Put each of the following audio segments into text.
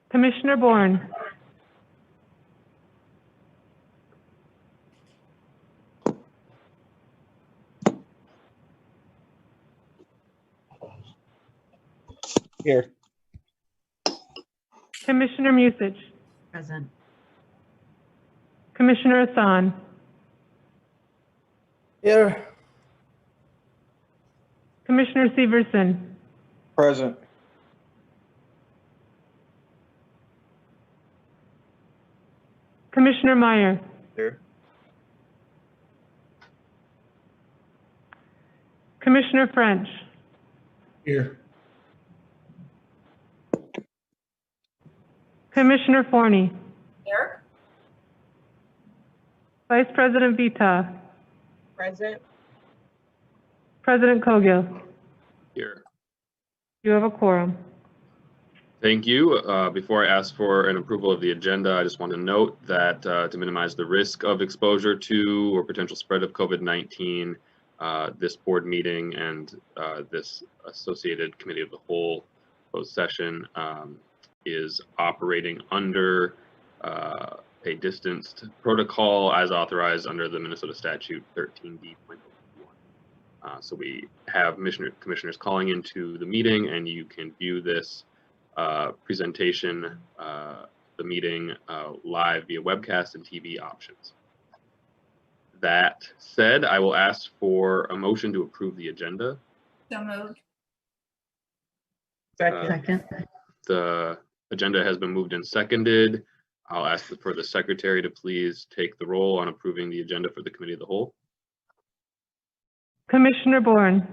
Commissioner Bourne. Here. Commissioner Musich. Present. Commissioner Hassan. Here. Commissioner Severson. Present. Commissioner Meyer. Here. Commissioner French. Here. Commissioner Forney. Here. Vice President Vita. Present. President Cogill. Here. You have a quorum. Thank you. Before I ask for an approval of the agenda, I just want to note that to minimize the risk of exposure to or potential spread of COVID-19, this board meeting and this associated committee of the whole closed session is operating under a distanced protocol as authorized under the Minnesota statute 13D.01. So we have commissioners calling into the meeting, and you can view this presentation, the meeting live via webcast and TV options. That said, I will ask for a motion to approve the agenda. So moved. Second. The agenda has been moved and seconded. I'll ask for the secretary to please take the roll on approving the agenda for the committee of the whole. Commissioner Bourne.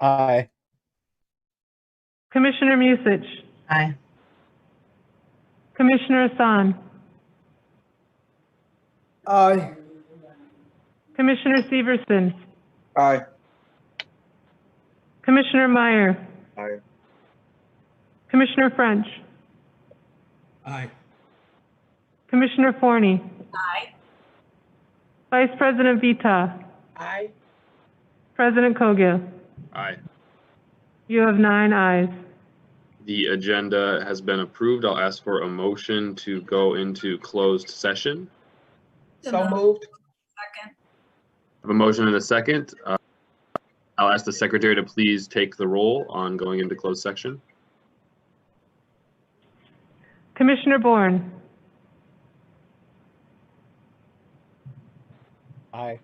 Aye. Commissioner Musich. Aye. Commissioner Hassan. Aye. Commissioner Severson. Aye. Commissioner Meyer. Aye. Commissioner French. Aye. Commissioner Forney. Aye. Vice President Vita. Aye. President Cogill. Aye. You have 9 ayes. The agenda has been approved. I'll ask for a motion to go into closed session. So moved. Second. I have a motion and a second. I'll ask the secretary to please take the roll on going into closed session. Commissioner Bourne. Aye.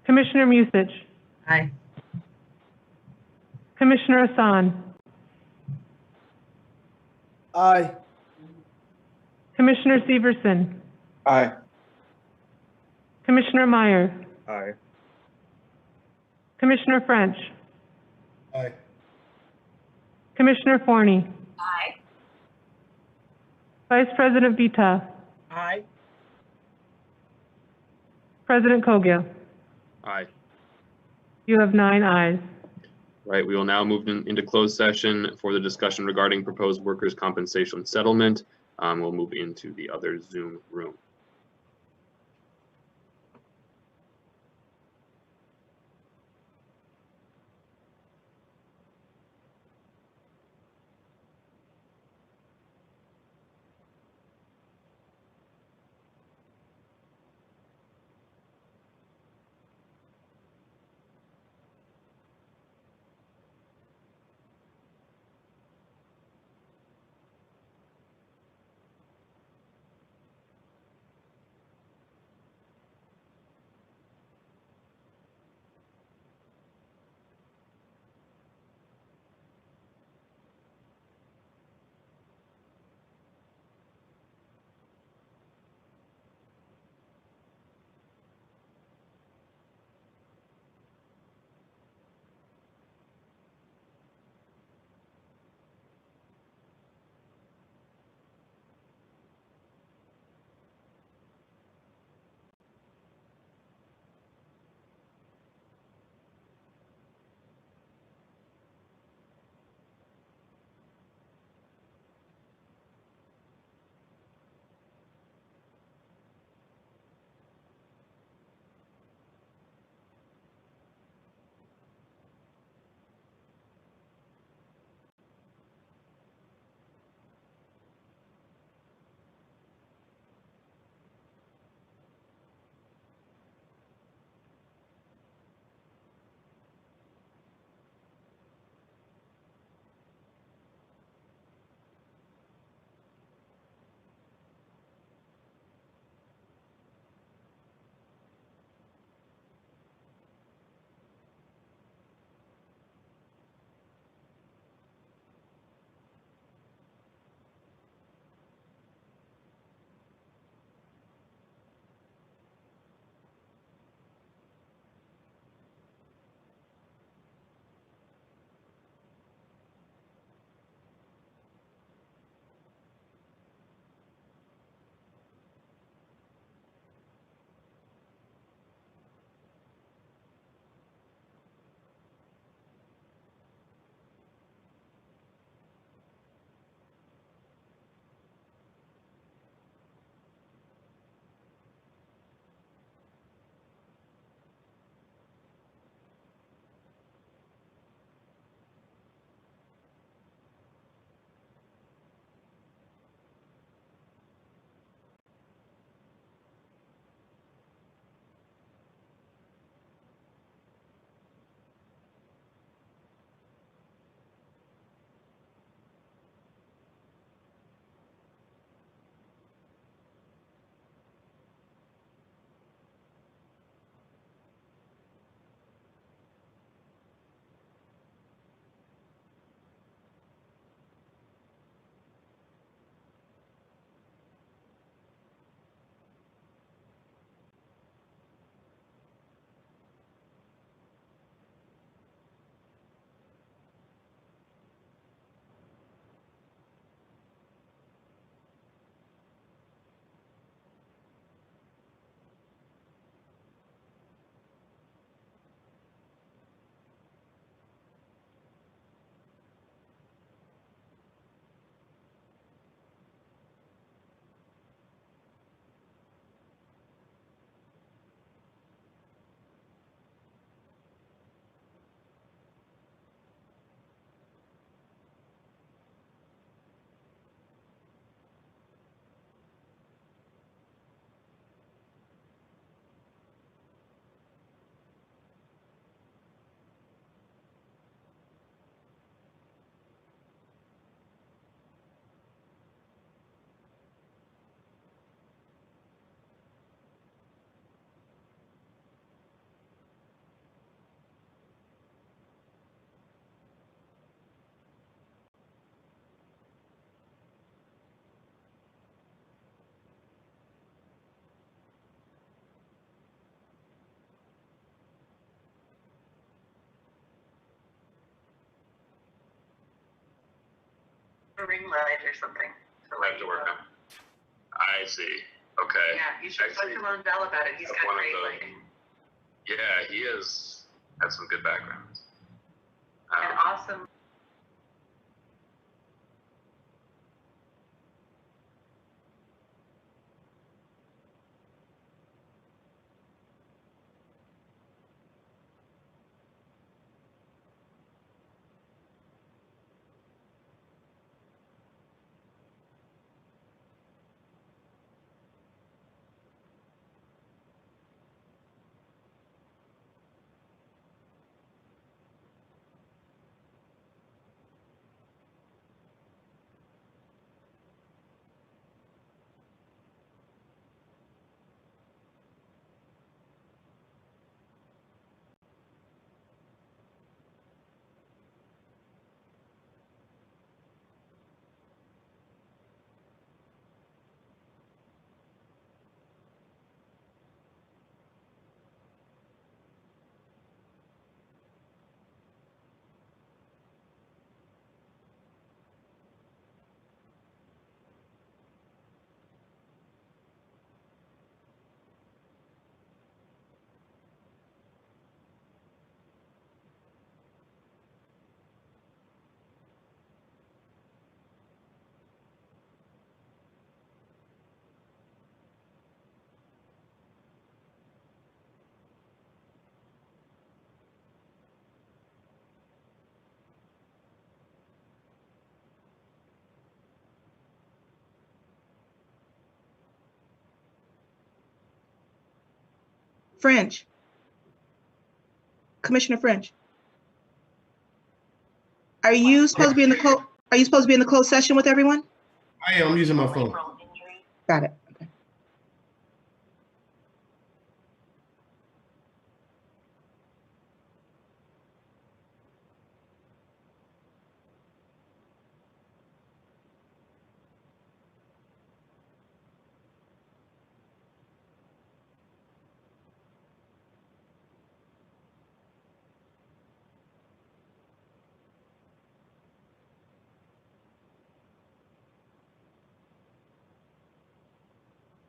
Commissioner Musich. Aye. Commissioner Hassan. Aye. Commissioner Severson. Aye. Commissioner Meyer. Aye. Commissioner French. Aye. Commissioner Forney. Aye. Vice President Vita. Aye. President Cogill. Aye. You have 9 ayes. Right, we will now move into closed session for the discussion regarding proposed workers' compensation settlement. We'll move into the other Zoom room. the ring light or something. I have to work on. I see. Okay. Yeah, you should talk to Lundell about it. He's got One of great the- lighting. Yeah, he has some good backgrounds. And awesome. French. Commissioner French. Are you supposed to be in the closed session with everyone? I am using my phone. Got it. Okay.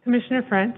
Commissioner French.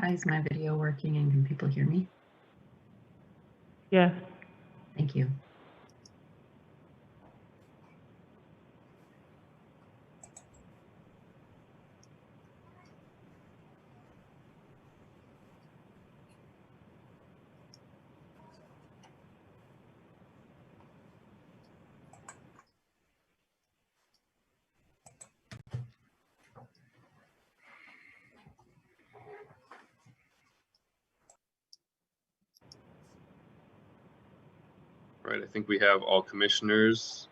Hi, is my video working and can people hear me? Yes. Thank you. All right, I think we have all commissioners.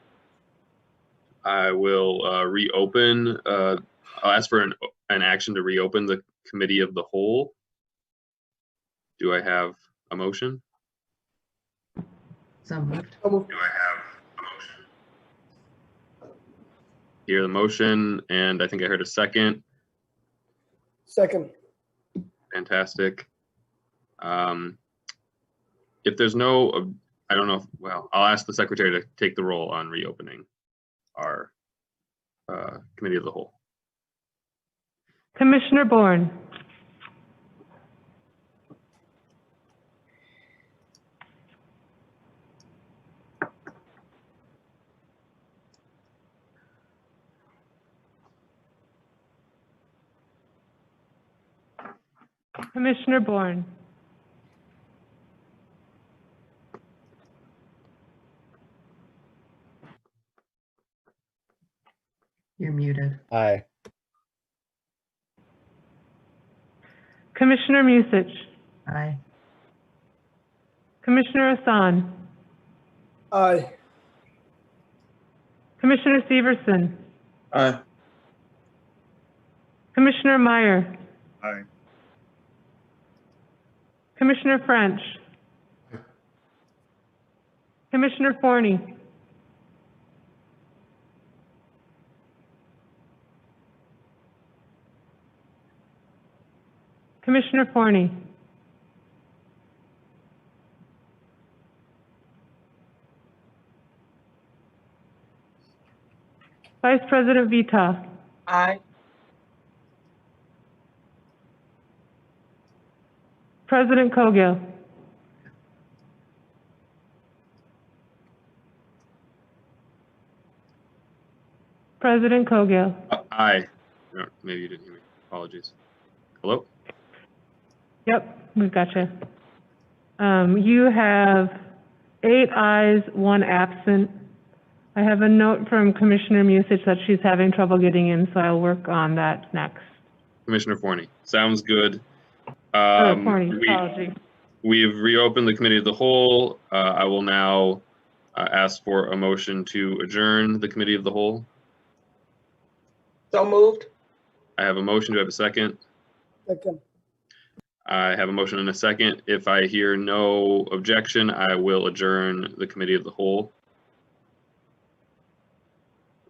I will reopen. I'll ask for an action to reopen the committee of the whole. Do I have a motion? So moved. So moved. Do I have a motion? Hear the motion, and I think I heard a second. Second. Fantastic. If there's no, I don't know, well, I'll ask the secretary to take the roll on reopening our committee of the whole. Commissioner Bourne. Commissioner Bourne. You're muted. Aye. Commissioner Musich. Aye. Commissioner Hassan. Aye. Commissioner Severson. Aye. Commissioner Meyer. Aye. Commissioner French. Commissioner Forney. Commissioner Forney. Vice President Vita. Aye. President Kogel. President Kogel. Aye. No, maybe you didn't hear me. Apologies. Hello? Yep, we've got you. You have 8 ayes, 1 absent. I have a note from Commissioner Musich that she's having trouble getting in, so I'll work on that next. Commissioner Forney. Sounds good. Forney, apology. We've reopened the committee of the whole. I will now ask for a motion to adjourn the committee of the whole. So moved. I have a motion. Do I have a second? Second. I have a motion and a second. If I hear no objection, I will adjourn the committee of the whole.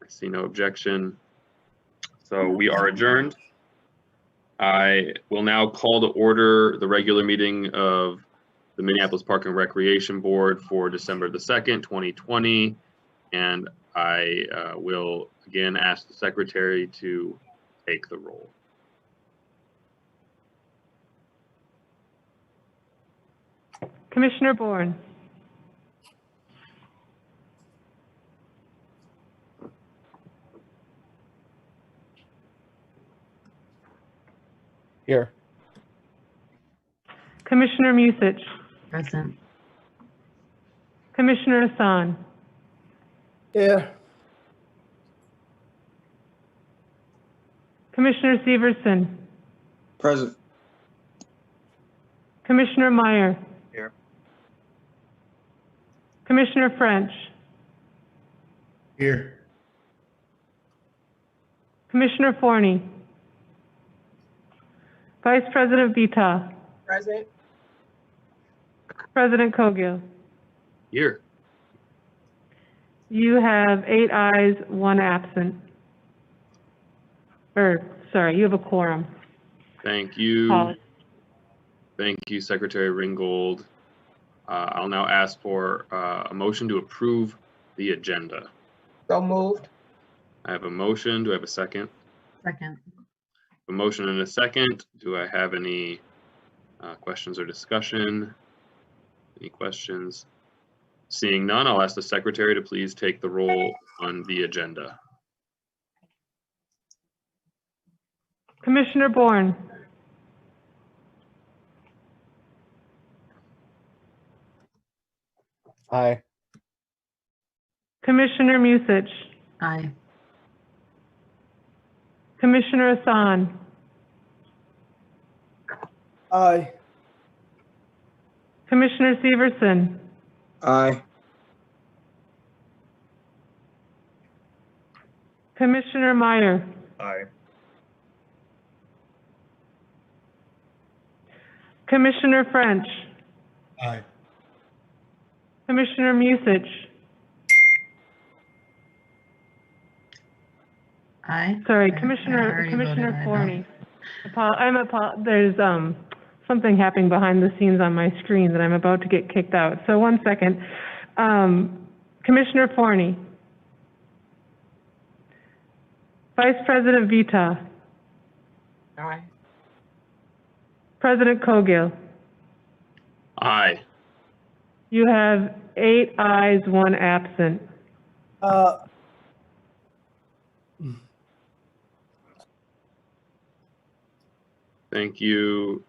I see no objection. So we are adjourned. I will now call to order the regular meeting of the Minneapolis Park and Recreation Board for December the 2nd, 2020. And I will again ask the secretary to take the roll. Commissioner Bourne. Here. Commissioner Musich. Present. Commissioner Hassan. Here. Commissioner Severson. Present. Commissioner Meyer. Here. Commissioner French. Here. Commissioner Forney. Vice President Vita. Present. President Kogel. Here. You have 8 ayes, 1 absent. Sorry, you have a quorum. Thank you. Apologies. Thank you, Secretary Ringgold. I'll now ask for a motion to approve the agenda. So moved. I have a motion. Do I have a second? Second. A motion and a second. Do I have any Questions or discussion? Any questions? Seeing none, I'll ask the secretary to please take the roll on the agenda. Commissioner Bourne, Aye. Commissioner Musich, Aye. Commissioner Hassan, Aye. Commissioner Severson, Aye. Commissioner Meyer, Aye. Commissioner French, Aye. Commissioner Musich, Aye. sorry, I Commissioner already voted aye, though. Forney. There's something happening behind the scenes on my screen that I'm about to get kicked out. So 1 second. Commissioner Forney. Vice President Vita. Aye. President Cogill. Aye. You have 8 ayes, 1 absent. Thank you,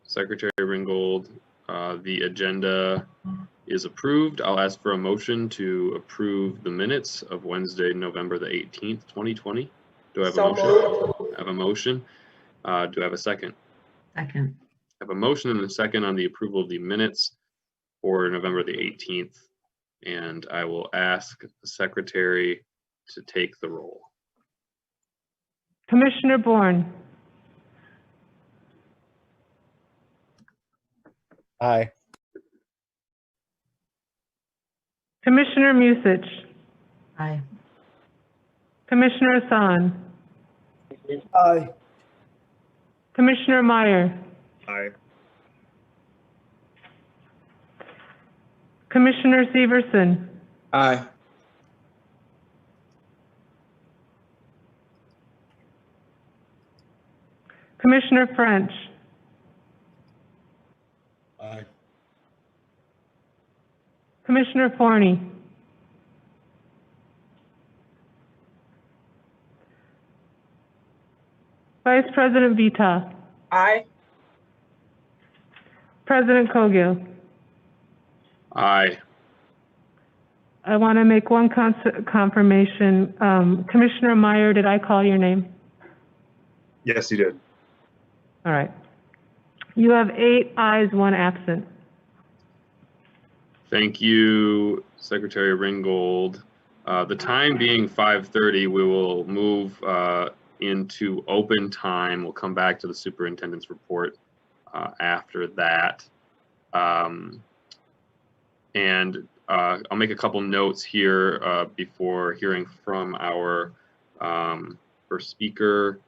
Secretary Ringgold. The agenda is approved. I'll ask for a motion to approve the minutes of Wednesday, November the 18th, 2020. Do I have a So motion? moved. I have a motion. Do I have a second? Second. I have a motion and a second on the approval of the minutes for November the 18th. And I will ask the secretary to take the roll. Commissioner Bourne. Aye. Commissioner Musich. Aye. Commissioner Hassan. Aye. Commissioner Meyer. Aye. Commissioner Severson. Aye. Commissioner French. Aye. Commissioner Forney. Vice President Vita. Aye. President Cogill. Aye. I want to make one confirmation. Commissioner Meyer, did I call your name? Yes, you did. All right. You have 8 ayes, 1 absent. Thank you, Secretary Ringgold. The time being 5:30, we will move into open time. We'll come back to the superintendent's report after that. And I'll make a couple notes here before hearing from our first speaker.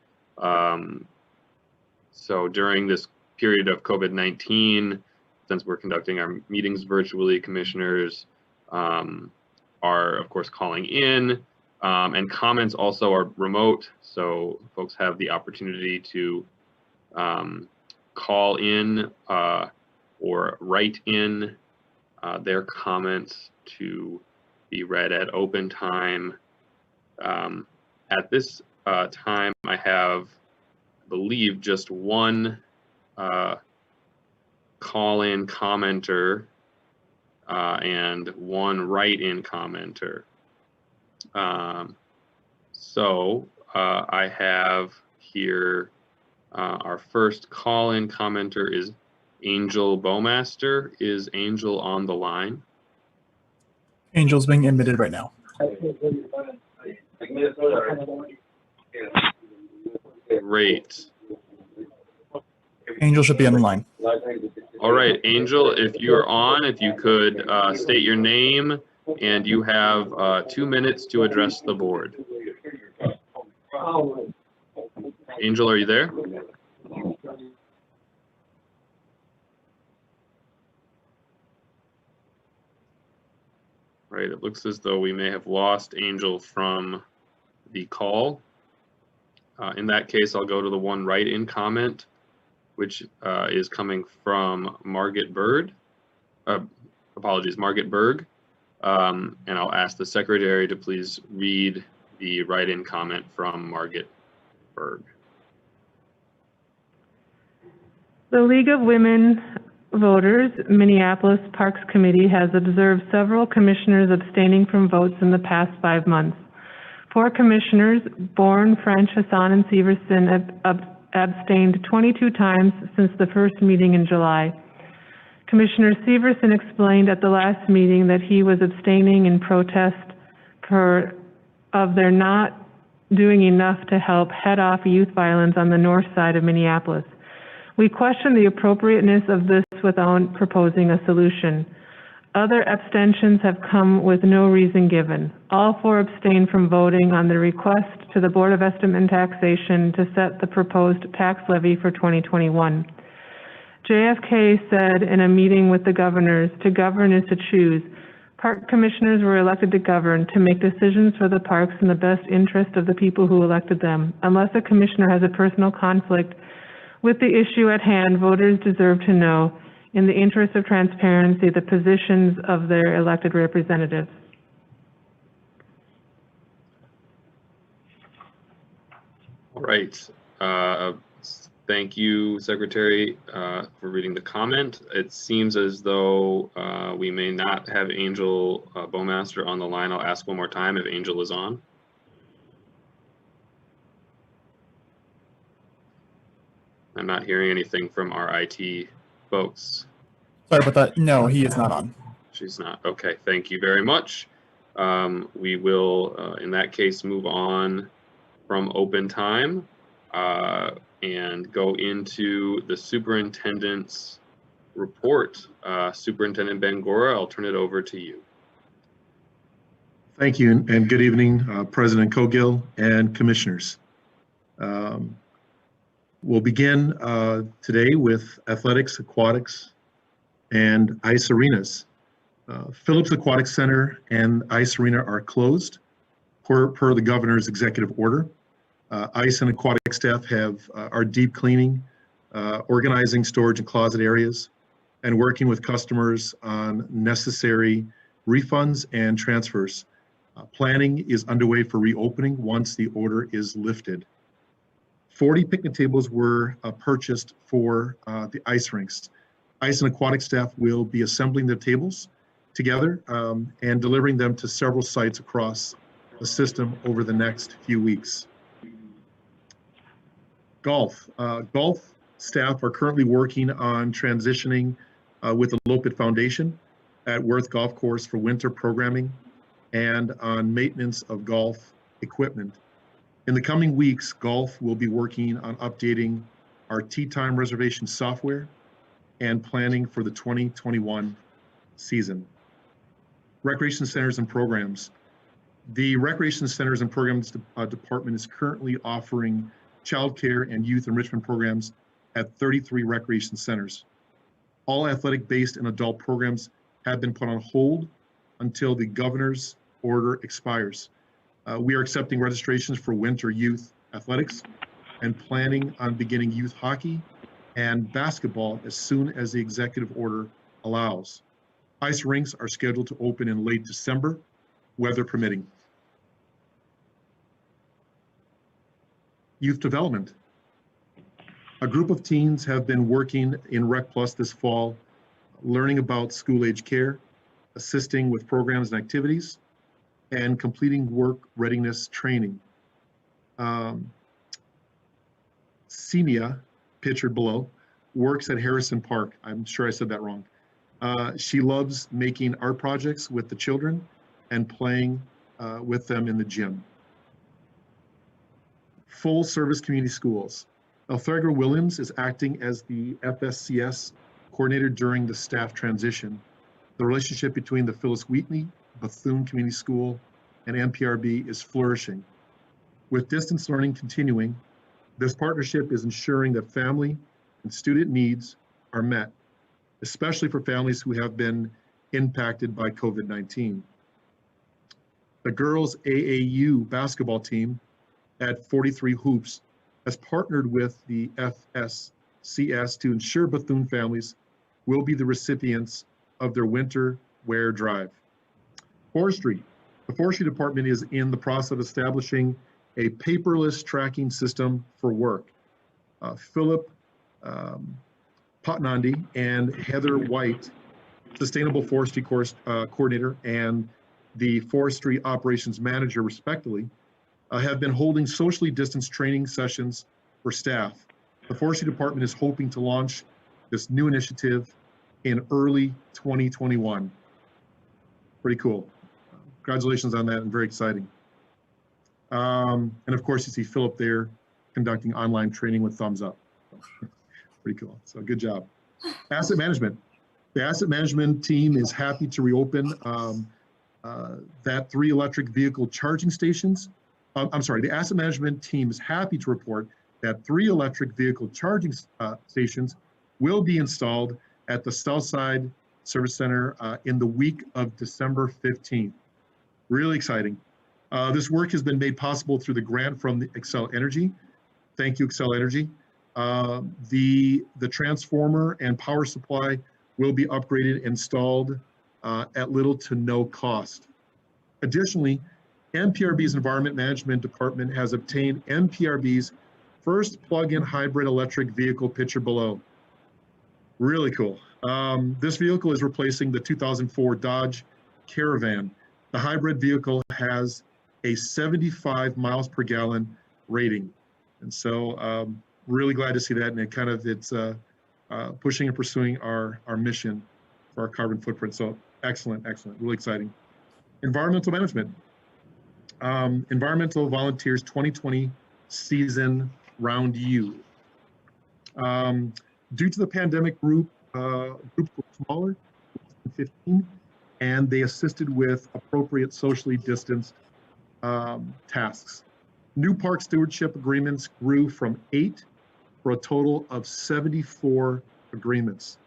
So during this period of COVID-19, since we're conducting our meetings virtually, commissioners are, of course, calling in, and comments also are remote. So folks have the opportunity to call in or write in their comments to be read at open time. At this time, I have, I believe, just one call-in commenter and one write-in commenter. So I have here our first call-in commenter is Angel Bowmaster. Is Angel on the line? Angel's being admitted right now. Great. Angel should be on the line. All right, Angel, if you're on, if you could state your name, and you have 2 minutes to address the board. Angel, are you there? Right, it looks as though we may have lost Angel from the call. In that case, I'll go to the one write-in comment. which is coming from Margaret Bird. Margaret Berg. And I'll ask the secretary to please read the write-in comment from Margaret Berg. The League of Women Voters Minneapolis Parks Committee has observed several commissioners abstaining from votes in the past 5 months. 4 commissioners, Bourne, French, Hassan, and Severson, abstained 22 times since the first meeting in July. Commissioner Severson explained at the last meeting that he was abstaining in protest of their not doing enough to help head off youth violence on the north side of Minneapolis. We question the appropriateness of this without proposing a solution. Other abstentions have come with no reason given. All 4 abstained from voting on the request to the Board of Estimate and Taxation to set the proposed tax levy for 2021. JFK said in a meeting with the governors, to govern is to choose. Park commissioners were elected to govern, to make decisions for the parks in the best interest of the people who elected them. Unless a commissioner has a personal conflict with the issue at hand, voters deserve to know, in the interest of transparency, the positions of their elected representatives. All right. Thank you, Secretary, for reading the comment. It seems as though we may not have Angel Bowmaster on the line. I'll ask one more time if Angel is on. I'm not hearing anything from our IT folks. Sorry about that. No, he is not on. She's not. Okay, thank you very much. We will, in that case, move on from open time and go into the superintendent's report. Superintendent Bangura, I'll turn it over to you. Thank you, and good evening, President Cogill and commissioners. We'll begin today with athletics, aquatics, and ice arenas. Phillips Aquatic Center and ice arena are closed per the governor's executive order. Ice and aquatic staff are deep cleaning, organizing storage and closet areas, and working with customers on necessary refunds and transfers. Planning is underway for reopening once the order is lifted. 40 picnic tables were purchased for the ice rinks. Ice and aquatic staff will be assembling the tables together and delivering them to several sites across the system over the next few weeks. Golf staff are currently working on transitioning with the Lopit Foundation at Worth Golf Course for winter programming and on maintenance of golf equipment. In the coming weeks, golf will be working on updating our tee time reservation software and planning for the 2021 season. Recreation centers and programs. The Recreation Centers and Programs Department is currently offering childcare and youth enrichment programs at 33 recreation centers. All athletic-based and adult programs have been put on hold until the governor's order expires. We are accepting registrations for winter youth athletics and planning on beginning youth hockey and basketball as soon as the executive order allows. Ice rinks are scheduled to open in late December, weather permitting. Youth development. A group of teens have been working in Rec Plus this fall, learning about school-age care, assisting with programs and activities, and completing work readiness training. Senia, pictured below, works at Harrison Park. I'm sure I said that wrong. She loves making art projects with the children and playing with them in the gym. Full service community schools. Althraga Williams is acting as the FSCS coordinator during the staff transition. The relationship between the Phyllis Wheatley, Bethune Community School, and MPRB is flourishing. With distance learning continuing, this partnership is ensuring that family and student needs are met, especially for families who have been impacted by COVID-19. The girls AAU basketball team at 43 Hoops has partnered with the FSCS CS to ensure Bethune families will be the recipients of their winter wear drive. Forestry. The Forestry Department is in the process of establishing a paperless tracking system for work. Philip Potnandi and Heather White, Sustainable Forestry Coordinator and the Forestry Operations Manager, respectively, have been holding socially distanced training sessions for staff. The Forestry Department is hoping to launch this new initiative in early 2021. Pretty cool. Congratulations on that, and very exciting. And of course, you see Philip there conducting online training with thumbs up. Pretty cool. So good job. Asset management. The asset management team is happy to reopen that 3 electric vehicle charging stations. The asset management team is happy to report that 3 electric vehicle charging stations will be installed at the Southside Service Center in the week of December 15th. Really exciting. This work has been made possible through the grant from the Excel Energy. Thank you, Excel Energy. The transformer and power supply will be upgraded, installed at little to no cost. Additionally, MPRB's Environment Management Department has obtained MPRB's first plug-in hybrid electric vehicle picture below. Really cool. This vehicle is replacing the 2004 Dodge Caravan. The hybrid vehicle has a 75 miles per gallon rating. And so really glad to see that. And it's pushing and pursuing our mission for our carbon footprint. So excellent, really exciting. Environmental management. Environmental Volunteers 2020 season round U. Due to the pandemic, groups were smaller, 15, and they assisted with appropriate socially distanced tasks. New park stewardship agreements grew from 8 for a total of 74 agreements.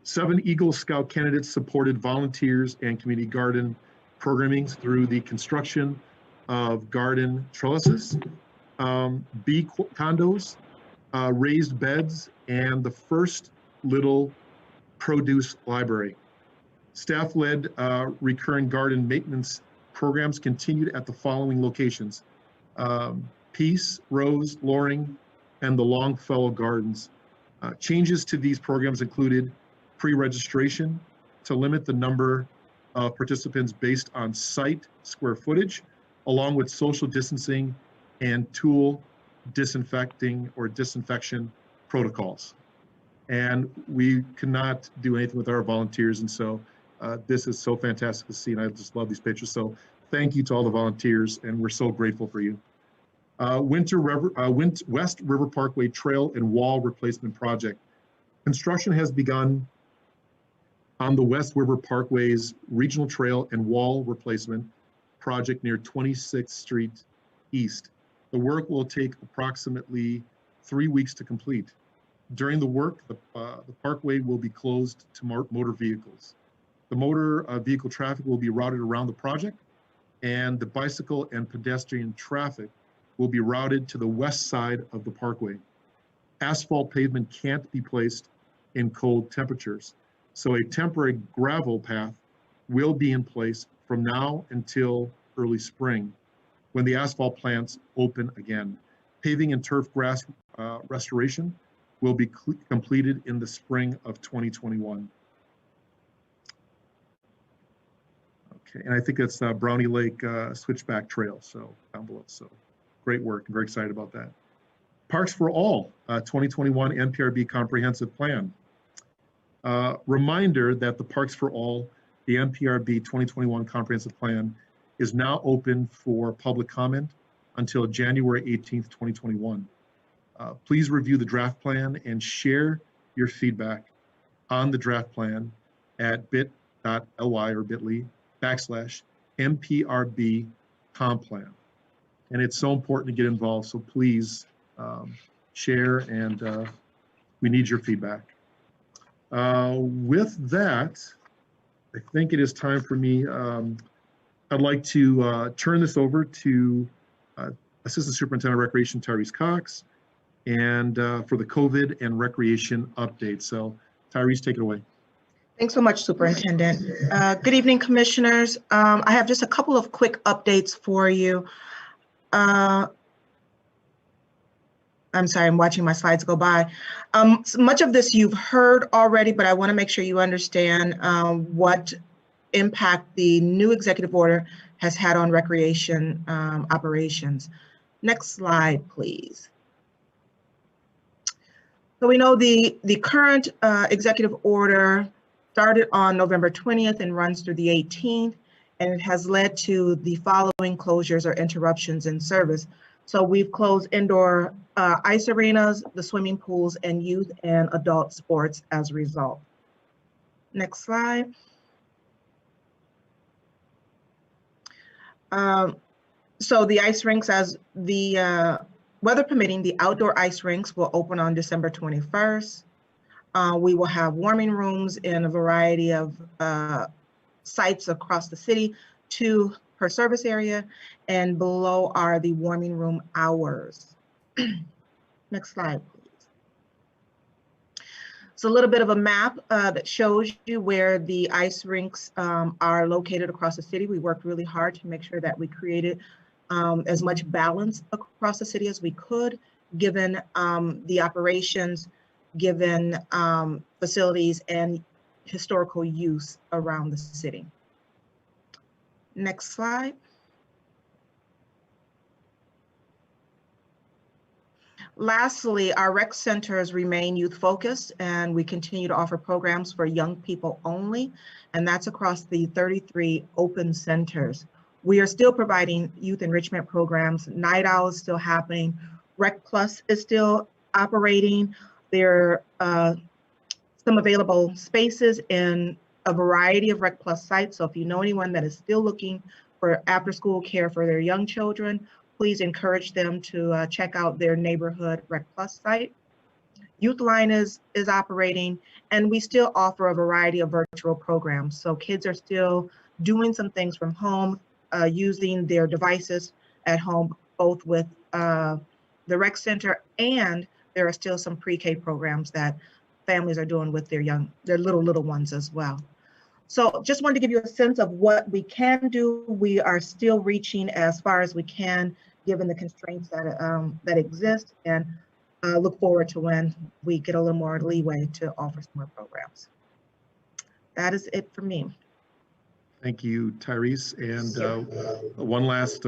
7 Eagle Scout candidates supported volunteers and community garden programming through the construction of garden trellises, bee condos, raised beds, and the first little produce library. Staff-led recurring garden maintenance programs continued at the following locations: Peace, Rose, Loring, and the Longfellow Gardens. Changes to these programs included pre-registration to limit the number of participants based on site square footage, along with social distancing and tool disinfecting or disinfection protocols. And we cannot do anything with our volunteers, and so this is so fantastic to see, and I just love these pictures. So thank you to all the volunteers, and we're so grateful for you. West River Parkway Trail and Wall Replacement Project. Construction has begun on the West River Parkway's Regional Trail and Wall Replacement Project near 26th Street East. The work will take approximately 3 weeks to complete. During the work, the parkway will be closed to motor vehicles. The motor vehicle traffic will be routed around the project, and the bicycle and pedestrian traffic will be routed to the west side of the parkway. Asphalt pavement can't be placed in cold temperatures, so a temporary gravel path will be in place from now until early spring, when the asphalt plants open again. Paving and turf grass restoration will be completed in the spring of 2021. Okay, and I think it's Brownie Lake Switchback Trail, so down below. So great work, I'm very excited about that. Parks for All 2021 MPRB Comprehensive Plan. Reminder that the Parks for All, the MPRB 2021 Comprehensive Plan, is now open for public comment until January 18th, 2021. Please review the draft plan and share your feedback on the draft plan at bit.ly or bit.ly/MPRB Complan. And it's so important to get involved, so please share, and we need your feedback. With that, I think it is time for me. I'd like to turn this over to Assistant Superintendent of Recreation Tyrese Cox and for the COVID and recreation update. So Tyrese, take it away. Thanks so much, Superintendent. Good evening, Commissioners. I have just a couple of quick updates for you. I'm sorry, I'm watching my slides go by. So much of this you've heard already, but I want to make sure you understand what impact the new executive order has had on recreation operations. Next slide, please. So we know the current executive order started on November 20th and runs through the 18th, and it has led to the following closures or interruptions in service. So we've closed indoor ice arenas, the swimming pools, and youth and adult sports as a result. Next slide. So the ice rinks, as the weather permitting, the outdoor ice rinks will open on December 21st. We will have warming rooms in a variety of sites across the city, 2 per service area, and below are the warming room hours. Next slide, please. It's a little bit of a map that shows you where the ice rinks are located across the city. We worked really hard to make sure that we created as much balance across the city as we could, given the operations, given facilities and historical use around the city. Next slide. Lastly, our rec centers remain youth focused, and we continue to offer programs for young people only, and that's across the 33 open centers. We are still providing youth enrichment programs. Night Owl is still happening. Rec Plus is still operating. There are some available spaces in a variety of Rec Plus sites. So if you know anyone that is still looking for after-school care for their young children, please encourage them to check out their neighborhood Rec Plus site. Youth Line is operating, and we still offer a variety of virtual programs. So kids are still doing some things from home, using their devices at home, both with the rec center, and there are still some pre-K programs that families are doing with their little ones as well. So just wanted to give you a sense of what we can do. We are still reaching as far as we can, given the constraints that exist, and look forward to when we get a little more leeway to offer some more programs. That is it for me. Thank you, Tyrese. And one last,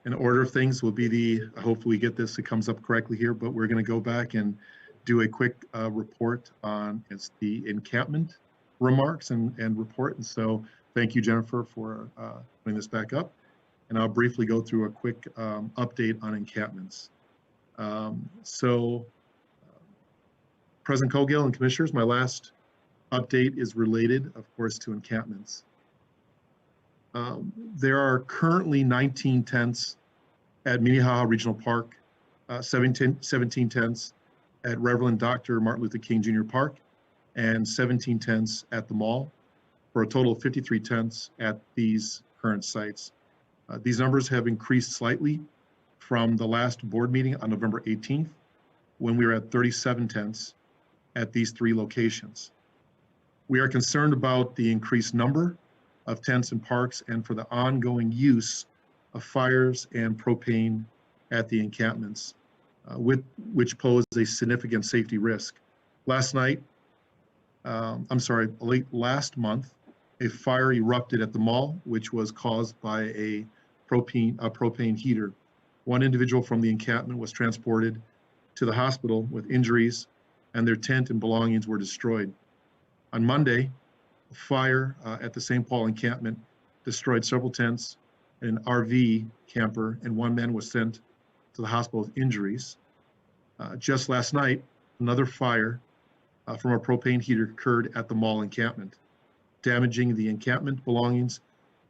in order of things will be hopefully we get this, it comes up correctly here, but we're going to go back and do a quick report on the encampment remarks and report. And so thank you, Jennifer, for putting this back up. And I'll briefly go through a quick update on encampments. President Coghill and Commissioners, my last update is related, of course, to encampments. There are currently 19 tents at Minneapolis Regional Park, 17 tents at Reverend Dr. Martin Luther King Jr. Park, and 17 tents at the mall, for a total of 53 tents at these current sites. These numbers have increased slightly from the last board meeting on November 18th, when we were at 37 tents at these 3 locations. We are concerned about the increased number of tents in parks and for the ongoing use of fires and propane at the encampments, which pose a significant safety risk. Last month, a fire erupted at the mall, which was caused by a propane heater. One individual from the encampment was transported to the hospital with injuries, and their tent and belongings were destroyed. On Monday, a fire at the St. Paul encampment destroyed several tents, an RV camper, and 1 man was sent to the hospital with injuries. Just last night, another fire from a propane heater occurred at the mall encampment, damaging the encampment belongings,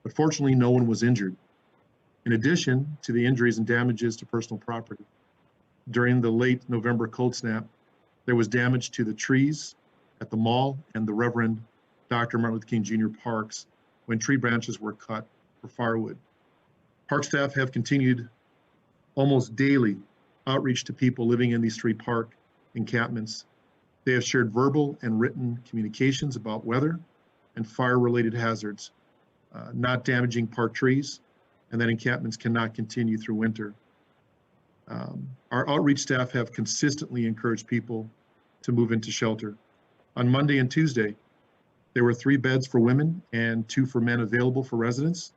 but fortunately no one was injured. In addition to the injuries and damages to personal property, during the late November cold snap, there was damage to the trees at the mall and the Reverend Dr. Martin Luther King Jr. parks when tree branches were cut for firewood. Park staff have continued almost daily outreach to people living in these 3 park encampments. They have shared verbal and written communications about weather and fire-related hazards, not damaging park trees, and that encampments cannot continue through winter. Our outreach staff have consistently encouraged people to move into shelter. On Monday and Tuesday, there were 3 beds for women and 2 for men available for residents.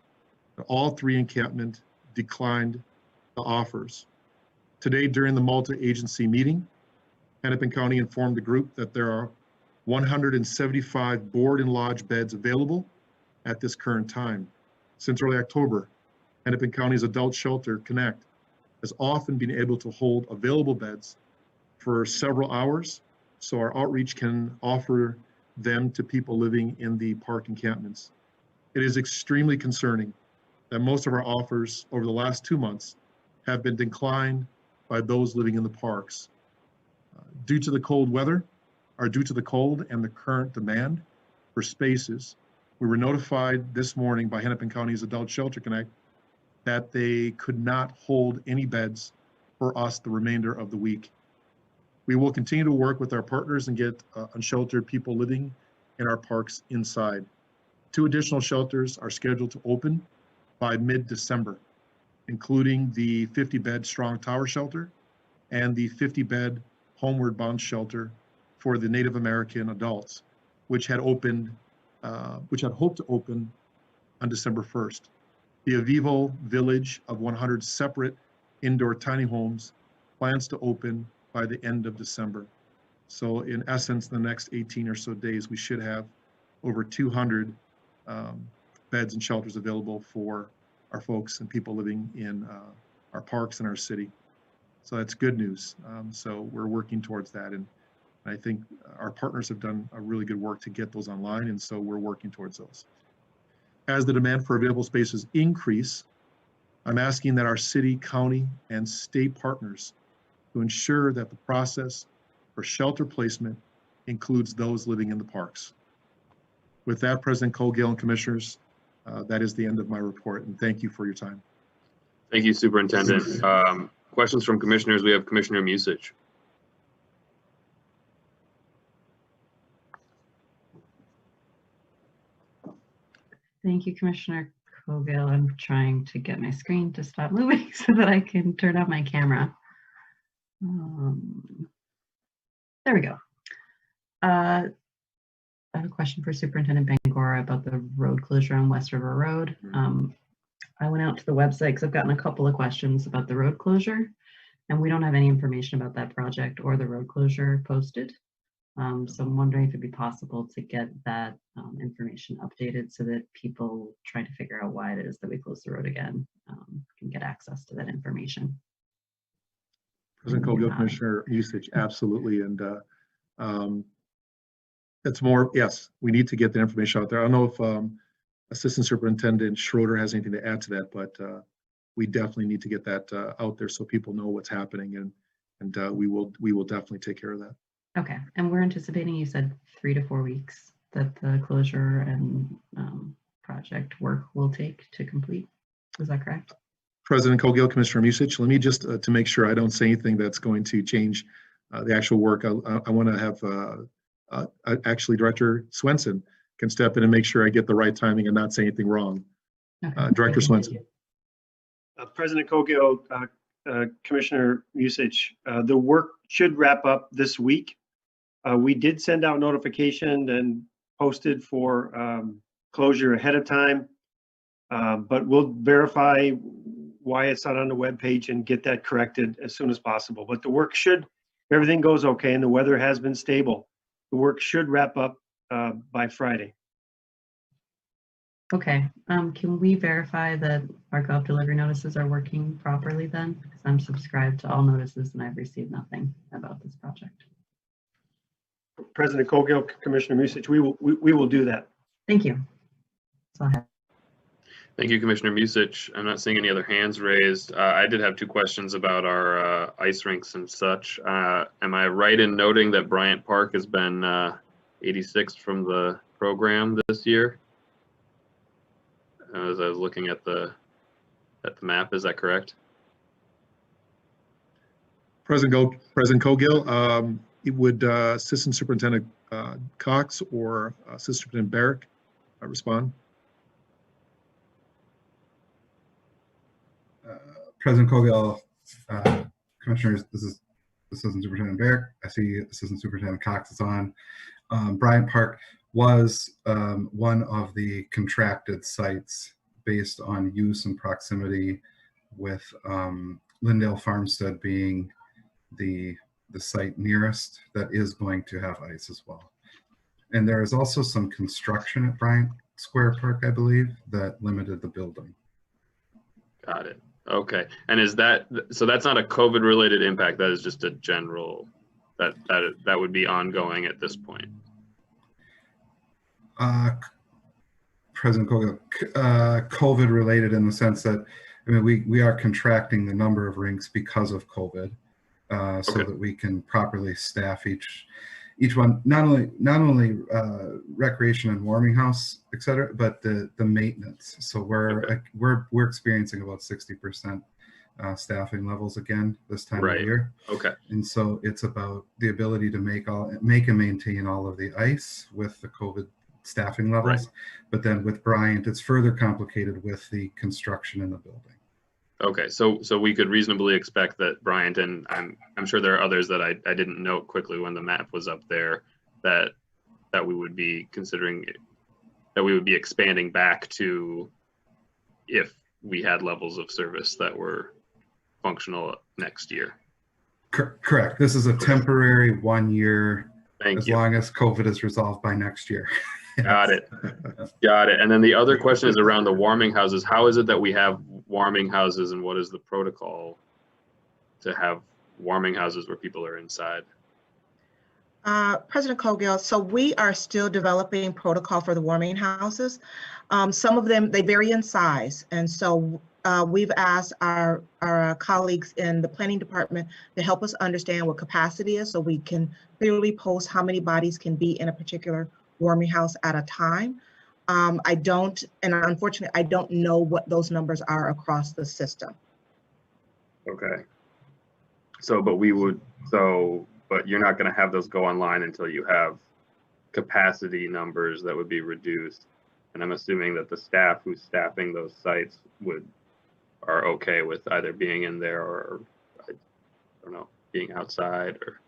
All 3 encampments declined the offers. Today, during the multi-agency meeting, Hennepin County informed the group that there are 175 board and lodge beds available at this current time. Since early October, Hennepin County's Adult Shelter Connect has often been able to hold available beds for several hours, so our outreach can offer them to people living in the park encampments. It is extremely concerning that most of our offers over the last 2 months have been declined by those living in the parks. Due to the cold weather, or due to the cold and the current demand for spaces, we were notified this morning by Hennepin County's Adult Shelter Connect that they could not hold any beds for us the remainder of the week. We will continue to work with our partners and get unsheltered people living in our parks inside. 2 additional shelters are scheduled to open by mid-December, including the 50-bed Strong Tower Shelter and the 50-bed Homeward Bound Shelter for the Native American adults, which had hoped to open on December 1st. The Avivo Village of 100 separate indoor tiny homes plans to open by the end of December. So in essence, the next 18 or so days, we should have over 200 beds and shelters available for our folks and people living in our parks in our city. So that's good news. So we're working towards that. And I think our partners have done a really good work to get those online. And so we're working towards those. As the demand for available spaces increase, I'm asking that our city, county, and state partners to ensure that the process for shelter placement includes those living in the parks. With that, President Colgill and Commissioners, that is the end of my report, and thank you for your time. Thank you, Superintendent. Questions from commissioners? We have Commissioner Musich. Thank you, Commissioner Cogill. I'm trying to get my screen to stop moving so that I can turn on my camera. There we go. I have a question for Superintendent Bangor about the road closure on West River Road. I went out to the website because I've gotten a couple of questions about the road closure, and we don't have any information about that project or the road closure posted. So I'm wondering if it'd be possible to get that information updated so that people trying to figure out why it is that we close the road again can get access to that information. President Colgill, Commissioner Musich, absolutely. And it's more, yes, we need to get the information out there. I don't know if Assistant Superintendent Schroeder has anything to add to that, but we definitely need to get that out there so people know what's happening, and we will definitely take care of that. Okay, and we're anticipating, you said 3 to 4 weeks that the closure and project work will take to complete. Is that correct? President Colgill, Commissioner Musich, let me just to make sure I don't say anything that's going to change the actual work. I want to have actually Director Swenson can step in and make sure I get the right timing and not say anything wrong. Okay. Director Swenson. President Colgill, Commissioner Musich, the work should wrap up this week. We did send out notification and posted for closure ahead of time, but we'll verify why it's not on the webpage and get that corrected as soon as possible. But the work should, if everything goes okay and the weather has been stable, the work should wrap up by Friday. Okay, can we verify that our golf delivery notices are working properly then? Because I'm subscribed to all notices and I've received nothing about this project. President Colgill, Commissioner Musich, we will do that. Thank you. That's all I have. Thank you, Commissioner Musich. I'm not seeing any other hands raised. I did have 2 questions about our ice rinks and such. Am I right in noting that Bryant Park has been 86th from the program this year? As I was looking at the map, is that correct? President Cogill, would Assistant Superintendent Cox or Assistant Superintendent Barrick respond? President Cogill, Commissioners, this is Assistant Superintendent Barrick. I see Assistant Superintendent Cox is on. Bryant Park was one of the contracted sites based on use and proximity, with Lindale Farmstead being the site nearest that is going to have ice as well. And there is also some construction at Bryant Square Park, I believe, that limited the building. Got it. Okay. And is that, so that's not a COVID related impact, that is just a general, that would be ongoing at this point? President Cogill, COVID related in the sense that, I mean, we are contracting the number of rinks because of COVID, so that we can properly staff each one, not only recreation and warming house, et cetera, but the maintenance. So we're experiencing about 60% staffing levels again this time of year. Okay. And so it's about the ability to make and maintain all of the ice with the COVID staffing levels. But then with Bryant, it's further complicated with the construction in the building. Okay, so we could reasonably expect that Bryant, and I'm sure there are others that I didn't note quickly when the map was up there, that we would be considering, that we would be expanding back to if we had levels of service that were functional next year. Correct. This is a temporary 1 year, as long as COVID is resolved by next year. Got it. Got it. And then the other question is around the warming houses. How is it that we have warming houses, and what is the protocol to have warming houses where people are inside? President Cogill, so we are still developing protocol for the warming houses. Some of them, they vary in size. And so we've asked our colleagues in the planning department to help us understand what capacity is, so we can clearly post how many bodies can be in a particular warming house at a time. Unfortunately, I don't know what those numbers are across the system. Okay. So, but you're not going to have those go online until you have capacity numbers that would be reduced. And I'm assuming that the staff who's staffing those sites are okay with either being in there or, I don't know, being outside, or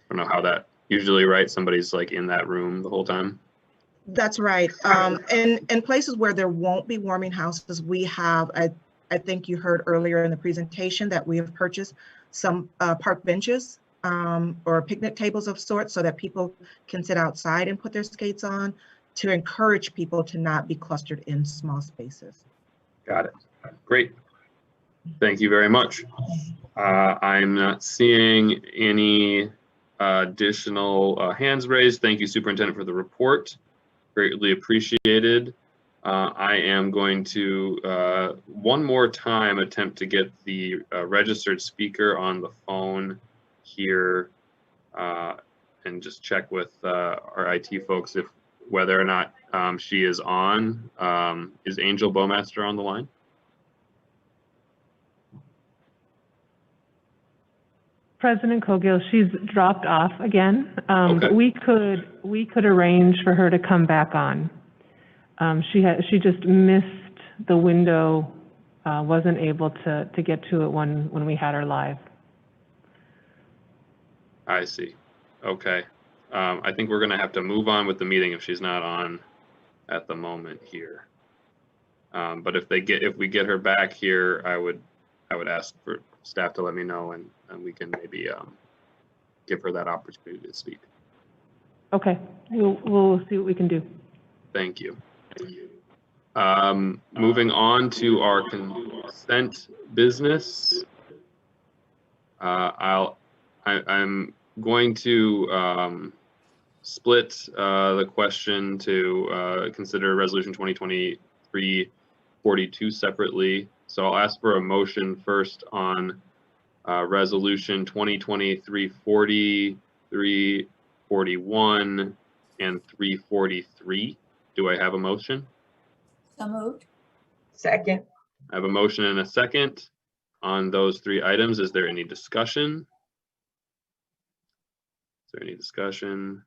I don't know how that usually, right? Somebody's like in that room the whole time. That's right. In places where there won't be warming houses, we have, I think you heard earlier in the presentation that we have purchased some park benches or picnic tables of sorts, so that people can sit outside and put their skates on, to encourage people to not be clustered in small spaces. Got it. Great. Thank you very much. I'm not seeing any additional hands raised. Thank you, Superintendent, for the report. Greatly appreciated. I am going to one more time attempt to get the registered speaker on the phone here, and just check with our IT folks whether or not she is on. Is Angel Bowmaster on the line? President Cogill, she's dropped off again, Okay. but we could arrange for her to come back on. She just missed the window, wasn't able to get to it when we had her live. I see. Okay. I think we're going to have to move on with the meeting if she's not on at the moment here. But if we get her back here, I would ask for staff to let me know, and we can maybe give her that opportunity to speak. Okay, we'll see what we can do. Thank you. Moving on to our consent business. I'm going to split the question to consider Resolution 2023-42 separately. So I'll ask for a motion first on Resolution 2023-40, 341, and 343. Do I have a motion? So moved. Second. I have a motion and a second. on those 3 items? Is there any discussion? Is there any discussion?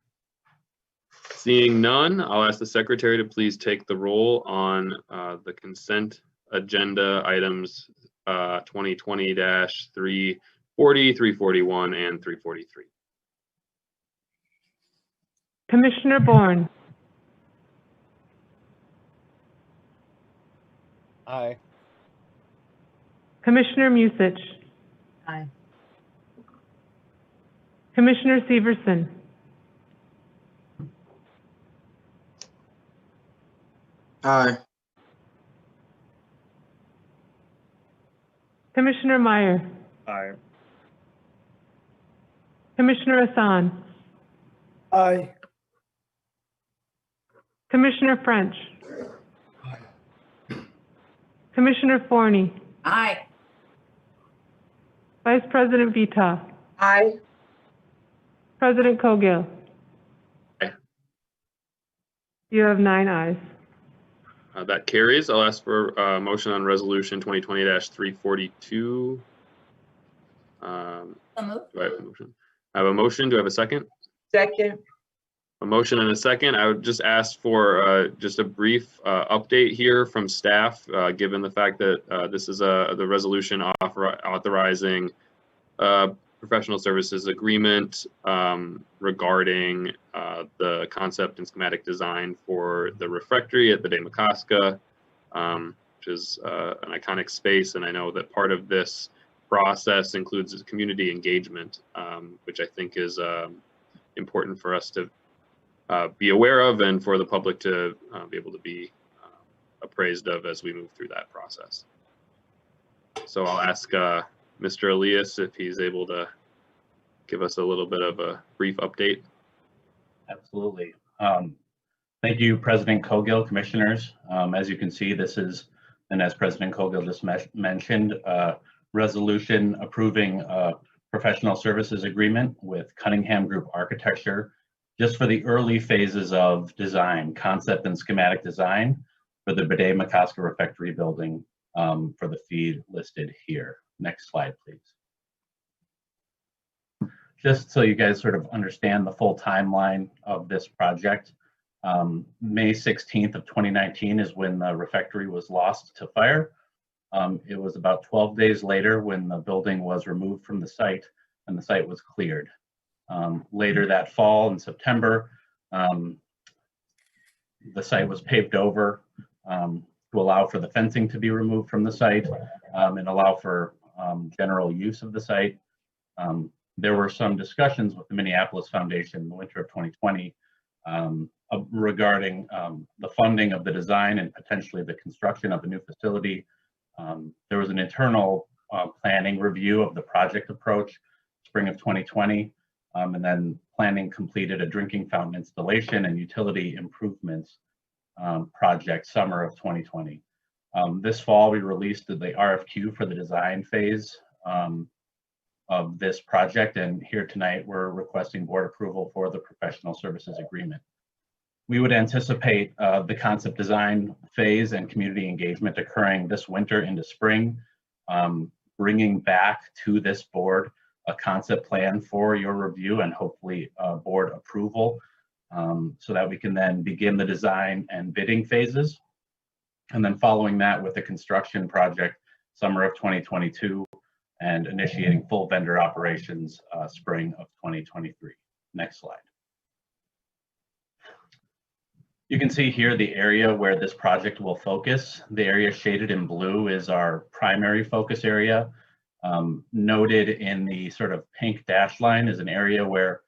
Seeing none, I'll ask the secretary to please take the roll on the consent agenda items 2020-340, 341, and 343. Commissioner Bourne, Aye. Commissioner Musich, Aye. Commissioner Severson, Aye. Commissioner Meyer, Aye. Commissioner Hassan, Aye. Commissioner French, Commissioner Forney, Aye. Vice President Vita, Aye. President Cogill. Aye. You have 9 ayes. That carries. I'll ask for a motion on resolution 2020-342. Do I have a motion? I have a motion. Do I have a second? Second. A motion and a second. I would just ask for just a brief update here from staff, given the fact that this is the resolution authorizing professional services agreement regarding the concept and schematic design for the refectory at Bede-Makaska, which is an iconic space. And I know that part of this process includes community engagement, which I think is important for us to be aware of and for the public to be able to be appraised of as we move through that process. So I'll ask Mr. Elias if he's able to give us a little bit of a brief update. Absolutely. Thank you, President Cogill, commissioners. As you can see, this is, and as President Cogill just mentioned, resolution approving a professional services agreement with Cunningham Group Architecture just for the early phases of design, concept and schematic design for the Bede-Makaska refectory building for the feed listed here. Next slide, please. Just so you guys sort of understand the full timeline of this project, May 16th of 2019 is when the refectory was lost to fire. It was about 12 days later when the building was removed from the site and the site was cleared. Later that fall in September, the site was paved over to allow for the fencing to be removed from the site and allow for general use of the site. There were some discussions with the Minneapolis Foundation in the winter of 2020 regarding the funding of the design and potentially the construction of a new facility. There was an internal planning review of the project approach, spring of 2020, and then planning completed a drinking fountain installation and utility improvements project summer of 2020. This fall, we released the RFQ for the design phase of this project, and here tonight we're requesting board approval for the professional services agreement. We would anticipate the concept design phase and community engagement occurring this winter into spring, bringing back to this board a concept plan for your review and hopefully board approval so that we can then begin the design and bidding phases. And then following that with the construction project, summer of 2022, and initiating full vendor operations spring of 2023. Next slide. You can see here the area where this project will focus. The area shaded in blue is our primary focus area. Noted in the sort of pink dash line is an area where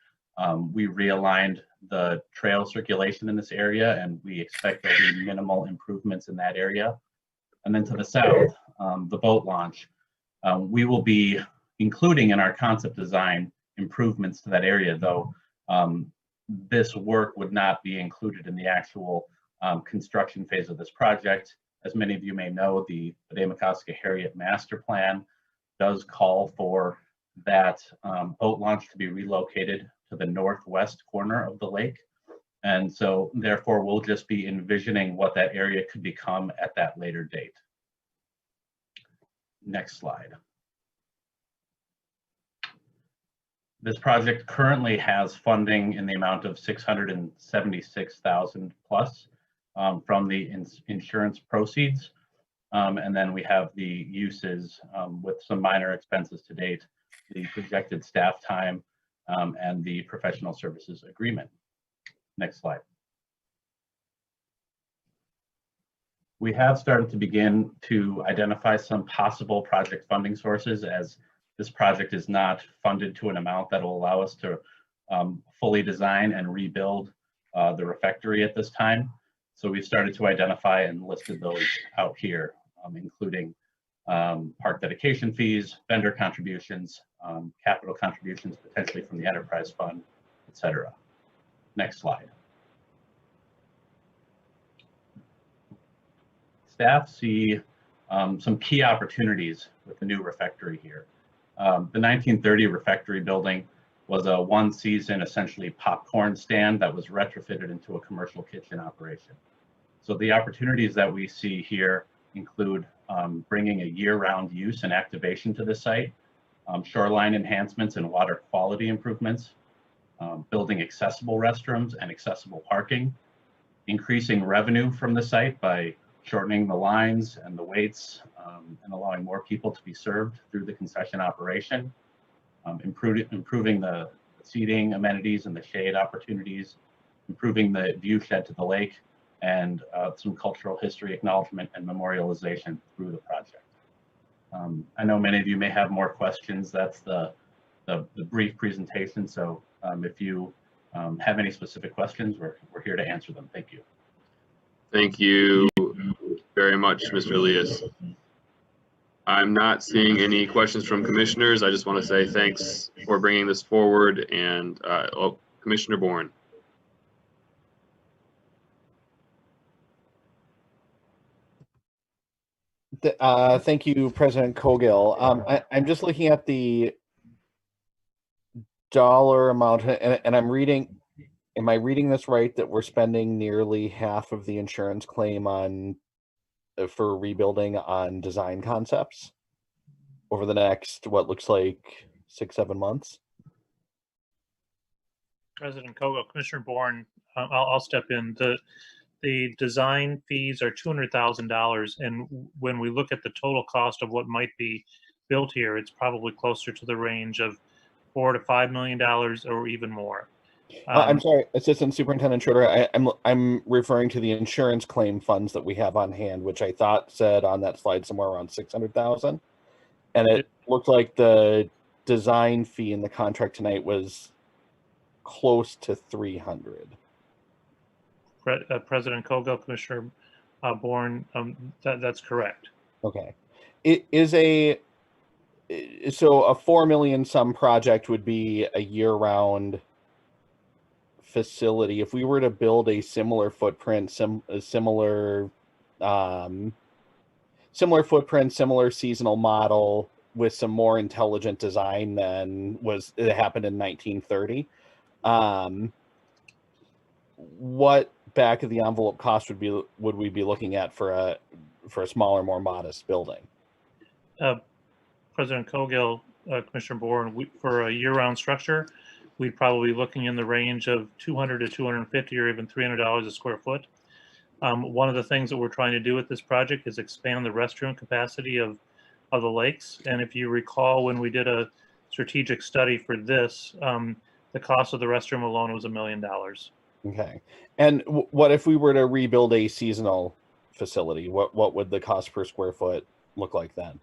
we realigned the trail circulation in this area, and we expect there'll be minimal improvements in that area. And then to the south, the boat launch, we will be including in our concept design improvements to that area, though this work would not be included in the actual construction phase of this project. As many of you may know, the Bede-Makaska Harriet Master Plan does call for that boat launch to be relocated to the northwest corner of the lake. And so therefore we'll just be envisioning what that area could become at that later date. Next slide. This project currently has funding in the amount of $676,000 plus from the insurance proceeds. And then we have the uses with some minor expenses to date, the projected staff time, and the professional services agreement. Next slide. We have started to begin to identify some possible project funding sources, as this project is not funded to an amount that will allow us to fully design and rebuild the refectory at this time. So we've started to identify and listed those out here, including park dedication fees, vendor contributions, capital contributions potentially from the enterprise fund, etc. Next slide. Staff see some key opportunities with the new refectory here. The 1930 refectory building was a one-season, essentially popcorn stand that was retrofitted into a commercial kitchen operation. So the opportunities that we see here include bringing a year-round use and activation to the site, shoreline enhancements and water quality improvements, building accessible restrooms and accessible parking, increasing revenue from the site by shortening the lines and the waits and allowing more people to be served through the concession operation, improving the seating amenities and the shade opportunities, improving the view shed to the lake, and some cultural history acknowledgement and memorialization through the project. I know many of you may have more questions. That's the brief presentation. So if you have any specific questions, we're here to answer them. Thank you. Thank you very much, Mr. Elias. I'm not seeing any questions from commissioners. I just want to say thanks for bringing this forward. And Commissioner Bourne. Thank you, President Cogill. I'm just looking at the dollar amount, and I'm reading. Am I reading this right, that we're spending nearly half of the insurance claim on for rebuilding on design concepts over the next, what looks like 6-7 months? President Kogo, Commissioner Bourne, I'll step in. The design fees are $200,000, and when we look at the total cost of what might be built here, it's probably closer to the range of $4 to $5 million or even more. I'm sorry, Assistant Superintendent Schroeder. I'm referring to the insurance claim funds that we have on hand, which I thought said on that slide somewhere around 600,000, and it looked like the design fee in the contract tonight was close to 300. President Kogo, Commissioner Bourne, that's correct. Okay, it is so a $4 million sum project would be a year-round facility. If we were to build a similar footprint, similar footprint, similar seasonal model with some more intelligent design than it happened in 1930, what back of the envelope cost would we be looking at for a smaller, more modest building? President Cogill, Commissioner Bourne, for a year-round structure, we'd probably be looking in the range of $200 to $250 or even $300 a square foot. One of the things that we're trying to do with this project is expand the restroom capacity of the lakes. And if you recall, when we did a strategic study for this, the cost of the restroom alone was $1 million. Okay. And what if we were to rebuild a seasonal facility? What would the cost per square foot look like then?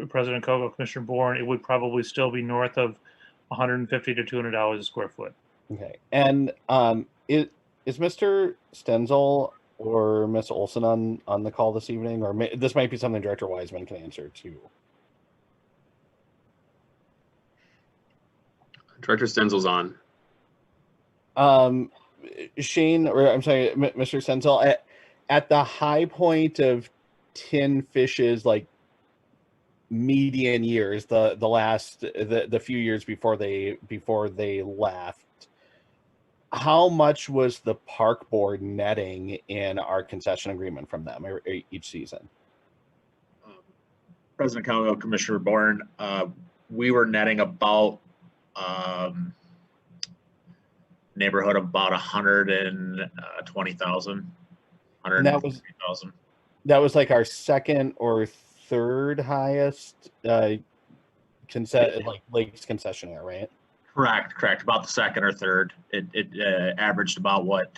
President Kogo, Commissioner Bourne, it would probably still be north of $150 to $200 a square foot. Okay. And is Mr. Stenzel or Ms. Olson on the call this evening? Or this might be something Director Wiseman can answer too. Director Stenzel's on. Shane, or I'm sorry, Mr. Stenzel, at the high point of Tin Fish's like median years, the few years before they left, how much was the park board netting in our concession agreement from them each season? President Cowell, Commissioner Bourne, we were netting about neighborhood of about 120,000, And that was 150,000. that was like our second or third highest Lakes concessionaire, right? Correct. About the second or third. It averaged about what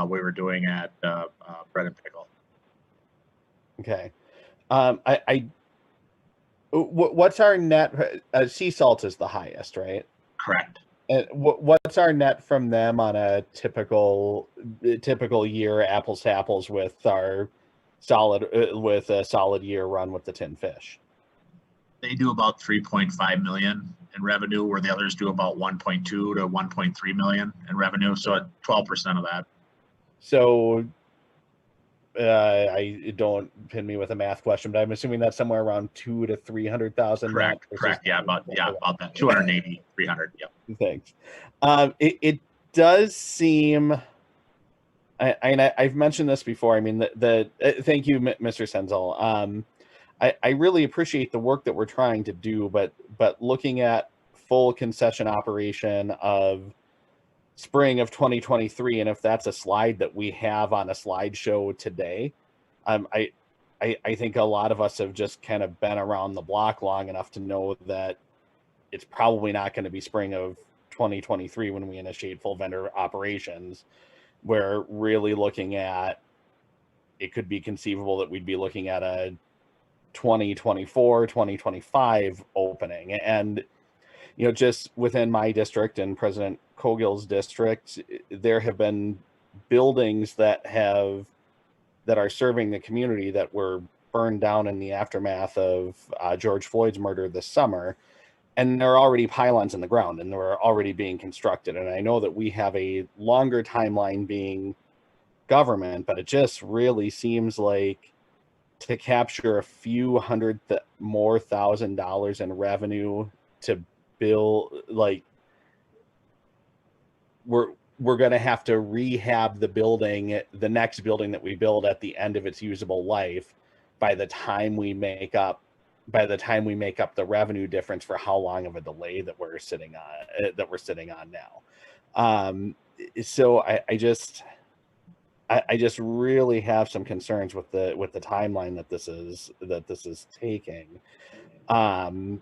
we were doing at Bread and Pickle. Okay. What's our net? Sea salt is the highest, right? Correct. And what's our net from them on a typical year, apples to apples, with our solid with a solid year run with the tin fish? They do about 3.5 million in revenue, where the others do about 1.2 to 1.3 million in revenue. So at 12% of that. So I don't pin me with a math question, but I'm assuming that's somewhere around 200,000 to 300,000. Correct. Yeah, about that 280, 300. Yep. Thanks. It does seem. I've mentioned this before. I mean, thank you, Mr. Senzel. I really appreciate the work that we're trying to do, but looking at full concession operation of spring of 2023, and if that's a slide that we have on a slideshow today, I think a lot of us have just kind of been around the block long enough to know that it's probably not going to be spring of 2023 when we initiate full vendor operations. We're really looking at, it could be conceivable that we'd be looking at a 2024, 2025 opening. And, you know, just within my district and President Cogill's district, there have been buildings that are serving the community that were burned down in the aftermath of George Floyd's murder this summer. And there are already pylons in the ground, and they're already being constructed. And I know that we have a longer timeline being government, but it just really seems like to capture a few hundred more $1,000s in revenue to build, like, we're going to have to rehab the building, the next building that we build at the end of its usable life, by the time we make up the revenue difference for how long of a delay that we're sitting on now. So I just really have some concerns with the timeline that this is taking. I'm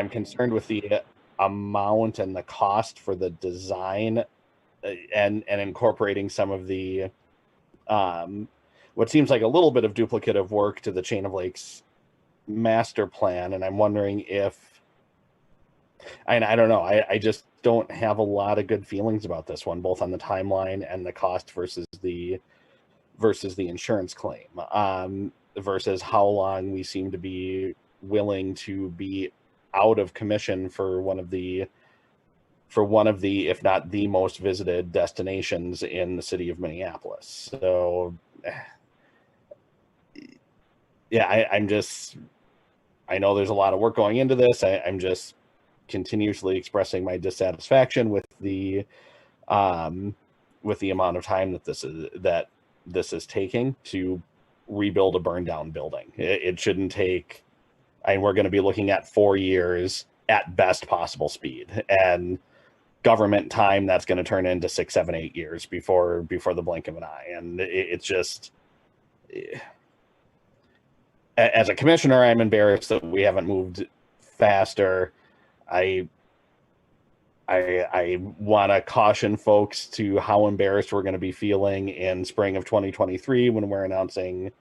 concerned with the amount and the cost for the design and incorporating some of the what seems like a little bit of duplicative work to the Chain of Lakes master plan. And I'm wondering if, I don't know, I just don't have a lot of good feelings about this one, both on the timeline and the cost versus the insurance claim, versus how long we seem to be willing to be out of commission for one of the, if not the most visited destinations in the city of Minneapolis. So yeah, I know there's a lot of work going into this. I'm just continuously expressing my dissatisfaction with the amount of time that this is taking to rebuild a burned down building. It shouldn't take, we're going to be looking at 4 years at best possible speed, and government time that's going to turn into 6, 7, 8 years before the blink of an eye. And it's just, as a commissioner, I'm embarrassed that we haven't moved faster. I want to caution folks to how embarrassed we're going to be feeling in spring of 2023 when we're announcing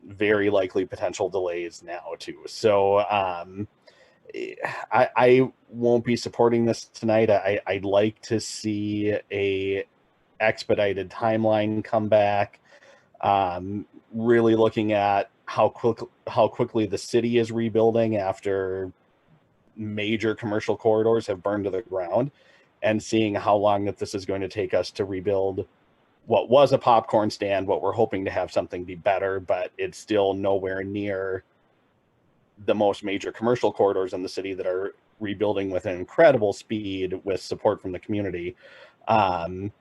very likely potential delays now too. So I won't be supporting this tonight. I'd like to see a expedited timeline come back. Really looking at how quickly the city is rebuilding after major commercial corridors have burned to the ground, and seeing how long that this is going to take us to rebuild what was a popcorn stand, what we're hoping to have something be better, but it's still nowhere near the most major commercial corridors in the city that are rebuilding with an incredible speed with support from the community, and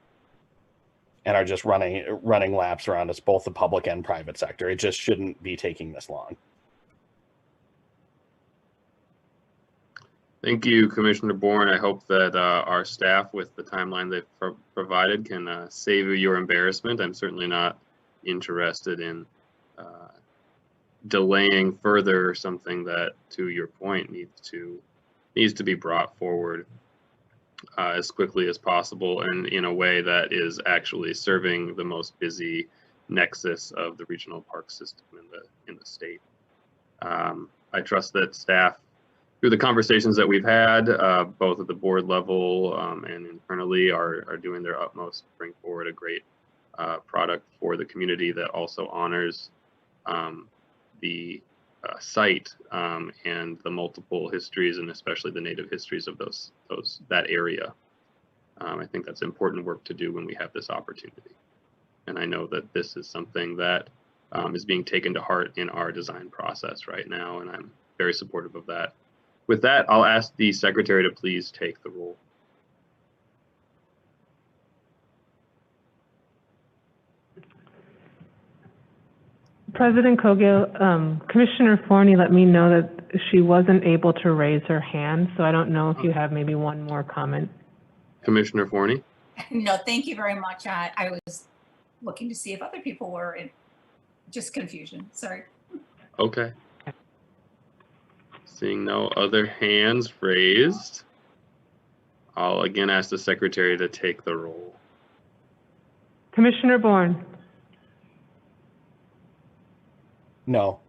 are just running laps around us, both the public and private sector. It just shouldn't be taking this long. Thank you, Commissioner Bourne. I hope that our staff, with the timeline they've provided, can save you your embarrassment. I'm certainly not interested in delaying further something that, to your point, needs to be brought forward as quickly as possible and in a way that is actually serving the most busy nexus of the regional park system in the state. I trust that staff, through the conversations that we've had, both at the board level and internally, are doing their utmost to bring forward a great product for the community that also honors the site and the multiple histories, and especially the native histories of that area. I think that's important work to do when we have this opportunity. And I know that this is something that is being taken to heart in our design process right now, and I'm very supportive of that. With that, I'll ask the secretary to please take the roll. President Cogill, Commissioner Forney let me know that she wasn't able to raise her hand, so I don't know if you have maybe one more comment. Commissioner Forney? No, thank you very much. I was looking to see if other people were in just confusion. Sorry. Okay. Seeing no other hands raised, I'll again ask the secretary to take the roll. Commissioner Bourne, No.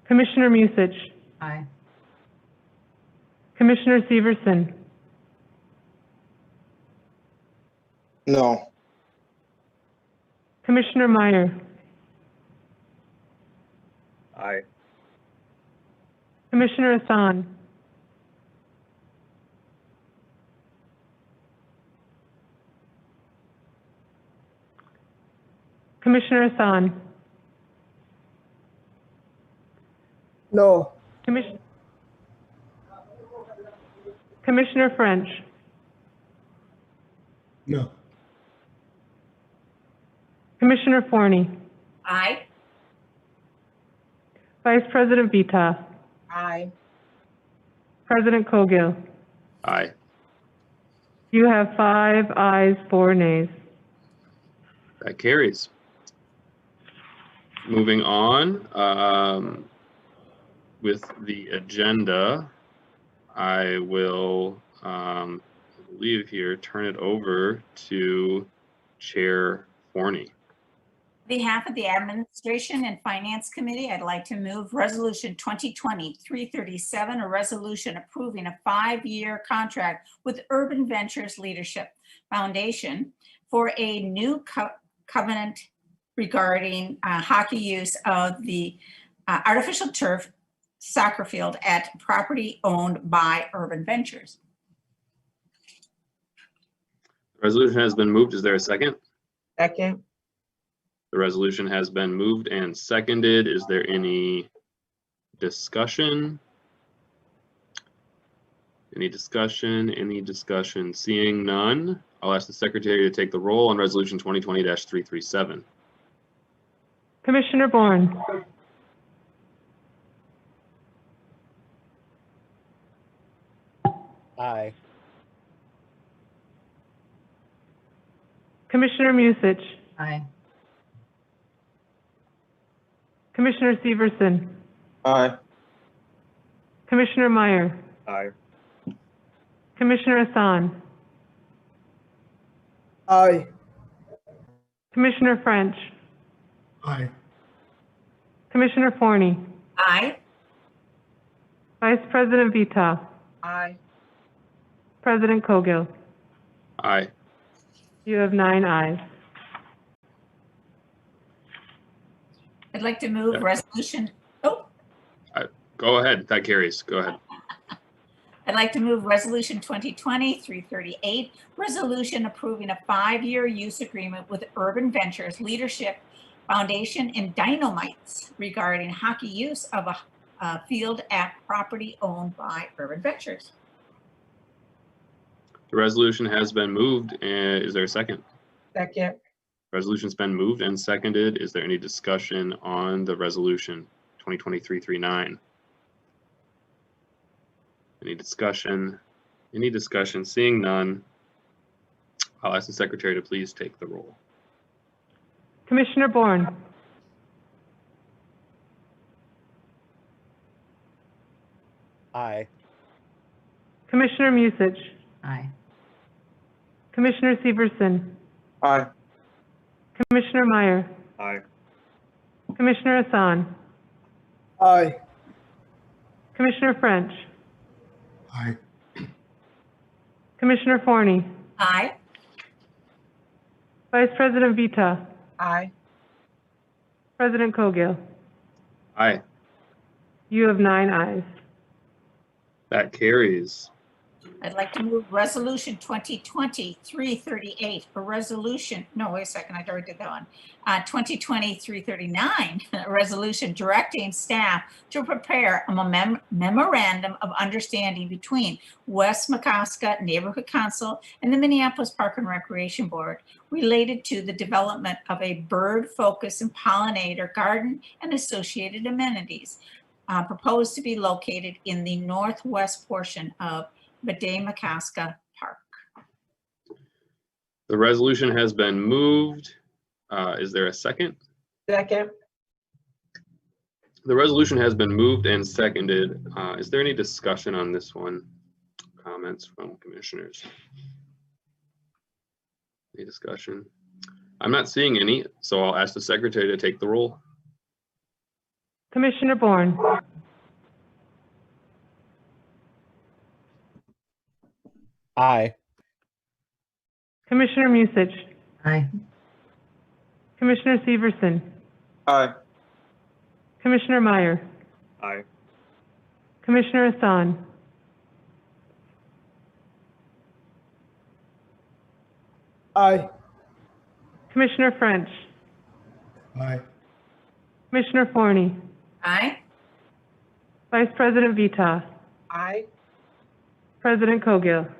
Commissioner Musich, Aye. Commissioner Severson, No. Commissioner Meyer, Aye. Commissioner Hassan, Commissioner Hassan, No. Commissioner French, No. Commissioner Forney, Aye. Vice President Vita, Aye. President Cogill. Aye. You have 5 ayes, 4 nays. That carries. Moving on with the agenda, I will, I believe here, turn it over to Chair Forney. On behalf of the Administration and Finance Committee, I'd like to move Resolution 2020-337, a resolution approving a 5-year contract with Urban Ventures Leadership Foundation for a new covenant regarding hockey use of the artificial turf soccer field at property owned by Urban Ventures. The resolution has been moved. Is there a second? Second. The resolution has been moved and seconded. Is there any discussion? Any discussion? Any discussion? Seeing none, I'll ask the secretary to take the roll on resolution 2020-337. Commissioner Bourne, Aye. Commissioner Musich, Aye. Commissioner Severson, Aye. Commissioner Meyer, Aye. Commissioner Hassan, Aye. Commissioner French, Aye. Commissioner Forney, Aye. Vice President Vita, Aye. President Cogill. Aye. You have 9 ayes. I'd like to move Yeah. resolution, Go ahead. That carries. Go ahead. I'd like to move resolution 2020-338, resolution approving a 5-year use agreement with Urban Ventures Leadership Foundation and Dynamites regarding hockey use of a field at property owned by Urban Ventures. The resolution has been moved. Is there a second? Second. Resolution's been moved and seconded. Is there any discussion on the resolution 2020-339? Any discussion? Any discussion? Seeing none, I'll ask the secretary to please take the roll. Commissioner Bourne, Aye. Commissioner Musich, Aye. Commissioner Severson, Aye. Commissioner Meyer, Aye. Commissioner Hassan, Aye. Commissioner French, Aye. Commissioner Forney, Aye. Vice President Vita, Aye. President Cogill. Aye, You have 9 ayes. that carries. I'd like to move resolution 2020-338, a resolution, no, wait a second, I already did that one. 2020-339, a resolution directing staff to prepare a memorandum of understanding between West Makaska Neighborhood Council and the Minneapolis Park and Recreation Board related to the development of a bird-focused and pollinator garden and associated amenities, proposed to be located in the northwest portion of Makaska Park. The resolution has been moved. Is there a second? Second. The resolution has been moved and seconded. Is there any discussion on this one? Comments from commissioners? Any discussion? I'm not seeing any, so I'll ask the secretary to take the roll. Commissioner Bourne, Aye. Commissioner Musich, Aye. Commissioner Severson, Aye. Commissioner Meyer, Aye. Commissioner Hassan, Aye. Commissioner French, Aye. Commissioner Forney, Aye. Vice President Vita, Aye. President Cogill.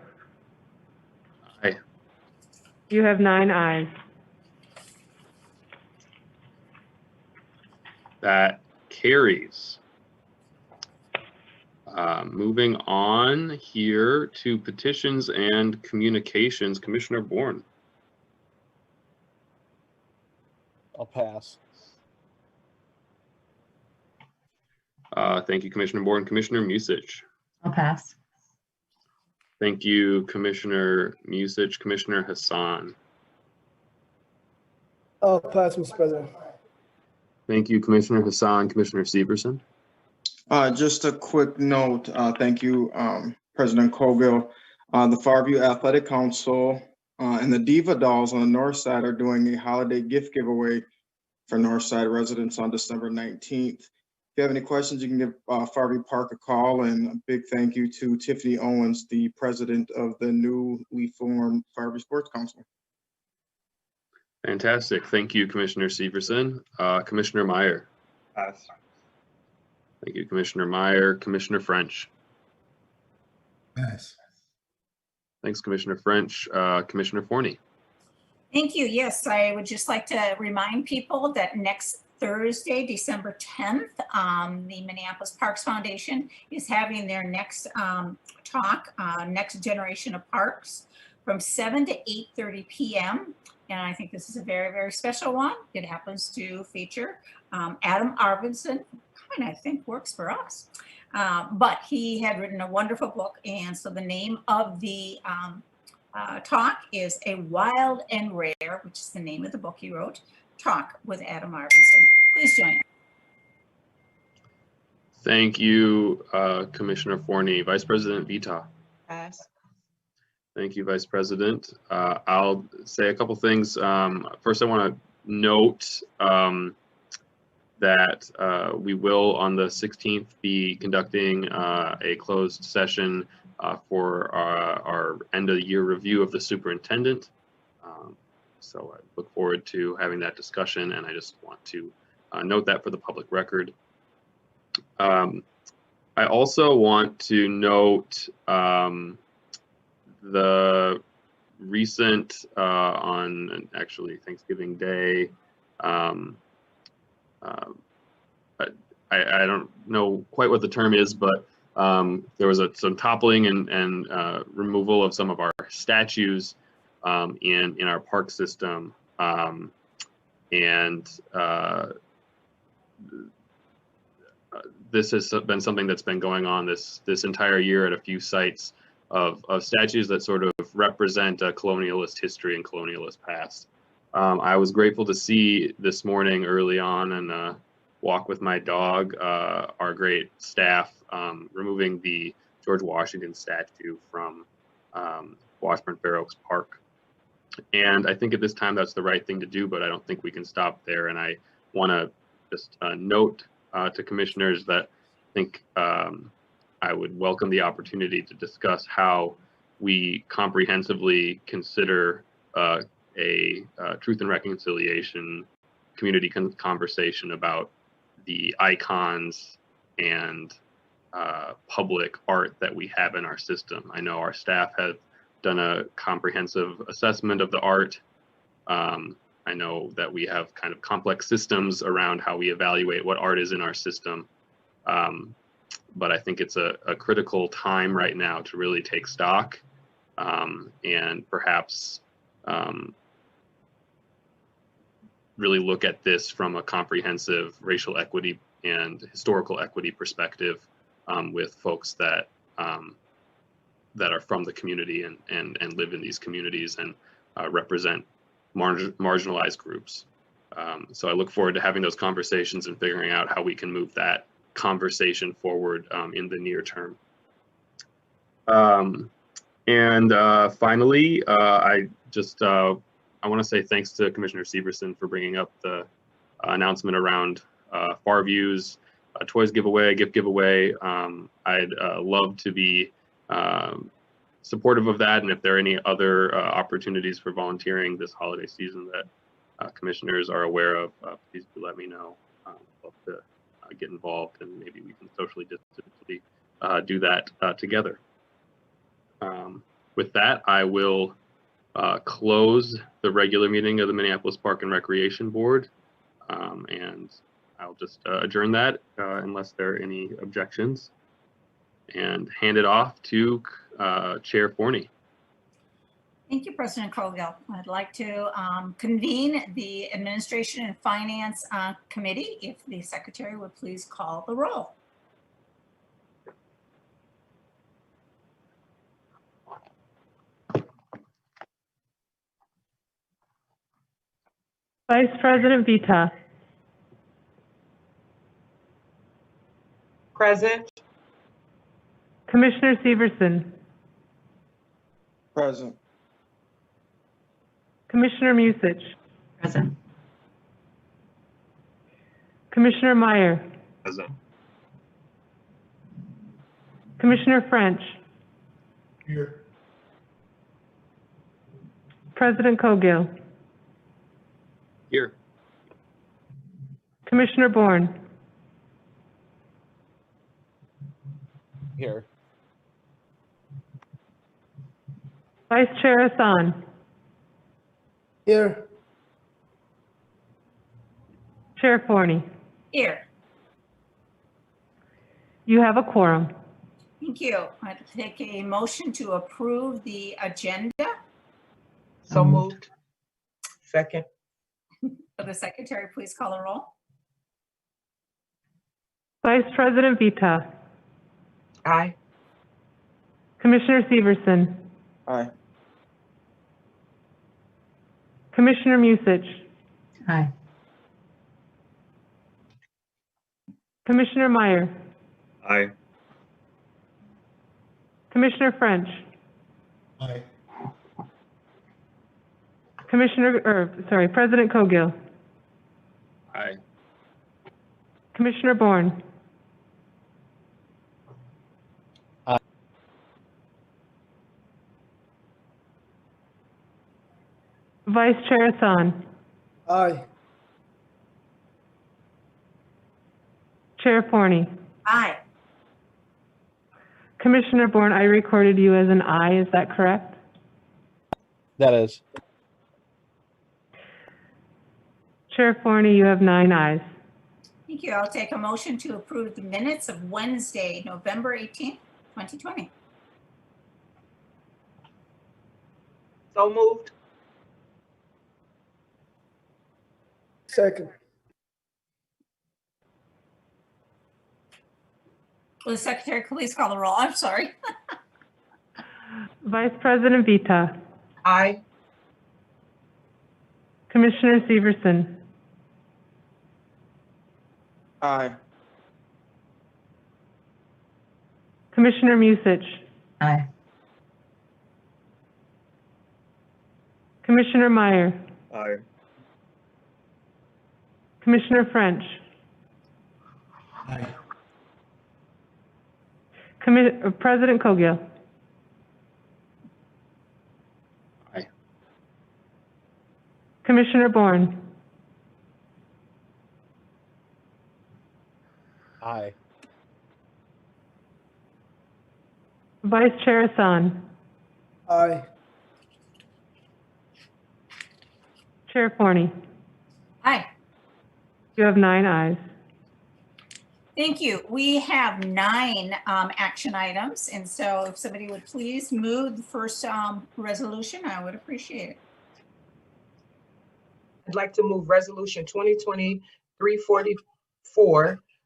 Aye. You have 9 ayes. That carries. Moving on here to petitions and communications, Commissioner Bourne. I'll pass. Thank you, Commissioner Bourne. Commissioner Musich. I'll pass. Thank you, Commissioner Musich. Commissioner Hassan. I'll pass, Mr. President. Thank you, Commissioner Hassan. Commissioner Severson. Just a quick note, thank you, President Cogill. The Farview Athletic Council and the Diva Dolls on the north side are doing a holiday gift giveaway for north side residents on December 19th. If you have any questions, you can give Farview Park a call, and a big thank you to Tiffany Owens, the president of the newly formed Farview Sports Council. Fantastic. Thank you, Commissioner Severson. Commissioner Meyer. Pass. Thank you, Commissioner Meyer. Commissioner French. Pass. Thanks, Commissioner French. Commissioner Forney. Thank you. Yes, I would just like to remind people that next Thursday, December 10th, the Minneapolis Parks Foundation is having their next talk, Next Generation of Parks, from 7 to 8:30 p.m. And I think this is a very, very special one. It happens to feature Adam Arvidsson, and I think works for us. But he had written a wonderful book, and so the name of the talk is A Wild and Rare, which is the name of the book he wrote, Talk with Adam Arvidsson. Please join us. Thank you, Commissioner Forney. Vice President Vita. Pass. Thank you, Vice President. I'll say a couple things. First, I want to note that we will, on the 16th, be conducting a closed session for our end of the year review of the superintendent. So I look forward to having that discussion, and I just want to note that for the public record. I also want to note the recent on actually Thanksgiving Day. I don't know quite what the term is, but There was some toppling and removal of some of our statues in our park system, this has been something that's been going on this entire year at a few sites of statues that sort of represent colonialist history and colonialist past. I was grateful to see this morning early on and walk with my dog, our great staff, removing the George Washington statue from Washburn Fair Oaks Park. And I think at this time that's the right thing to do, but I don't think we can stop there. And I want to just note to commissioners that I think I would welcome the opportunity to discuss how we comprehensively consider a truth and reconciliation community conversation about the icons and public art that we have in our system. I know our staff have done a comprehensive assessment of the art. I know that we have kind of complex systems around how we evaluate what art is in our system. But I think it's a critical time right now to really take stock and perhaps really look at this from a comprehensive racial equity and historical equity perspective with folks that that are from the community and live in these communities and represent marginalized groups. So I look forward to having those conversations and figuring out how we can move that conversation forward in the near term. Finally, I want to say thanks to Commissioner Severson for bringing up the announcement around Farview's toys giveaway, gift giveaway. I'd love to be supportive of that, and if there are any other opportunities for volunteering this holiday season that commissioners are aware of, please do let me know. I'd love to get involved, and maybe we can socially distancely do that together. With that, I will close the regular meeting of the Minneapolis Park and Recreation Board, and I'll just adjourn that unless there are any objections, and hand it off to Chair Forney. Thank you, President Colgill. I'd like to convene the Administration and Finance Committee. If the Secretary would please call the roll. Vice President Vita. Present. Commissioner Severson. Present. Commissioner Musich. Present. Commissioner Meyer. Present. Commissioner French. Here. President Cogill. Here. Commissioner Bourne. Here. Vice Chair Hassan. Here. Chair Forney. Here. You have a quorum. Thank you. I'd take a motion to approve the agenda. So moved. Second. For the Secretary, please call the roll. Vice President Vita. Aye. Commissioner Severson. Aye. Commissioner Musich. Aye. Commissioner Meyer. Aye. Commissioner French. Aye. President Cogill. Aye. Commissioner Bourne. Aye. Vice Chair Hassan. Aye. Chair Forney. Aye. Commissioner Bourne, I recorded you as an aye, is that correct? That is. Chair Forney, you have 9 ayes. Thank Thank you. I'll take a motion to approve the minutes of Wednesday, November 18th, 2020. So moved. Second. Will the secretary please call the roll? I'm sorry. Vice President Vita, Aye. Commissioner Severson, Aye. Commissioner Musich, Aye. Commissioner Meyer, Aye. Commissioner French, Aye. President Cogill. Aye. Commissioner Bourne, Aye. Vice Chair Hassan, Aye. Chair Forney. Aye. You have 9 ayes. Thank you. We have 9 action items. And so if somebody would please move the first resolution, I would appreciate it. I'd like to move resolution 2020-344,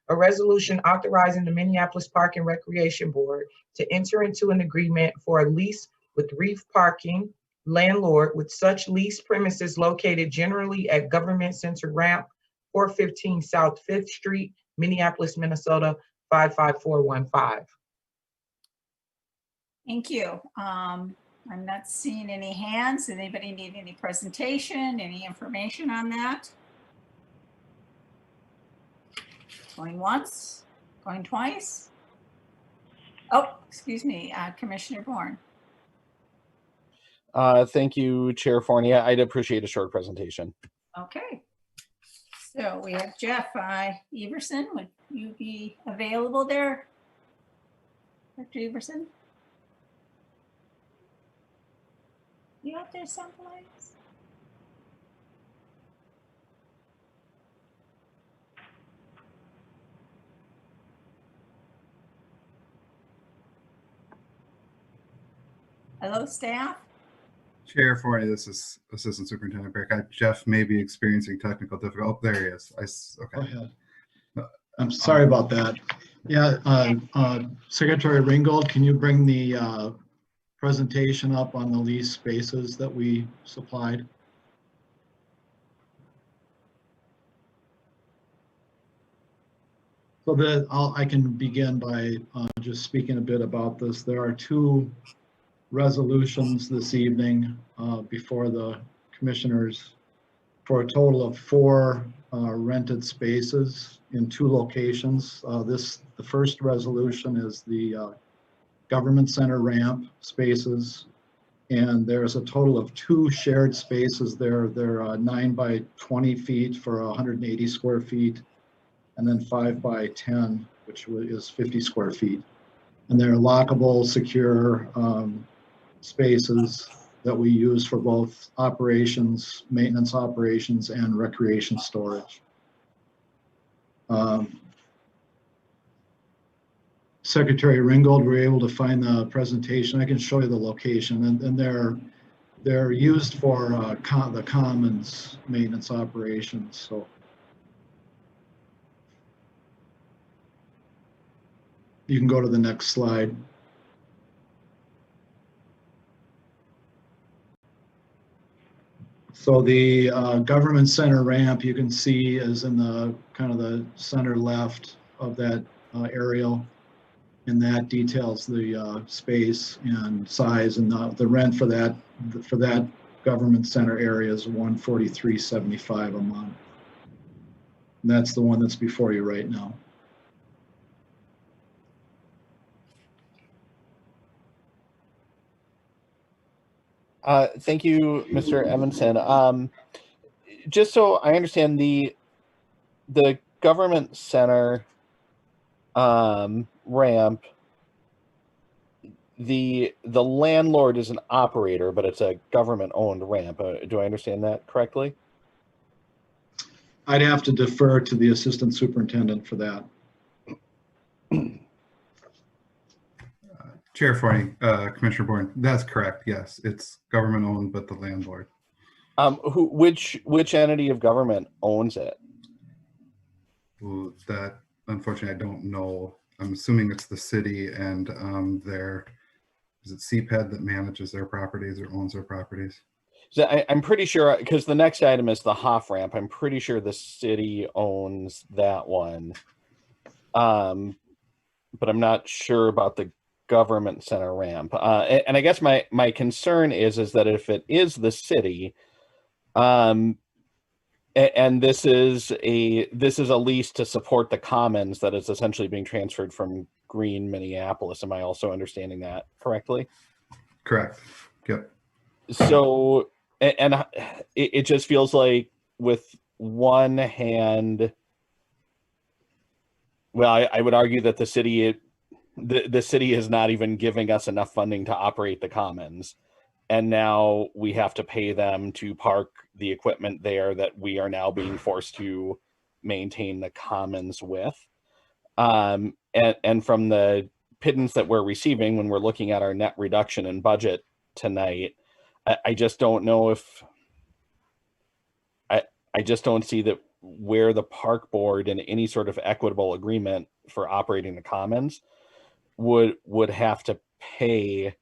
a resolution authorizing the Minneapolis Park and Recreation Board to enter into an agreement for a lease with Reef Parking landlord with such lease premises located generally at Government Center Ramp, 415 South 5th Street, Minneapolis, Minnesota, 55415. Thank you. I'm not seeing any hands. Does anybody need any presentation, any information on that? Going once, going twice. Oh, excuse me, Commissioner Bourne. Thank you, Chair Forney. I'd appreciate a short presentation. Okay. So we have Jeff Everson. Would you be available there? Dr. Everson? You out there someplace? Hello, staff? Chair Forney, this is Assistant Superintendent Burke. Jeff may be experiencing technical difficulty. Oh, there he is. Go Okay. ahead. I'm sorry about that. Yeah, Secretary Ringgold, can you bring the presentation up on the lease spaces that we supplied? So that I can begin by just speaking a bit about this. There are 2 resolutions this evening before the commissioners for a total of 4 rented spaces in 2 locations. The first resolution is the Government Center ramp spaces, and there's a total of 2 shared spaces there. They're 9 by 20 feet for 180 square feet, and then 5 by 10, which is 50 square feet. And they're lockable, secure spaces that we use for both operations, maintenance operations, and recreation storage. Secretary Ringgold, were able to find the presentation. I can show you the location, and they're used for the commons maintenance operations. So you can go to the next slide. So the Government Center ramp, you can see, is in the kind of the center left of that aerial, and that details the space and size, and the rent for that Government Center area is $143.75 a month. And that's the one that's before you right now. Thank you, Mr. Evanson. Just so I understand, the Government Center ramp, the landlord is an operator, but it's a government-owned ramp. Do I understand that correctly? I'd have to defer to the assistant superintendent for that. Chair Forney, Commissioner Bourne, that's correct. Yes, it's government owned, but the landlord. Which entity of government owns it? Ooh, that unfortunately I don't know. I'm assuming it's the city and is it CPED that manages their properties or owns their properties? So I'm pretty sure, because the next item is the Hoff ramp. I'm pretty sure the city owns that one. But I'm not sure about the government center ramp. And I guess my concern is that if it is the city, and this is a lease to support the commons that is essentially being transferred from Green Minneapolis. Am I also understanding that correctly? Correct. Yep. So, and it just feels like with one hand, well, I would argue that the city is not even giving us enough funding to operate the commons. And now we have to pay them to park the equipment there that we are now being forced to maintain the commons with. And from the pittance that we're receiving when we're looking at our net reduction in budget tonight, I just don't know if I just don't see that where the park board in any sort of equitable agreement for operating the commons would have to pay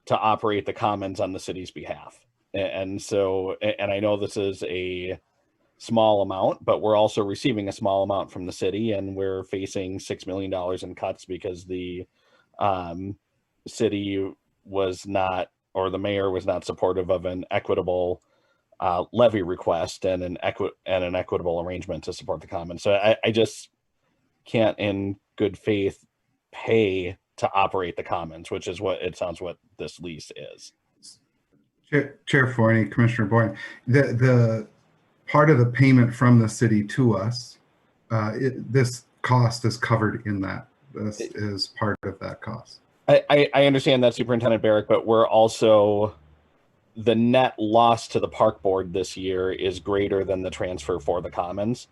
to operate the commons on the city's behalf. And so, and I know this is a small amount, but we're also receiving a small amount from the city, and we're facing $6 million in cuts because the city was not, or the mayor was not supportive of an equitable levy request and an equitable arrangement to support the commons. So I just can't in good faith pay to operate the commons, which is what it sounds what this lease is. Chair Forney, Commissioner Bourne, the part of the payment from the city to us, this cost is covered in that. This is part of that cost. I understand that, Superintendent Barrick, but we're also, the net loss to the park board this year is greater than the transfer for the commons.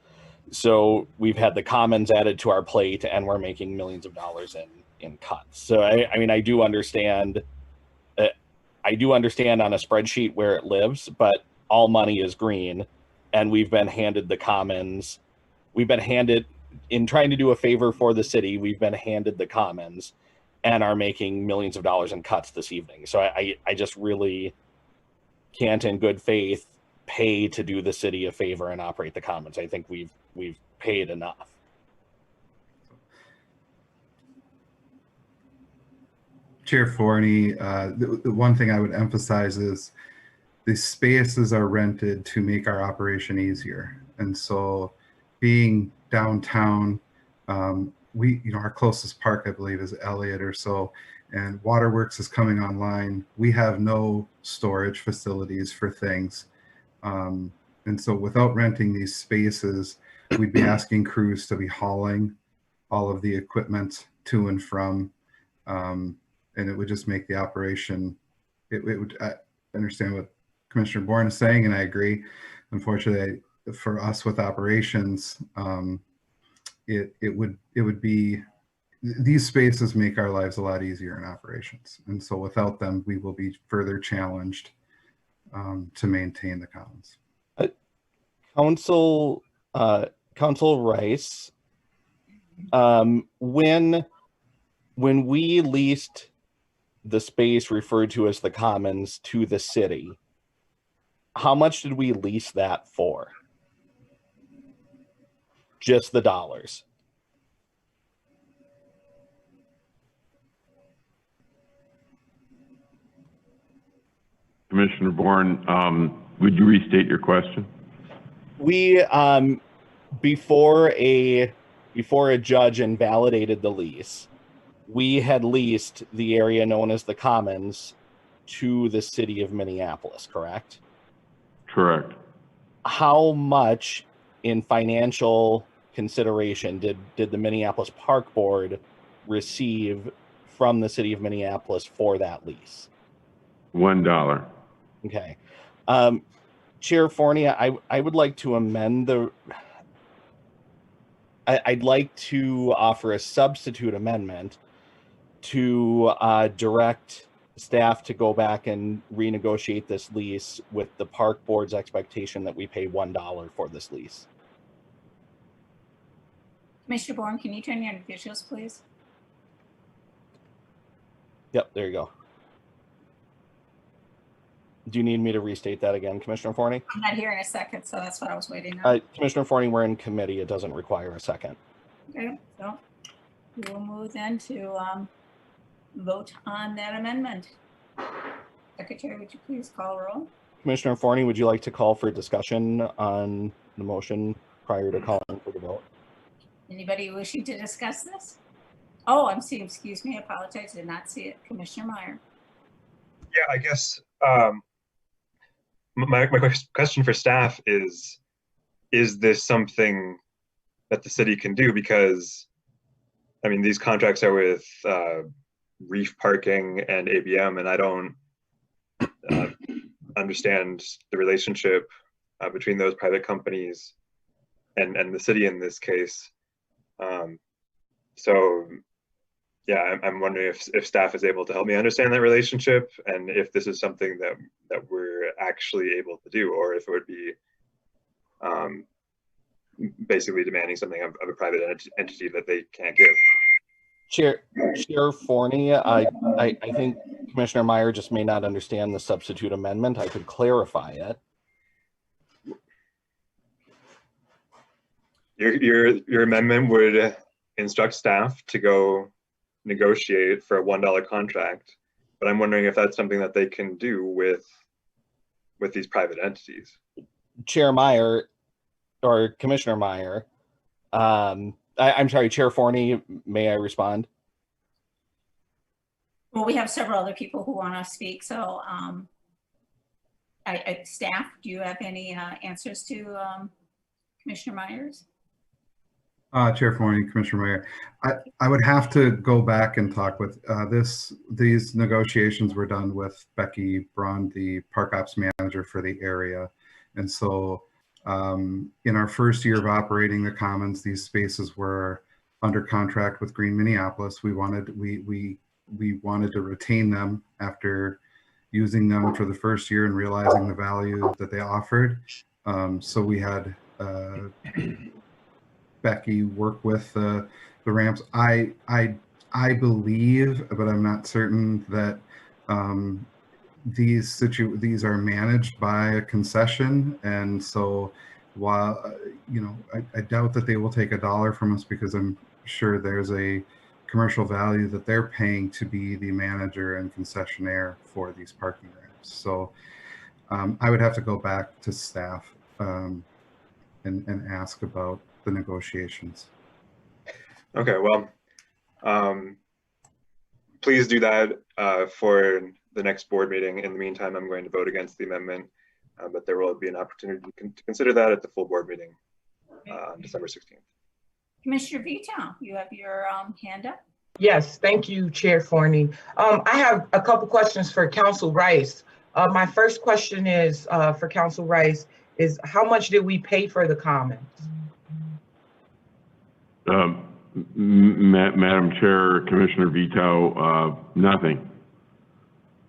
So we've had the commons added to our plate, and we're making millions of dollars in cuts. So I mean, I do understand on a spreadsheet where it lives, but all money is green, and we've been handed the commons. We've been handed, in trying to do a favor for the city, we've been handed the commons and are making millions of dollars in cuts this evening. So I just really can't in good faith pay to do the city a favor and operate the commons. I think we've paid enough. Chair Forney, the one thing I would emphasize is the spaces are rented to make our operation easier. And so being downtown, our closest park, I believe, is Elliott or so, and Waterworks is coming online. We have no storage facilities for things. And so without renting these spaces, we'd be asking crews to be hauling all of the equipment to and from, and it would just make the operation, I understand what Commissioner Bourne is saying, and I agree. Unfortunately, for us with operations, it would be, these spaces make our lives a lot easier in operations. And so without them, we will be further challenged to maintain the commons. Council Rice, when we leased the space referred to as the commons to the city, how much did we lease that for? Just the dollars. Commissioner Bourne, would you restate your question? We, before a judge invalidated the lease, we had leased the area known as the Commons to the city of Minneapolis, correct? Correct. How much in financial consideration did the Minneapolis Park Board receive from the city of Minneapolis for that lease? $1. Okay. Chair Forney, I would like to amend the, I'd like to offer a substitute amendment to direct staff to go back and renegotiate this lease with the park board's expectation that we pay $1 for this lease. Commissioner Bourne, can you turn your visuals, please? Yep, there you go. Do you need me to restate that again, Commissioner Forney? I'm not here in a second, so that's what I was waiting on. Commissioner Forney, we're in committee. It doesn't require a second. Okay, so we will move then to vote on that amendment. Secretary, would you please call roll? Commissioner Forney, would you like to call for discussion on the motion prior to calling for the vote? Anybody wishing to discuss this? Oh, I'm seeing, excuse me, I apologize, did not see it. Commissioner Meyer. Yeah, I guess my question for staff is this something that the city can do? Because, I mean, these contracts are with Reef Parking and ABM, and I don't understand the relationship between those private companies and the city in this case. So yeah, I'm wondering if staff is able to help me understand that relationship, and if this is something that we're actually able to do, or if it would be basically demanding something of a private entity that they can't give. Chair Forney, I think Commissioner Meyer just may not understand the substitute amendment. I could clarify it. Your amendment would instruct staff to go negotiate for a $1 contract, but I'm wondering if that's something that they can do with these private entities. Chair Meyer, or Commissioner Meyer, I'm sorry, Chair Forney, may I respond? Well, we have several other people who want to speak, so staff, do you have any answers to Commissioner Myers? Chair Forney, Commissioner Meyer, I would have to go back and talk with these negotiations were done with Becky Braun, the park ops manager for the area. And so in our first year of operating the commons, these spaces were under contract with Green Minneapolis. We wanted to retain them after using them for the first year and realizing the value that they offered. So we had Becky work with the ramps. I believe, but I'm not certain, that these are managed by a concession, and so while I doubt that they will take $1 from us, because I'm sure there's a commercial value that they're paying to be the manager and concessionaire for these parking ramps. So I would have to go back to staff and ask about the negotiations. Okay, well, please do that for the next board meeting. In the meantime, I'm going to vote against the amendment, but there will be an opportunity to consider that at the full board meeting on December 16th. Commissioner Vito, you have your hand up. Yes, thank you, Chair Forney. I have a couple questions for Council Rice. My first question is for Council Rice is, how much did we pay for the commons? Madam Chair, Commissioner Vito, nothing.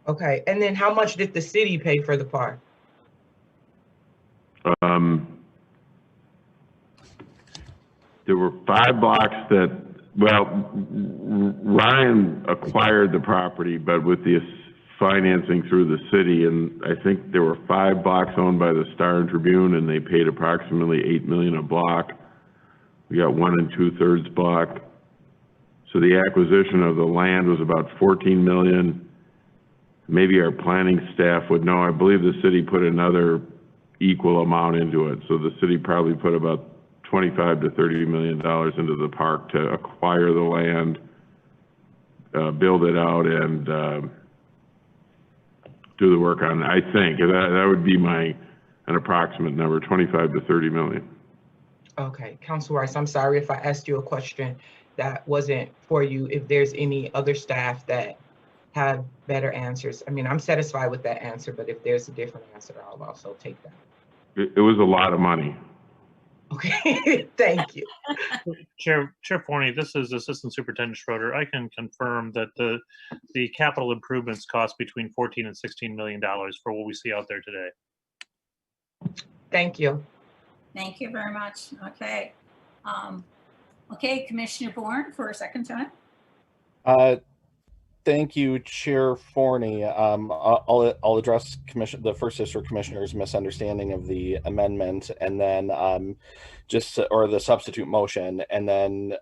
Okay, and then how much did the city pay for the park? There were 5 blocks that, well, Ryan acquired the property, but with the financing through the city, and I think there were 5 blocks owned by the Star and Tribune, and they paid approximately $8 million a block. We got 1 2/3 block. So the acquisition of the land was about $14 million. Maybe our planning staff would know. I believe the city put another equal amount into it. So the city probably put about $25 to $30 million into the park to acquire the land, build it out, and do the work on it. I think that would be an approximate number, 25 to 30 million. Okay, Council Rice, I'm sorry if I asked you a question that wasn't for you. If there's any other staff that have better answers, I mean, I'm satisfied with that answer, but if there's a different answer, I'll also take that. it was a lot of money. Okay, thank you. Chair Forney, this is Assistant Superintendent Schroeder. I can confirm that the capital improvements cost between 14 and 16 million dollars for what we see out there today. Thank you. Thank you very much. Okay. Okay, Commissioner Bourne for a second time. Thank you, Chair Forney. I'll address the First District Commissioner's misunderstanding of the amendment, and then or the substitute motion, and then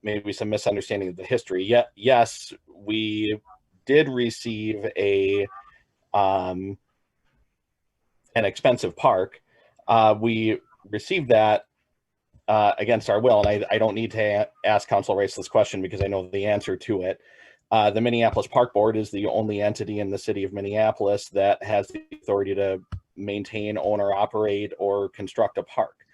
maybe some misunderstanding of the history. Yes, we did receive an expensive park. We received that against our will, and I don't need to ask Council Rice this question because I know the answer to it. The Minneapolis Park Board is the only entity in the city of Minneapolis that has the authority to maintain, own, or operate or construct a park.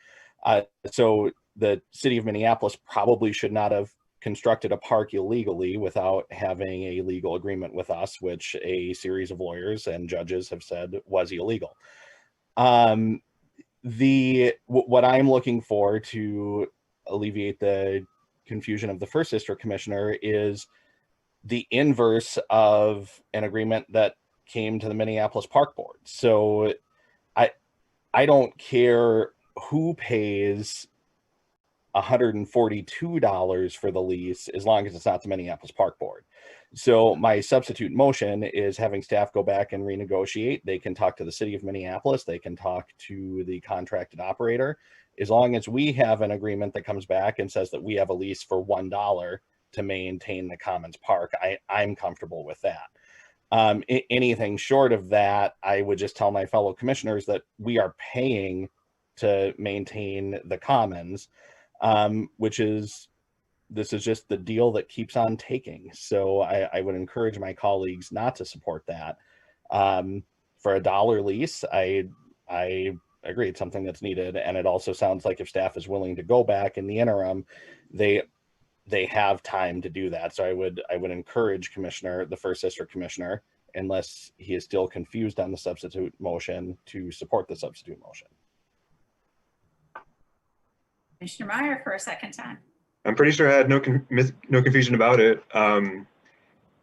So the city of Minneapolis probably should not have constructed a park illegally without having a legal agreement with us, which a series of lawyers and judges have said was illegal. What I'm looking for to alleviate the confusion of the First District Commissioner is the inverse of an agreement that came to the Minneapolis Park Board. So I don't care who pays $142 for the lease as long as it's not the Minneapolis Park Board. So my substitute motion is having staff go back and renegotiate. They can talk to the city of Minneapolis. They can talk to the contracted operator. As long as we have an agreement that comes back and says that we have a lease for $1 to maintain the Commons Park, I'm comfortable with that. Anything short of that, I would just tell my fellow commissioners that we are paying to maintain the Commons, this is just the deal that keeps on taking. So I would encourage my colleagues not to support that. For $1 lease, I agree it's something that's needed, and it also sounds like if staff is willing to go back in the interim, they have time to do that. So I would encourage the First District Commissioner, unless he is still confused on the substitute motion, to support the substitute motion. Commissioner Meyer for a second time. I'm pretty sure I had no confusion about it.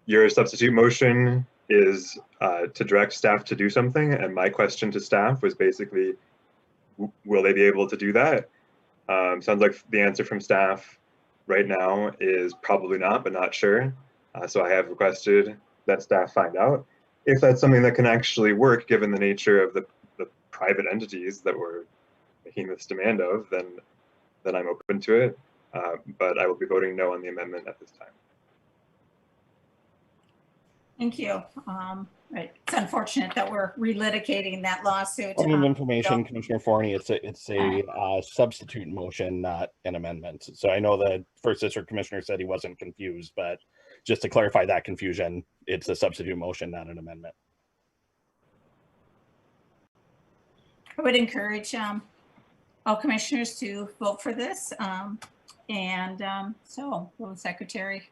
Your substitute motion is to direct staff to do something, and my question to staff was basically, will they be able to do that? Sounds like the answer from staff right now is probably not, but not sure. So I have requested that staff find out if that's something that can actually work, given the nature of the private entities that we're making this demand of, then I'm open to it. But I will be voting no on the amendment at this time. Thank you. Right. It's unfortunate that we're relitigating that lawsuit. Point of information, Commissioner Forney, it's a substitute motion, not an amendment. So I know the First District Commissioner said he wasn't confused, but just to clarify that confusion, it's a substitute motion, not an amendment. I would encourage all commissioners to vote for this. So will the secretary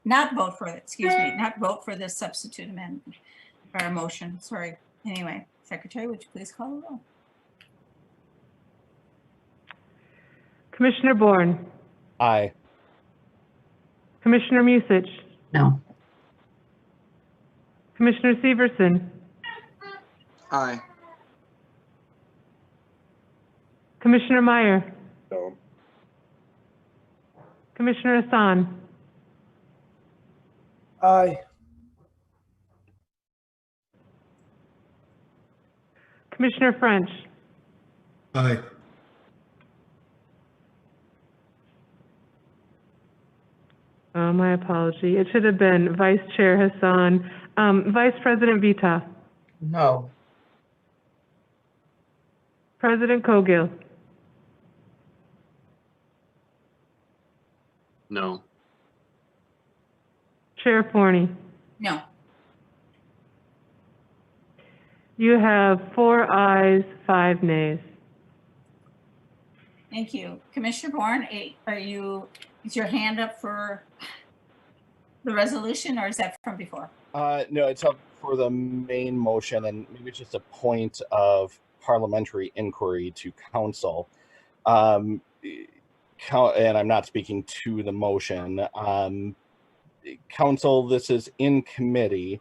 not vote for it, not vote for this substitute amendment or motion, sorry. Anyway, secretary, would you please call the roll? Commissioner Bourne. Aye. Commissioner Musich. No. Commissioner Severson. Aye. Commissioner Meyer. No. Commissioner Hassan. Aye. Commissioner French. Aye. Oh, my apology. It should have been Vice Chair Hassan. Vice President Vita. No. President Cogill. No. Chair Forney. No. You have 4 ayes, 5 nays. Thank you. Commissioner Bourne, is your hand up for the resolution, or is that from before? No, it's up for the main motion, and maybe just a point of parliamentary inquiry to council. And I'm not speaking to the motion. Council, this is in committee.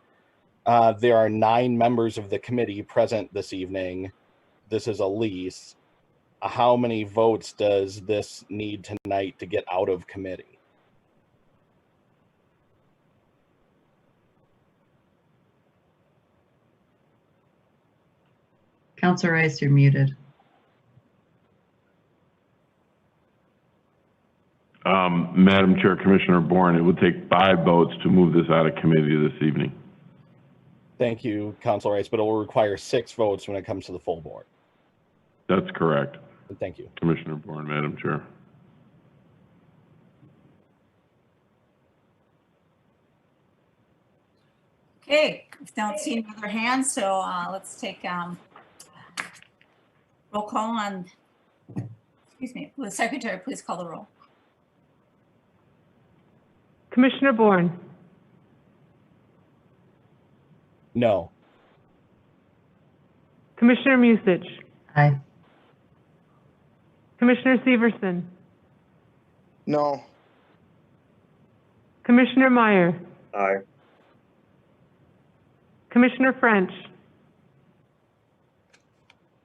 There are 9 members of the committee present this evening. This is a lease. How many votes does this need tonight to get out of committee? Counselor Rice, you're muted. Madam Chair, Commissioner Bourne, it would take 5 votes to move this out of committee this evening. Thank you, Councilor Rice, but it will require 6 votes when it comes to the full board. That's correct. Thank you. Commissioner Bourne, Madam Chair. Okay, I don't see any other hands, so let's take roll call on, excuse me, will the secretary please call the roll? Commissioner Bourne, No. Commissioner Musich, Aye. Commissioner Severson, No. Commissioner Meyer, Aye. Commissioner French,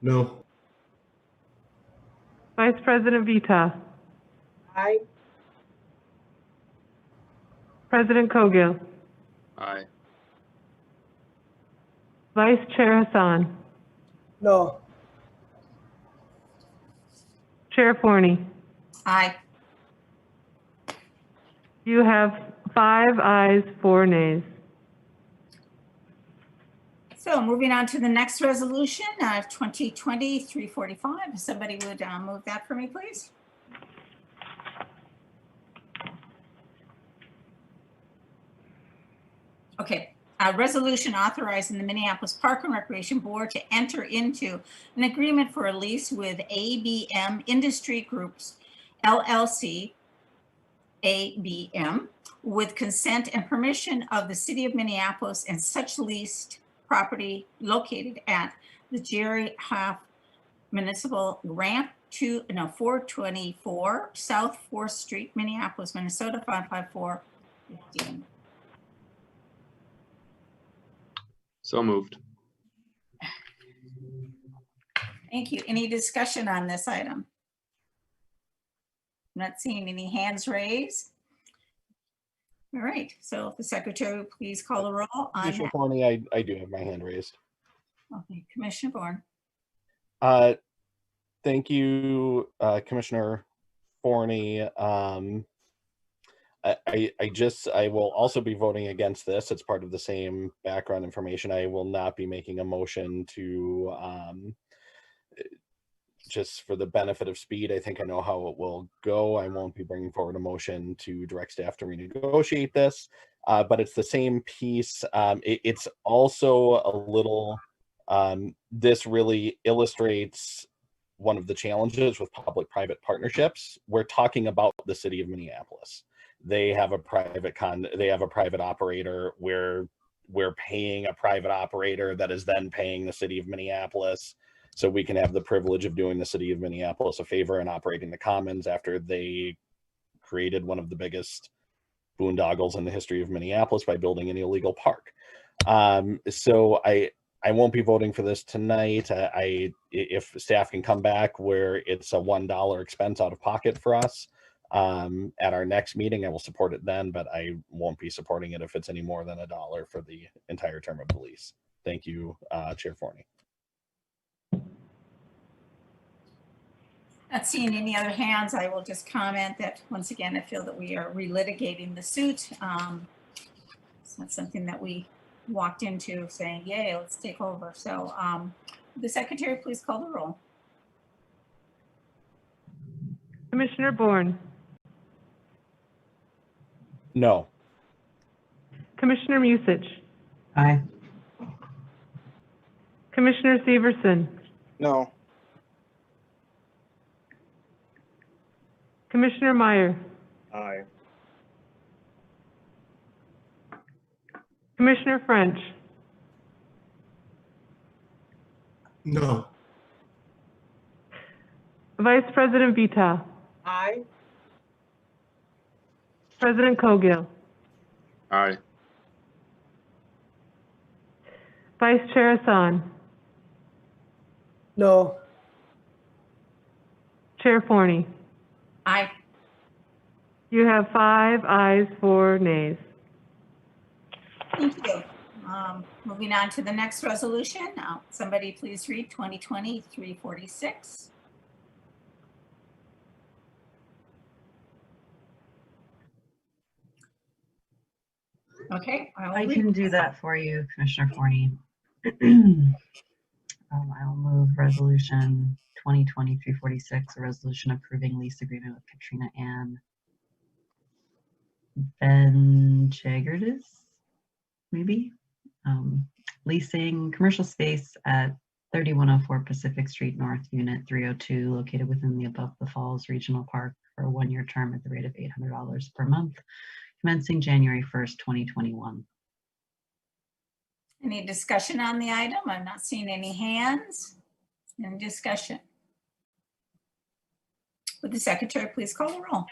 No. Vice President Vita, Aye. President Cogill, Aye. Vice Chair Hassan, No. Chair Forney. Aye. You have 5 ayes, 4 nays. So moving on to the next resolution, 2020-345. If somebody would move that for me, please. Okay, a resolution authorizing the Minneapolis Park and Recreation Board to enter into an agreement for a lease with ABM Industry Groups, LLC, ABM, with consent and permission of the City of Minneapolis and such leased property located at the Jerry Hoff Municipal Ramp 424 South 4th Street, Minneapolis, Minnesota 55415. So moved. Thank you. Any discussion on this item? I'm not seeing any hands raised. All right, so if the secretary would please call the roll on Commissioner that. Forney, I do have my hand raised. Okay, Commissioner Bourne. Thank you, Commissioner Forney. I will also be voting against this. It's part of the same background information. I will not be making a motion to, just for the benefit of speed, I think I know how it will go. I won't be bringing forward a motion to direct staff to renegotiate this, but it's the same piece. It's also a little, this really illustrates one of the challenges with public-private partnerships. We're talking about the city of Minneapolis. They have a private operator where we're paying a private operator that is then paying the city of Minneapolis. So we can have the privilege of doing the city of Minneapolis a favor and operating the commons after they created one of the biggest boondoggles in the history of Minneapolis by building an illegal park. So I won't be voting for this tonight. If staff can come back where it's a $1 expense out of pocket for us at our next meeting, I will support it then, but I won't be supporting it if it's any more than $1 for the entire term of the lease. Thank you, Chair Forney. Not seeing any other hands, I will just comment that once again, I feel that we are relitigating the suit. It's not something that we walked into saying, yay, let's take over. So the secretary, please call the roll. Commissioner Bourne, No. Commissioner Musich, Aye. Commissioner Severson, No. Commissioner Meyer, Aye. Commissioner French, No. Vice President Vita, Aye. President Cogill, Aye. Vice Chair Hassan, No. Chair Forney. Aye. You have 5 ayes, 4 nays. Thank you. Moving on to the next resolution. Somebody please read 2020-346. Okay. I will can read. do that for you, Commissioner Forney. I'll move resolution 2020-346, a resolution approving lease agreement with Katrina Ann Benchagardis, maybe, leasing commercial space at 3104 Pacific Street North, Unit 302, located within the Above the Falls Regional Park for a 1-year term at the rate of $800 per month, commencing January 1st, 2021. Any discussion on the item? I'm not seeing any hands. Any discussion? Would the secretary please call the roll?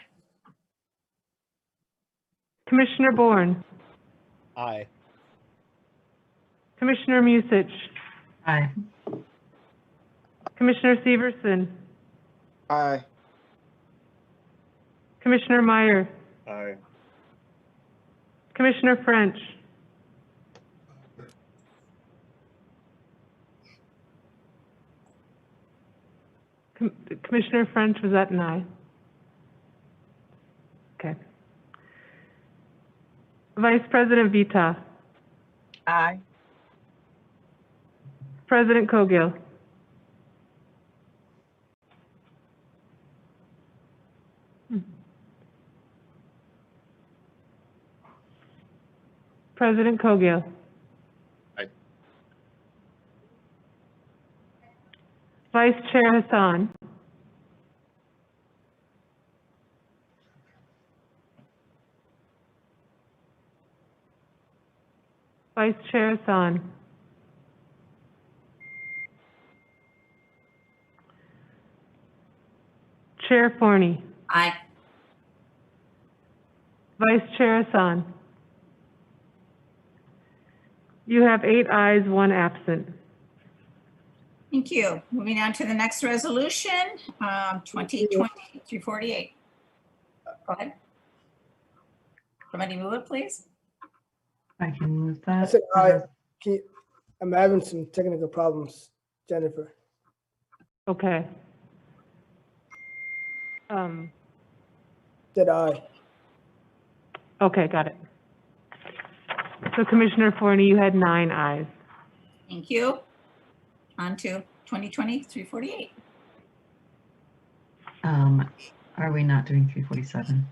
Commissioner Bourne, Aye. Commissioner Musich, Aye. Commissioner Severson, Aye. Commissioner Meyer, Aye. Commissioner French, Commissioner French, was that an aye? Okay. Vice President Vita, Aye. President Cogill, President Cogill. Aye. Vice Chair Hassan, Vice Chair Hassan, Chair Forney, Aye. Vice Chair Hassan. You have 8 ayes, 1 absent. Thank you. Moving on to the next resolution, 2020-348. Go ahead. Somebody move it, please. I can move I that. said I'm having some technical problems, Jennifer. Okay. Said aye. Okay, got it. So Commissioner Forney, you had 9 ayes. Thank you. On to 2020-348. Are we not doing 347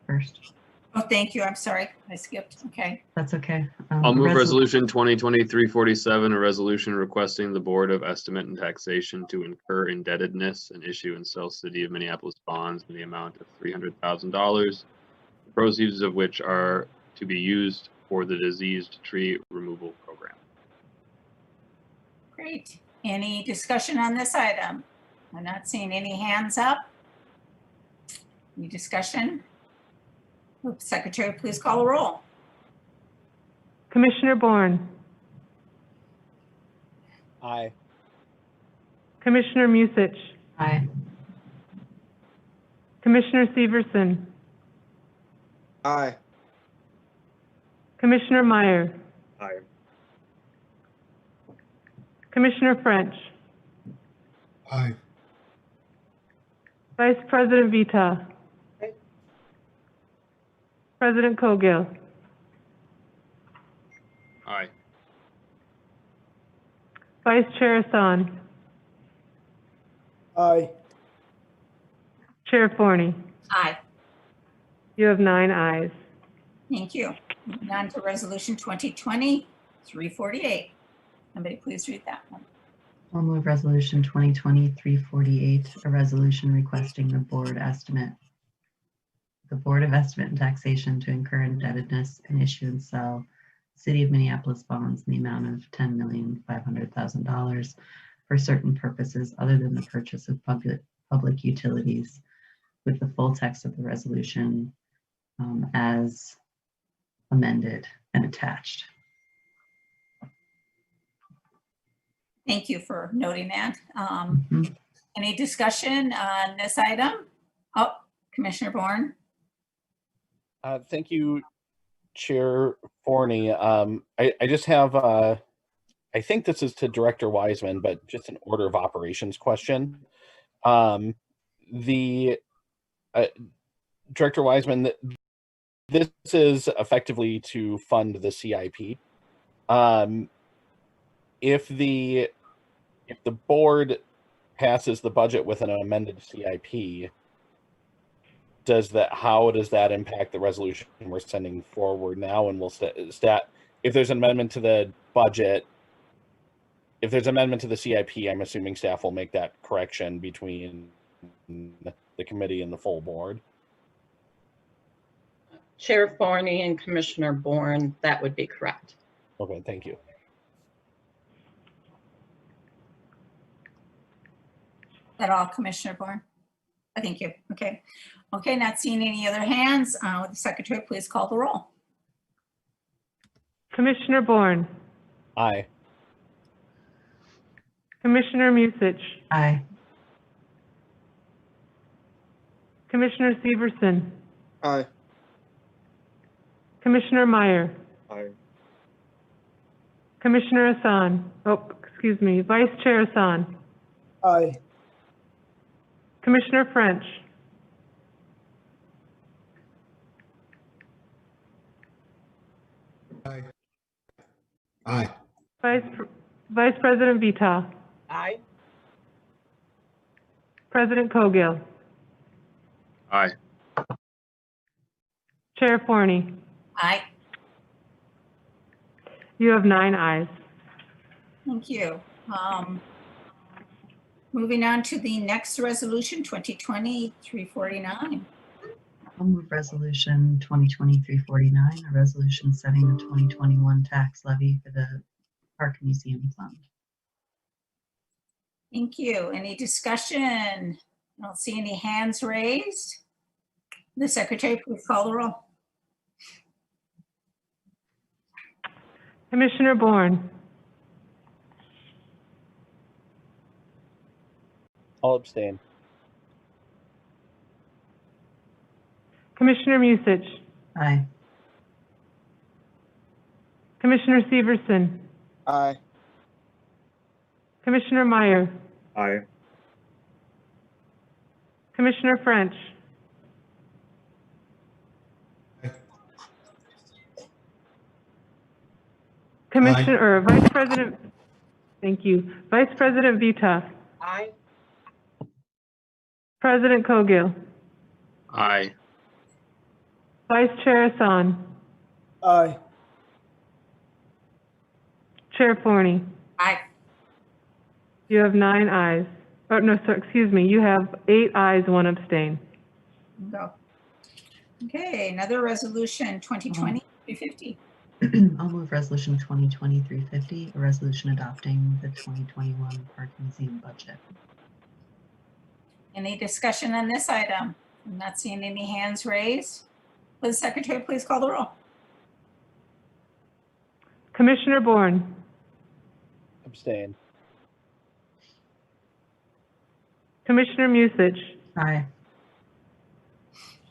first? Oh, thank you. I'm sorry. I skipped. Okay. That's okay. I'll move resolution 2020-347, a resolution requesting the Board of Estimate and Taxation to incur indebtedness and issue and sell City of Minneapolis bonds in the amount of $300,000, the proceeds of which are to be used for the diseased tree removal program. Great. Any discussion on this item? I'm not seeing any hands up. Any discussion? Would the secretary please call a roll? Commissioner Bourne, Aye. Commissioner Musich, Aye. Commissioner Severson, Aye. Commissioner Meyer, Aye. Commissioner French, Aye. Vice President Vita, President Cogill, Aye. Vice Chair Hassan, Aye. Chair Forney. Aye. You have 9 ayes. Thank you. Moving on to resolution 2020-348. Somebody please read that one. I'll move resolution 2020-348, a resolution requesting the Board of Estimate and Taxation to incur indebtedness and issue and sell City of Minneapolis bonds in the amount of $10,500,000 for certain purposes other than the purchase of public utilities with the full text of the resolution as amended and attached. Thank you for noting that. Any discussion on this item? Oh, Commissioner Bourne. Thank you, Chair Forney. I just have, I think this is to Director Wiseman, but just an order of operations question. Director Wiseman, this is effectively to fund the CIP. If the board passes the budget with an amended CIP, how does that impact the resolution we're sending forward now? And if there's an amendment to the budget, if there's an amendment to the CIP, I'm assuming staff will make that correction between the committee and the full board. Chair Forney and Commissioner Bourne, that would be correct. Okay, thank you. Is that all, Commissioner Bourne? Thank you. Okay. Okay, not seeing any other hands. Would the secretary please call the roll? Commissioner Bourne, Aye. Commissioner Musich, Aye. Commissioner Severson, Aye. Commissioner Meyer, Aye. Commissioner Hassan, Vice Chair Hassan, Aye. Commissioner French, Aye. Aye. Vice President Vita, Aye. President Cogill, Aye. Chair Forney. Aye. You have 9 ayes. Thank you. Moving on to the next resolution, 2020-349. I'll move resolution 2020-349, a resolution setting the 2021 tax levy for the Park Museum Fund. Thank you. Any discussion? I don't see any hands raised. The secretary, please call the roll. Commissioner Bourne, I'll abstain. Commissioner Musich, Aye. Commissioner Severson, Aye. Commissioner Meyer, Aye. Commissioner French, Vice President, thank you. Vice President Vita, Aye. President Cogill, Aye. Vice Chair Hassan, Aye. Chair Forney. Aye. You have 9 ayes. Oh, no, so, excuse me, you have 8 ayes, 1 abstain. Go. Okay, another resolution, 2020-350. I'll move resolution 2020-350, a resolution adopting the 2021 Park Museum budget. Any discussion on this item? I'm not seeing any hands raised. Will the secretary please call the roll? Commissioner Bourne, Abstain. Commissioner Musich, Aye.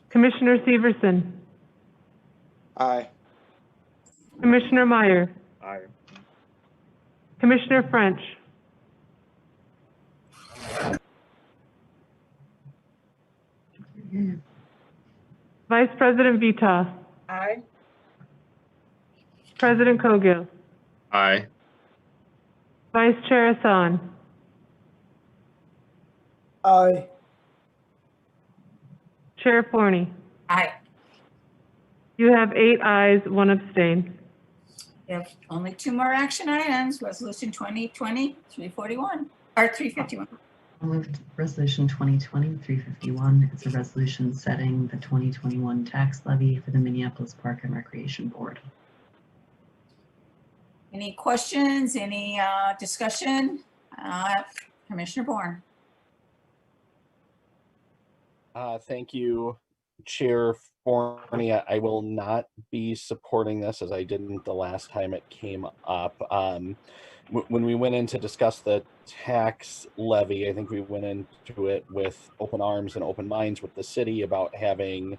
Commissioner Severson, Aye. Commissioner Meyer, Aye. Commissioner French, Vice President Vita, Aye. President Cogill, Aye. Vice Chair Hassan, Aye. Chair Forney. Aye. You have 8 ayes, 1 abstain. We have only 2 more action items, resolution 2020-341, or 351. I'll move resolution 2020-351. It's a resolution setting the 2021 tax levy for the Minneapolis Park and Recreation Board. Any questions, any discussion? Commissioner Bourne. Thank you, Chair Forney. I will not be supporting this as I didn't the last time it came up. When we went in to discuss the tax levy, I think we went into it with open arms and open minds with the city about having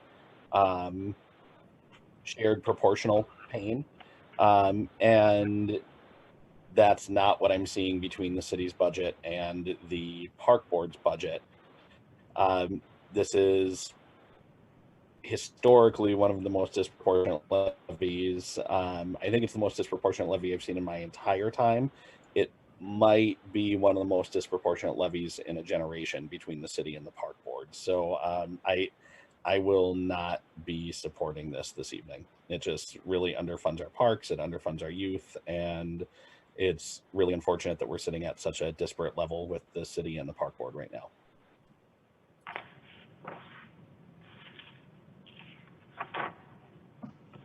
shared proportional pain. And that's not what I'm seeing between the city's budget and the park board's budget. This is historically one of the most disproportionate levies. I think it's the most disproportionate levy I've seen in my entire time. It might be one of the most disproportionate levies in a generation between the city and the park board. So I will not be supporting this evening. It just really underfunds our parks, it underfunds our youth, and it's really unfortunate that we're sitting at such a disparate level with the city and the park board right now.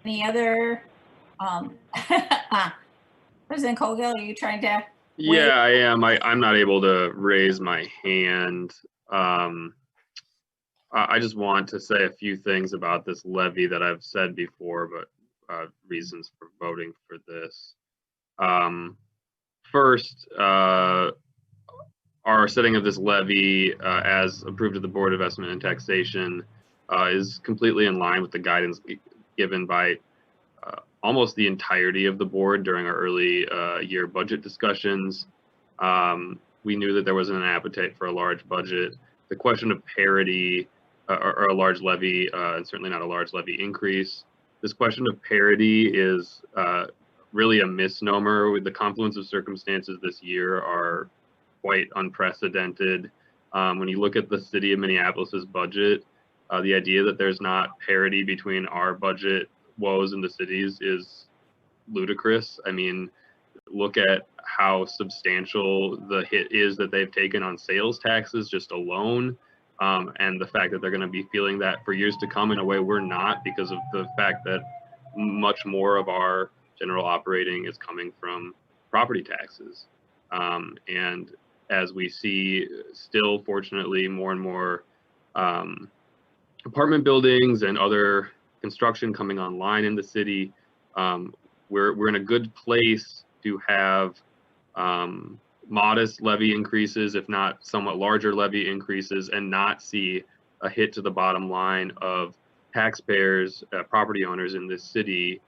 Any other, President Colgill, are you trying to? Yeah, I am. I'm not able to raise my hand. I just want to say a few things about this levy that I've said before, but reasons for voting for this. First, our setting of this levy as approved of the Board of Investment and Taxation is completely in line with the guidance given by almost the entirety of the board during our early year budget discussions. We knew that there wasn't an appetite for a large budget. The question of parity or a large levy, and certainly not a large levy increase. This question of parity is really a misnomer. With the confluence of circumstances this year are quite unprecedented. When you look at the city of Minneapolis's budget, the idea that there's not parity between our budget woes and the cities is ludicrous. I mean, look at how substantial the hit is that they've taken on sales taxes just alone, and the fact that they're going to be feeling that for years to come in a way we're not, because of the fact that much more of our general operating is coming from property taxes. And as we see still, fortunately, more and more apartment buildings and other construction coming online in the city, we're in a good place to have modest levy increases, if not somewhat larger levy increases, and not see a hit to the bottom line of taxpayers, property owners in this city,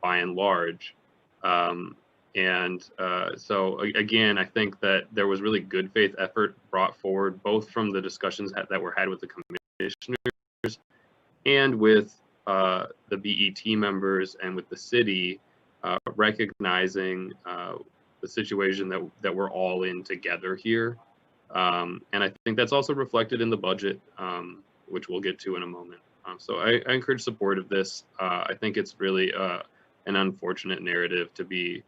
by and large. So again, I think that there was really good faith effort brought forward, both from the discussions that were had with the commissioners and with the BET members and with the city, recognizing the situation that we're all in together here. And I think that's also reflected in the budget, which we'll get to in a moment. So I encourage support of this. I think it's really an unfortunate narrative to be,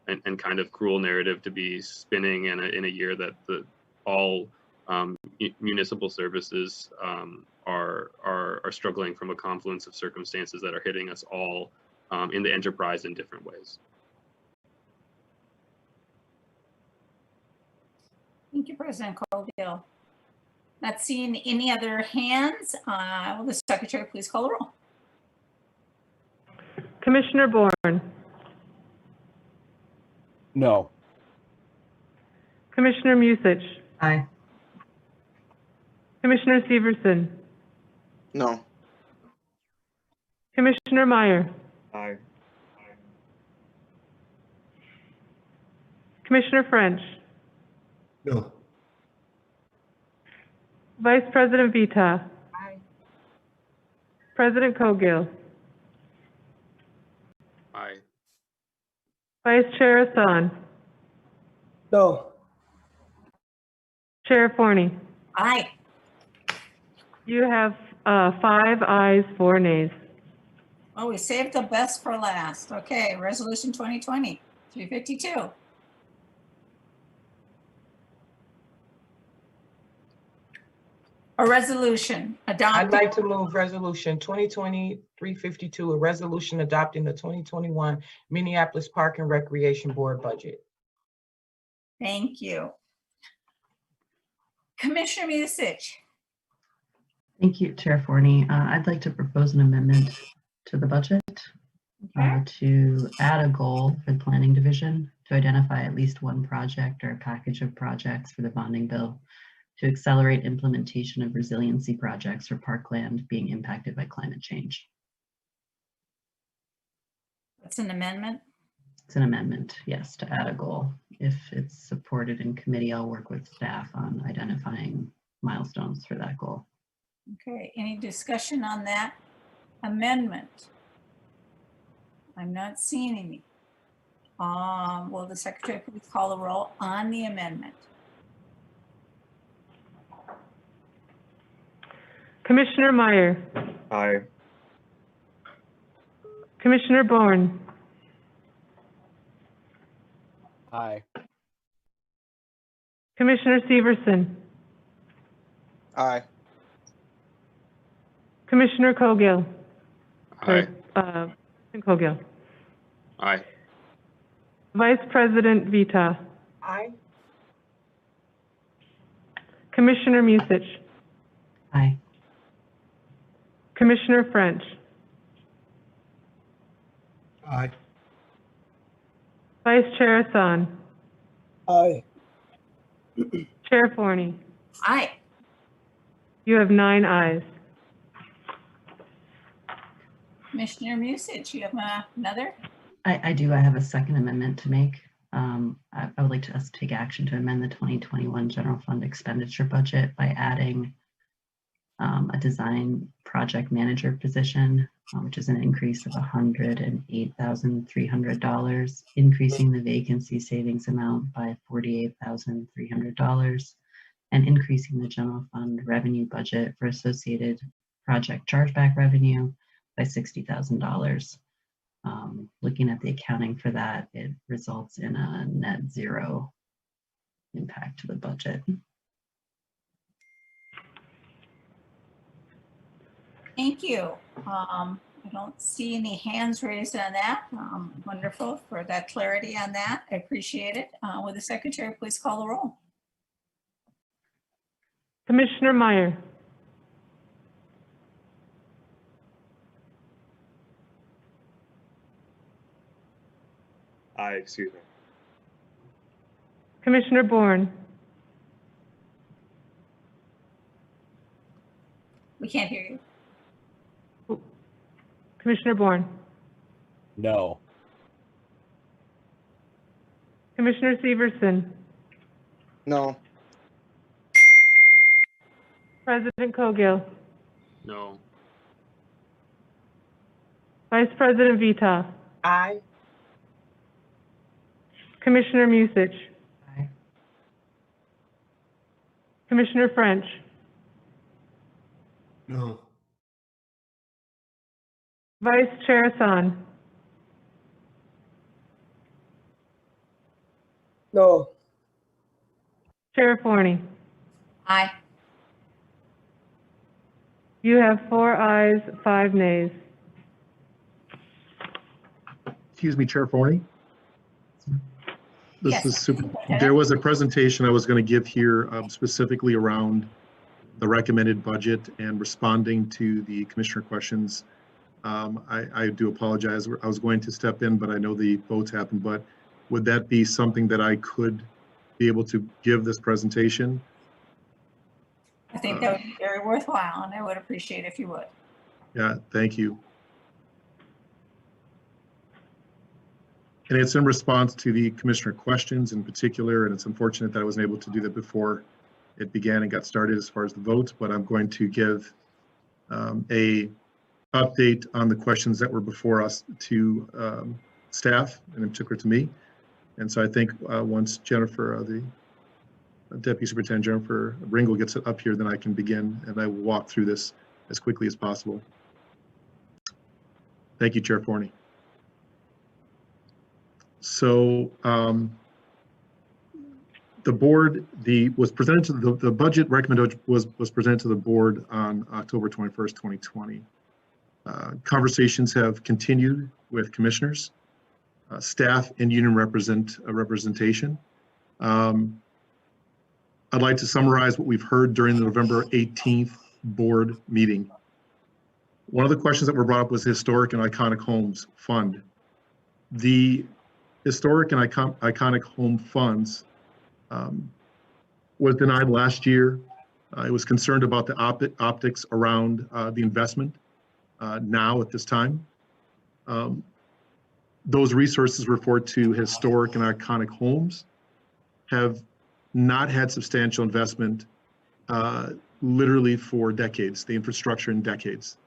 and kind of cruel narrative to be spinning in a year that all municipal services are struggling from a confluence of circumstances that are hitting us all in the enterprise in different ways. Thank you, President Colgill. Not seeing any other hands. Will the secretary please call the roll? Commissioner Bourne, No. Commissioner Musich, Aye. Commissioner Severson, No. Commissioner Meyer, Aye. Commissioner French, No. Vice President Vita, Aye. President Colgill, Aye. Vice Chair Hassan, No. Chair Forney. Aye. You have 5 ayes, 4 nays. Well, we saved the best for last. Okay, resolution 2020-352. A resolution I'd adopted. like to move resolution 2020-352, a resolution adopting the 2021 Minneapolis Park and Recreation Board budget. Thank you. Commissioner Musich, Thank you, Chair Forney. I'd like to propose an amendment to the budget to add a goal for the Planning Division to identify at least one project or a package of projects for the bonding bill to accelerate implementation of resiliency projects for parkland being impacted by climate change. That's an amendment. It's an amendment, yes, to add a goal. If it's supported in committee, I'll work with staff on identifying milestones for that goal. Okay, any discussion on that amendment? I'm not seeing any. Will the secretary please call the roll on the amendment? Commissioner Meyer, Aye. Commissioner Bourne, Aye. Commissioner Severson, Aye. Commissioner Cogill. Aye. Cogill. Aye. Vice President Vita, Aye. Commissioner Musich, Aye. Commissioner French, Aye. Vice Chair Hassan, Aye. Chair Forney. Aye. You have 9 ayes. Commissioner Musich, you have another? I do. I have a second amendment to make. I would like us to take action to amend the 2021 general fund expenditure budget by adding a design project manager position, which is an increase of $108,300, increasing the vacancy savings amount by $48,300, and increasing the general fund revenue budget for associated project chargeback revenue by $60,000. Looking at the accounting for that, it results in a net zero impact to the budget. Thank you. I don't see any hands raised on that. Wonderful for that clarity on that. I appreciate it. Will the secretary please call the roll? Commissioner Meyer, Aye, excuse me. Commissioner Bourne, We can't hear you. Commissioner Bourne, No. Commissioner Severson, No. President Cogill, No. Vice President Vita, Aye. Commissioner Musich, Aye. Commissioner French, No. Vice Chair Hassan, No. Chair Forney. Aye. You have 4 ayes, 5 nays. Excuse me, Chair Forney? This Yes. is super. There was a presentation I was going to give here specifically around the recommended budget and responding to the commissioner questions. I do apologize. I was going to step in, but I know the votes happened. But would that be something that I could be able to give this presentation? I think that would be very worthwhile, and I would appreciate if you would. Yeah, thank you. And it's in response to the commissioner questions in particular, and it's unfortunate that I wasn't able to do that before it began and got started as far as the votes, but I'm going to give a update on the questions that were before us to staff, and in particular to me. And so I think once Jennifer, the Deputy Superintendent Jennifer Ringel gets up here, then I can begin, and I will walk through this as quickly as possible. Thank you, Chair Forney. So the board, the budget recommendation was presented to the board on October 21st, 2020. Conversations have continued with commissioners, staff, and union representation. I'd like to summarize what we've heard during the November 18th board meeting. One of the questions that were brought up was Historic and Iconic Homes Fund. The Historic and Iconic Home Funds was denied last year. It was concerned about the optics around the investment now at this time. Those resources referred to Historic and Iconic Homes have not had substantial investment literally for decades, the infrastructure in decades.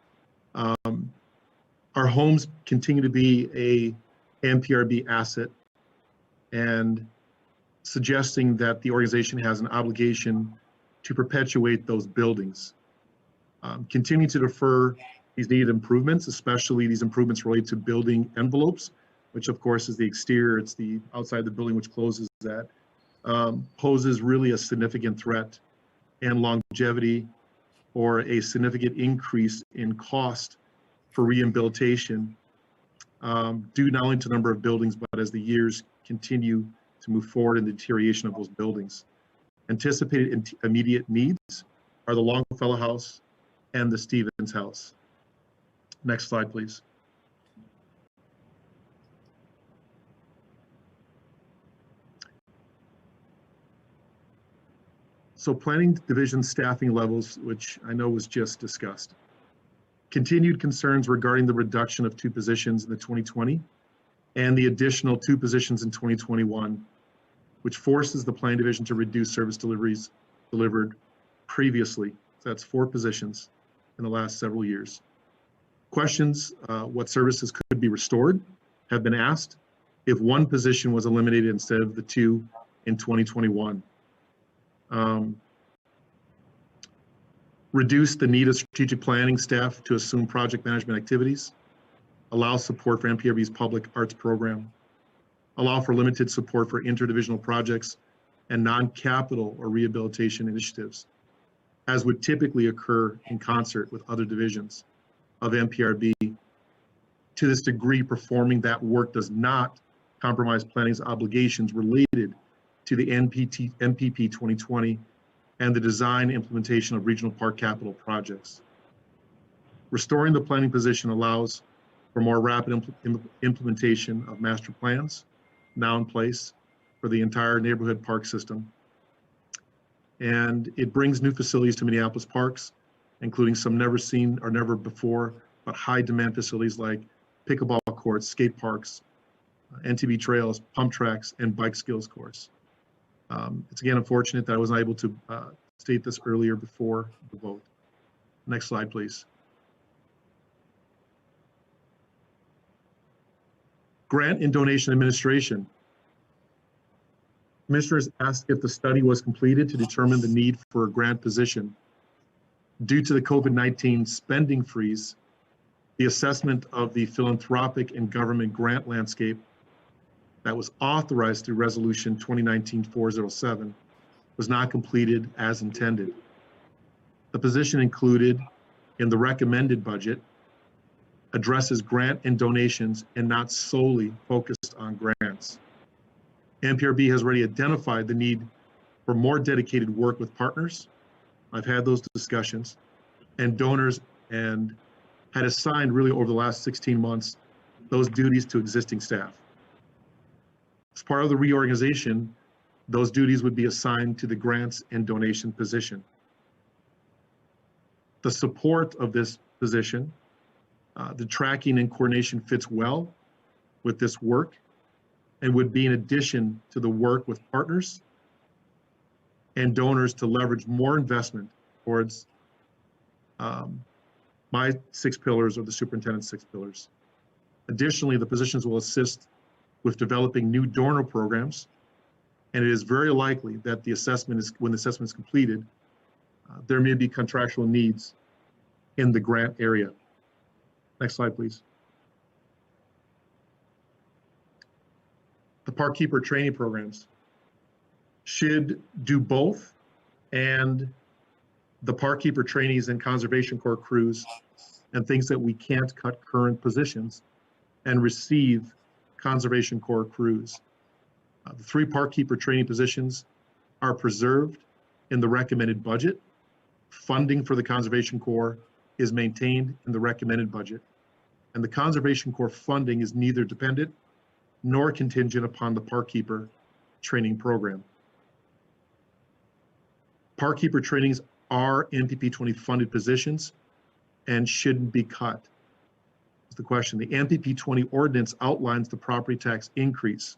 Our homes continue to be a NPRB asset, and suggesting that the organization has an obligation to perpetuate those buildings. Continue to defer these needed improvements, especially these improvements related to building envelopes, which of course is the exterior, it's the outside of the building which closes that, poses really a significant threat and longevity or a significant increase in cost for rehabilitation due not only to the number of buildings, but as the years continue to move forward in the deterioration of those buildings. Anticipated immediate needs are the Longfellow House and the Stevens House. Next slide, please. So planning division staffing levels, which I know was just discussed. Continued concerns regarding the reduction of 2 positions in the 2020 and the additional 2 positions in 2021, which forces the planning division to reduce service deliveries delivered previously. So that's 4 positions in the last several years. Questions, what services could be restored have been asked if 1 position was eliminated instead of the 2 in 2021. Reduce the need of strategic planning staff to assume project management activities, allow support for NPRB's public arts program, allow for limited support for interdivisional projects and non-capital or rehabilitation initiatives, as would typically occur in concert with other divisions of NPRB. To this degree, performing that work does not compromise planning's obligations related to the MPP 2020 and the design implementation of regional park capital projects. Restoring the planning position allows for more rapid implementation of master plans now in place for the entire neighborhood park system. And it brings new facilities to Minneapolis parks, including some never seen or never before, but high demand facilities like pickleball courts, skate parks, NTB trails, pump tracks, and bike skills course. It's again unfortunate that I was not able to state this earlier before the vote. Next slide, please. Grant and donation administration. Commissioners asked if the study was completed to determine the need for a grant position. Due to the COVID-19 spending freeze, the assessment of the philanthropic and government grant landscape that was authorized through Resolution 2019-407 was not completed as intended. The position included in the recommended budget addresses grant and donations and not solely focused on grants. NPRB has already identified the need for more dedicated work with partners. I've had those discussions, and donors, and had assigned really over the last 16 months those duties to existing staff. As part of the reorganization, those duties would be assigned to the grants and donation position. The support of this position, the tracking and coordination fits well with this work and would be in addition to the work with partners and donors to leverage more investment towards my 6 pillars or the superintendent's 6 pillars. Additionally, the positions will assist with developing new donor programs, and it is very likely that the assessment is, when the assessment is completed, there may be contractual needs in the grant area. Next slide, please. The park keeper training programs should do both, and the park keeper trainees and conservation corps crews and things that we can't cut current positions and receive conservation corps crews. The 3 park keeper training positions are preserved in the recommended budget funding for the Conservation Corps is maintained in the recommended budget, and the Conservation Corps funding is neither dependent nor contingent upon the park keeper training program. Park keeper trainings are MPP 20 funded positions and shouldn't be cut. That's the question. The MPP 20 ordinance outlines the property tax increase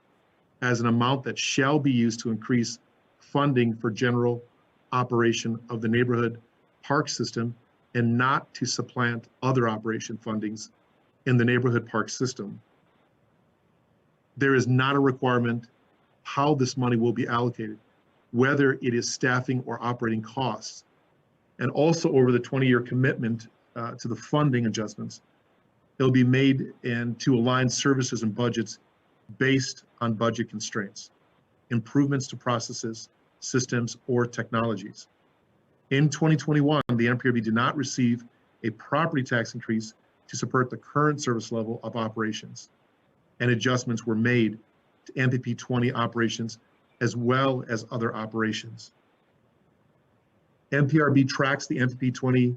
as an amount that shall be used to increase funding for general operation of the neighborhood park system and not to supplant other operation fundings in the neighborhood park system. There is not a requirement how this money will be allocated, whether it is staffing or operating costs. And also over the 20-year commitment to the funding adjustments, it'll be made and to align services and budgets based on budget constraints, improvements to processes, systems, or technologies. In 2021, the NPRB did not receive a property tax increase to support the current service level of operations, and adjustments were made to MPP 20 operations as well as other operations. NPRB tracks the MPP 20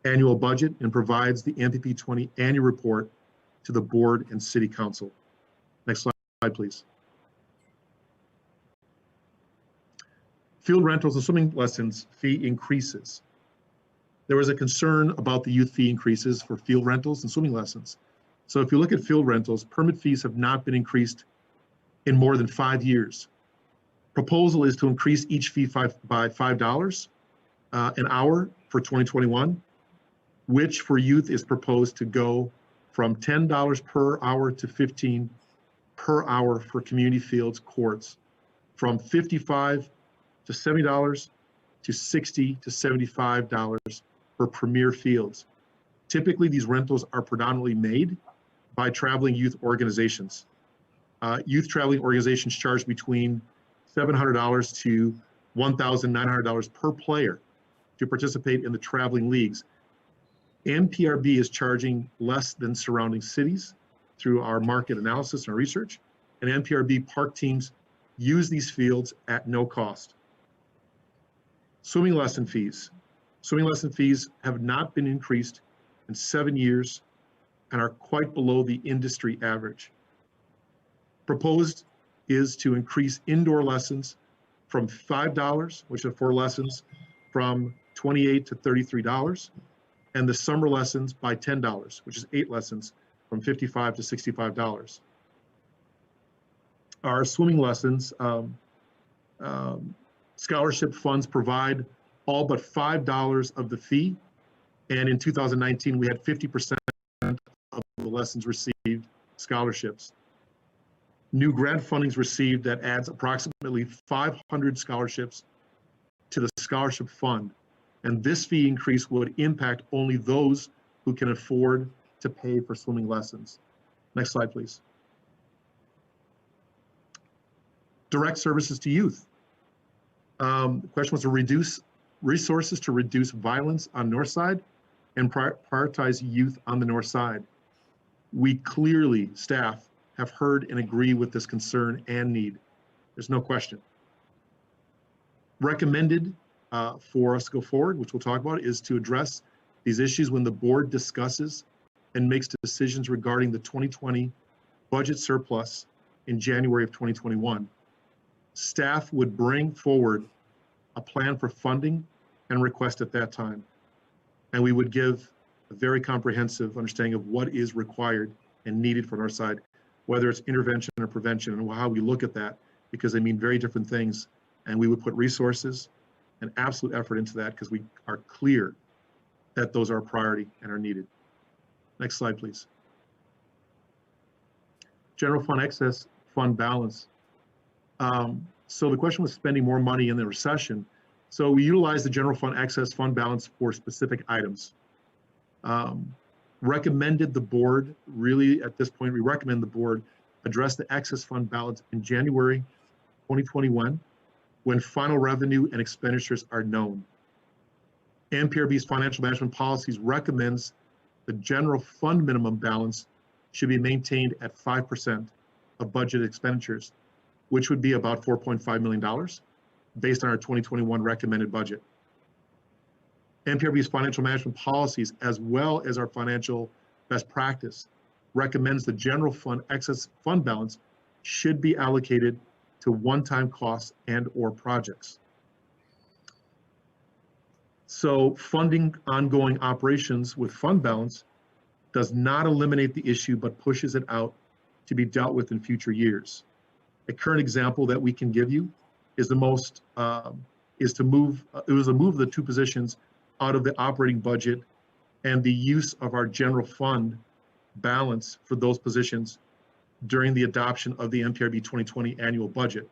annual budget and provides the MPP 20 annual report to the board and city council. Next slide, please. Field rentals and swimming lessons fee increases. There was a concern about the youth fee increases for field rentals and swimming lessons. So if you look at field rentals, permit fees have not been increased in more than 5 years. Proposal is to increase each fee by $5 an hour for 2021, which for youth is proposed to go from $10 per hour to $15 per hour for community fields courts, from $55 to $70 to $60 to $75 for premier fields. Typically, these rentals are predominantly made by traveling youth organizations. Youth traveling organizations charge between $700 to $1,900 per player to participate in the traveling leagues. NPRB is charging less than surrounding cities through our market analysis and research, and NPRB park teams use these fields at no cost. Swimming lesson fees. Swimming lesson fees have not been increased in 7 years and are quite below the industry average. Proposed is to increase indoor lessons from $5, which are 4 lessons, from $28 to $33, and the summer lessons by $10, which is 8 lessons, from $55 to $65. Our swimming lessons, scholarship funds provide all but $5 of the fee, and in 2019 we had 50% of the lessons received scholarships. New grant fundings received that adds approximately 500 scholarships to the scholarship fund, and this fee increase would impact only those who can afford to pay for swimming lessons. Next slide, please. Direct services to youth. The question was to reduce resources to reduce violence on North Side and prioritize youth on the North Side. We clearly, staff, have heard and agree with this concern and need. There's no question. Recommended for us to go forward, which we'll talk about, is to address these issues when the board discusses and makes decisions regarding the 2020 budget surplus in January of 2021. Staff would bring forward a plan for funding and request at that time. And we would give a very comprehensive understanding of what is required and needed for North Side, whether it's intervention or prevention, and how we look at that, because they mean very different things. And we would put resources and absolute effort into that because we are clear that those are a priority and are needed. Next slide, please. General fund excess fund balance. So the question was spending more money in the recession. So we utilized the general fund excess fund balance for specific items. Recommended the board, really at this point, we recommend the board address the excess fund balance in January 2021 when final revenue and expenditures are known. NPRB's financial management policies recommends the general fund minimum balance should be maintained at 5% of budget expenditures, which would be about $4.5 million based on our 2021 recommended budget. NPRB's financial management policies, as well as our financial best practice, recommends the general fund excess fund balance should be allocated to one-time costs and/or projects. So funding ongoing operations with fund balance does not eliminate the issue, but pushes it out to be dealt with in future years. A current example that we can give you is to move the two positions out of the operating budget and the use of our general fund balance for those positions during the adoption of the NPRB 2020 annual budget.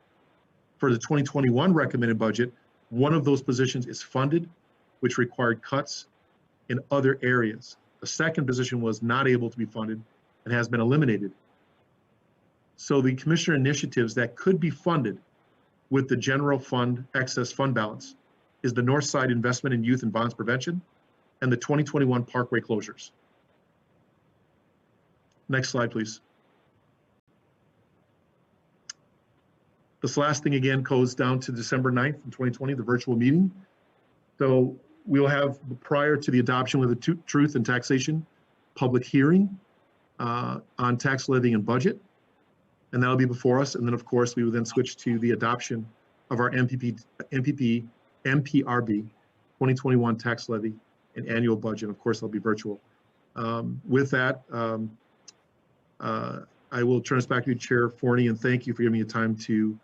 For the 2021 recommended budget, one of those positions is funded, which required cuts in other areas. The second position was not able to be funded and has been eliminated. So the commissioner initiatives that could be funded with the general fund excess fund balance is the North Side investment in youth and violence prevention and the 2021 parkway closures. Next slide, please. This last thing again goes down to December 9th, 2020, the virtual meeting. So we'll have, prior to the adoption with the truth and taxation public hearing on tax levy and budget. And that'll be before us. And then of course, we will then switch to the adoption of our MPRB 2021 tax levy and annual budget. Of course, they'll be virtual. With that, I will turn us back to you, Chair Forney, and thank you for giving me the time to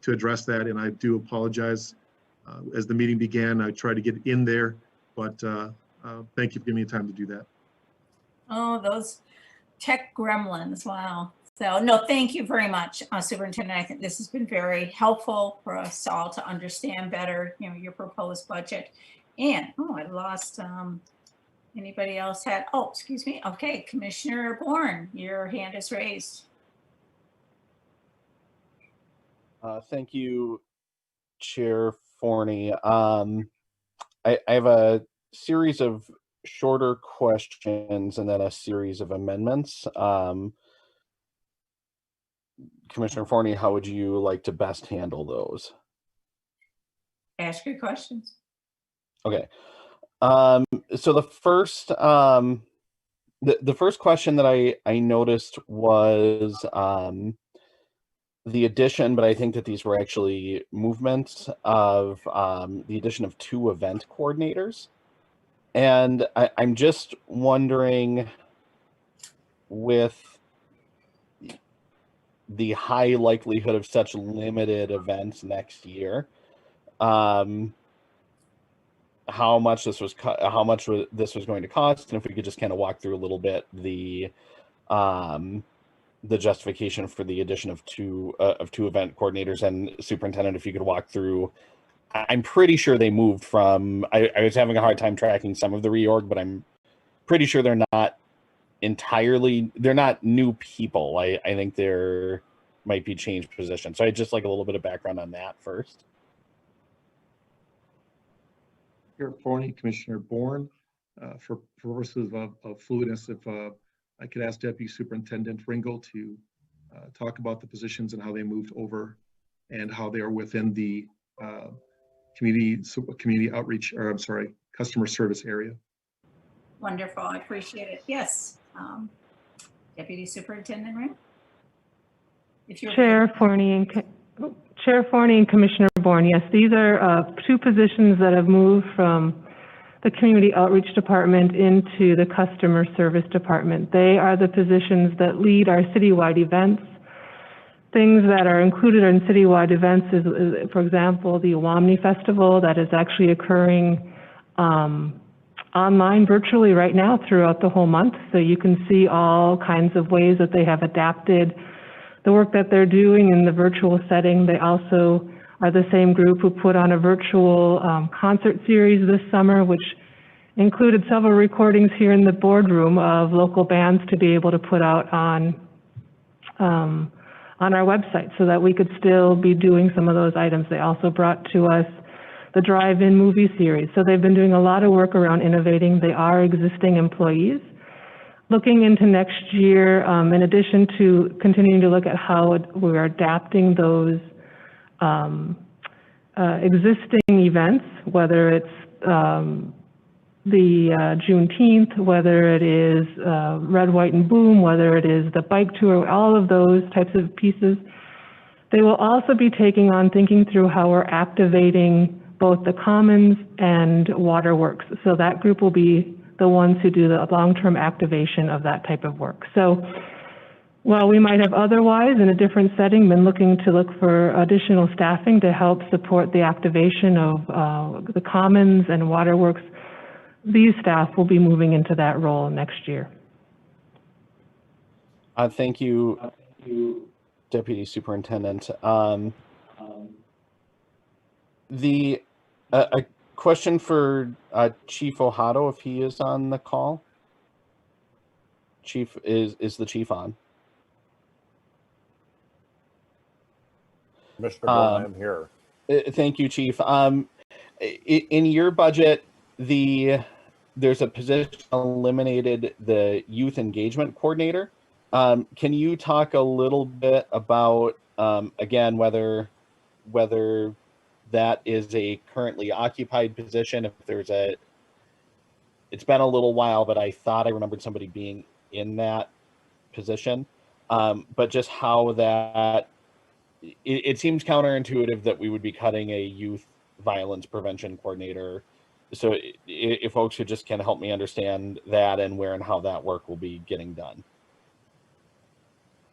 address that. And I do apologize. As the meeting began, I tried to get in there, but thank you for giving me the time to do that. Oh, those tech gremlins, wow. So no, thank you very much, Superintendent. I think this has been very helpful for us all to understand better, your proposed budget. And, oh, I lost, anybody else had, oh, excuse me. Okay, Commissioner Bourne, your hand is raised. Thank you, Chair Forney. I have a series of shorter questions and then a series of amendments. Commissioner Forney, how would you like to best handle those? Ask your questions. Okay. So the first question that I noticed was the addition, but I think that these were actually movements of the addition of 2 event coordinators. And I'm just wondering, with the high likelihood of such limited events next year, how much this was going to cost, and if we could just kind of walk through a little bit the justification for the addition of two event coordinators. And Superintendent, if you could walk through, I'm pretty sure they moved from, I was having a hard time tracking some of the reorg, but I'm pretty sure they're not new people. I think there might be changed positions. So I'd just like a little bit of background on that first. Chair Forney, Commissioner Bourne, for purposes of fluidness, if I could ask Deputy Superintendent Ringel to talk about the positions and how they moved over and how they are within the community outreach, or I'm sorry, customer service area. Wonderful, I appreciate it. Yes, Deputy Superintendent Ring. If you're Chair Forney and Commissioner Bourne, yes, these are 2 positions that have moved from the Community Outreach Department into the Customer Service Department. They are the positions that lead our citywide events. Things that are included in citywide events is for example, the Awamni Festival that is actually occurring online virtually right now throughout the whole month. So you can see all kinds of ways that they have adapted the work that they're doing in the virtual setting. They also are the same group who put on a virtual concert series this summer, which included several recordings here in the boardroom of local bands to be able to put out on our website so that we could still be doing some of those items. They also brought to us the drive-in movie series. So they've been doing a lot of work around innovating. They are existing employees. Looking into next year, in addition to continuing to look at how we're adapting those existing events, whether it's the Juneteenth, whether it is Red, White, and Boom, whether it is the bike tour, all of those types of pieces. They will also be taking on thinking through how we're activating both the commons and waterworks. So that group will be the ones who do the long-term activation of that type of work. So while we might have otherwise in a different setting been looking to look for additional staffing to help support the activation of the commons and waterworks, these staff will be moving into that role next year. Thank you, Deputy Superintendent. A question for Chief Ohado, if he is on the call. Chief, is the chief on? Commissioner Bourne, I'm here. Thank you, Chief. In your budget, there's a position eliminated, the youth engagement coordinator. Can you talk a little bit about, again, whether that is a currently occupied position, if there's it's been a little while, but I thought I remembered somebody being in that position, but just how that, it seems counterintuitive that we would be cutting a youth violence prevention coordinator. So if folks could just kind of help me understand that and where and how that work will be getting done.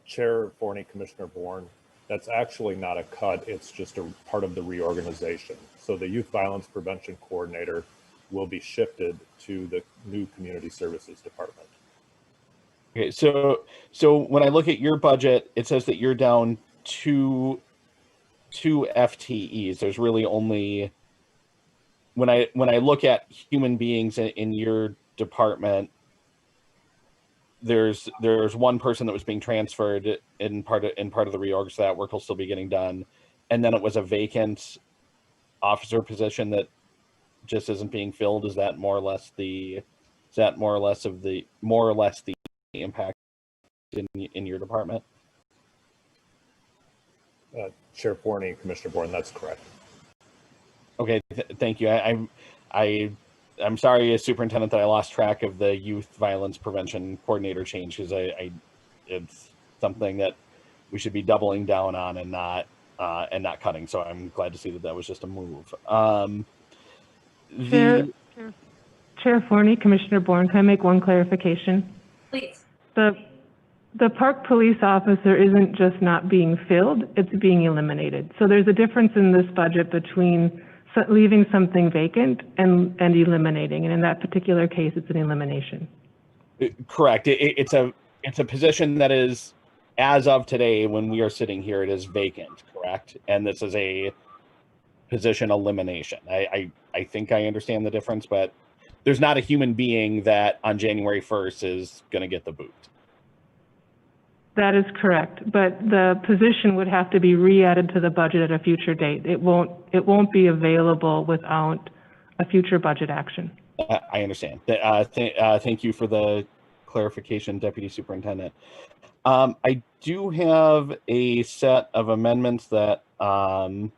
Chair Forney, Commissioner Bourne, that's actually not a cut. It's just a part of the reorganization. So the youth violence prevention coordinator will be shifted to the new community services department. Okay, so when I look at your budget, it says that you're down two FTEs. There's really only, when I look at human beings in your department, there's one person that was being transferred in part of the reorg, so that work will still be getting done, and then it was a vacant officer position that just isn't being filled. Is that more or less the impact in your department? Chair Forney, Commissioner Bourne, that's correct. Okay, thank you. I'm sorry, as superintendent, that I lost track of the youth violence prevention coordinator change, because it's something that we should be doubling down on and not cutting. So I'm glad to see that was just a move. Chair Forney, Commissioner Bourne, can I make one clarification? Please. The park police officer isn't just not being filled, it's being eliminated. So there's a difference in this budget between leaving something vacant and eliminating. And in that particular case, it's an elimination. Correct. It's a position that is, as of today, when we are sitting here, it is vacant, correct? And this is a position elimination. I think I understand the difference, but there's not a human being that on January 1st is going to get the boot. That is correct, but the position would have to be re-added to the budget at a future date. It won't be available without a future budget action. I understand. Thank you for the clarification, Deputy Superintendent. I do have a set of amendments that, one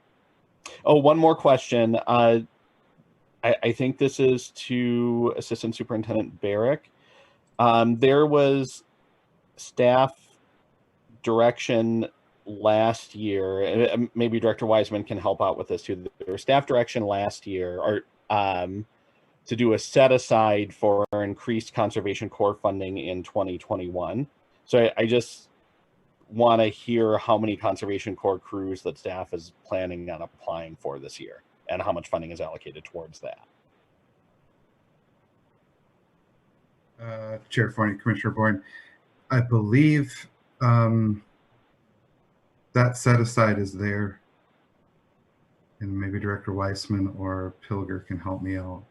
more question. I think this is to Assistant Superintendent Barrick. There was staff direction last year, and maybe Director Wiseman can help out with this too. There was staff direction last year, or to do a set aside for increased Conservation Corps funding in 2021. So I just want to hear how many Conservation Corps crews that staff is planning on applying for this year, and how much funding is allocated towards that. Chair Forney, Commissioner Bourne, I believe that set aside is there, and maybe Director Weissman or Pilger can help me out.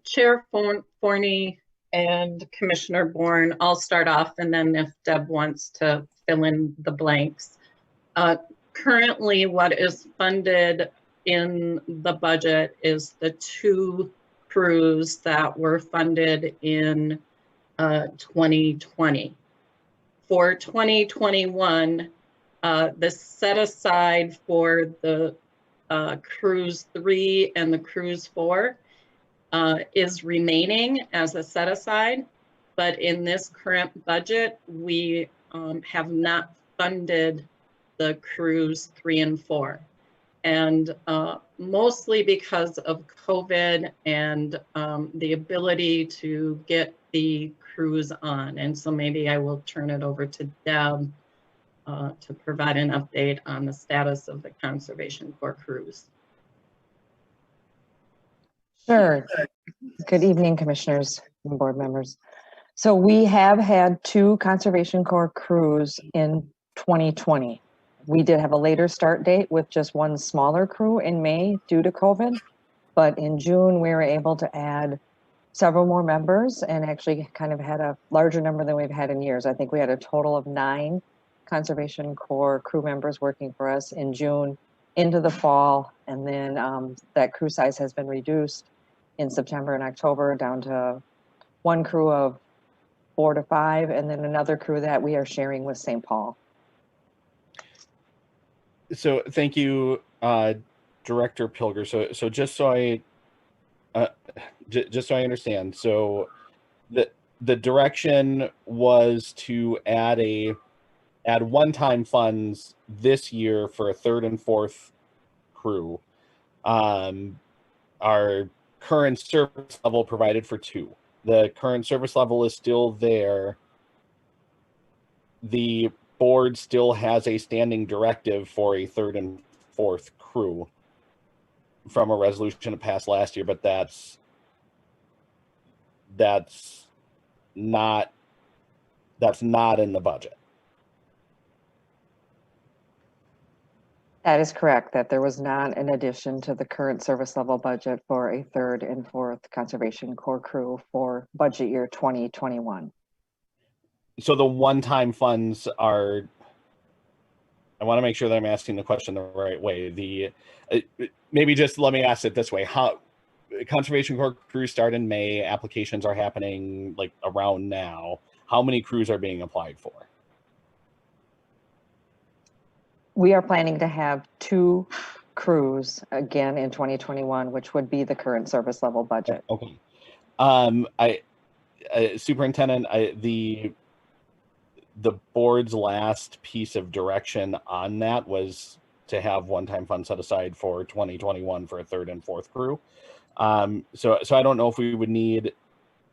Chair Forney and Commissioner Bourne, I'll start off, and then if Deb wants to fill in the blanks. Currently, what is funded in the budget is the 2 crews that were funded in 2020. For 2021, the set aside for the Cruise 3 and the Cruise 4 is remaining as a set aside, but in this current budget, we have not funded the crews 3 and 4. And mostly because of COVID and the ability to get the crews on. And so maybe I will turn it over to Deb to provide an update on the status of the Conservation Corps crews. Sure. Good evening, commissioners and board members. So we have had 2 Conservation Corps crews in 2020. We did have a later start date with just 1 smaller crew in May due to COVID, but in June we were able to add several more members and actually kind of had a larger number than we've had in years. I think we had a total of 9 Conservation Corps crew members working for us in June into the fall, and then that crew size has been reduced in September and October down to 1 crew of 4 to 5, and then another crew that we are sharing with St. Paul. So thank you, Director Pilger. So just so I understand, so the direction was to add one-time funds this year for a 3rd and 4th crew. Our current service level provided for 2. The current service level is still there. The board still has a standing directive for a 3rd and 4th crew from a resolution that passed last year, but that's not in the budget. That is correct, that there was not an addition to the current service level budget for a 3rd and 4th Conservation Corps crew for budget year 2021. So the one-time funds are, I want to make sure that I'm asking the question the right way. Maybe just let me ask it this way. How Conservation Corps crews start in May, applications are happening like around now. How many crews are being applied for? We are planning to have 2 crews again in 2021, which would be the current service level budget. Okay. Superintendent, the board's last piece of direction on that was to have one-time funds set aside for 2021 for a 3rd and 4th crew. So I don't know if we would need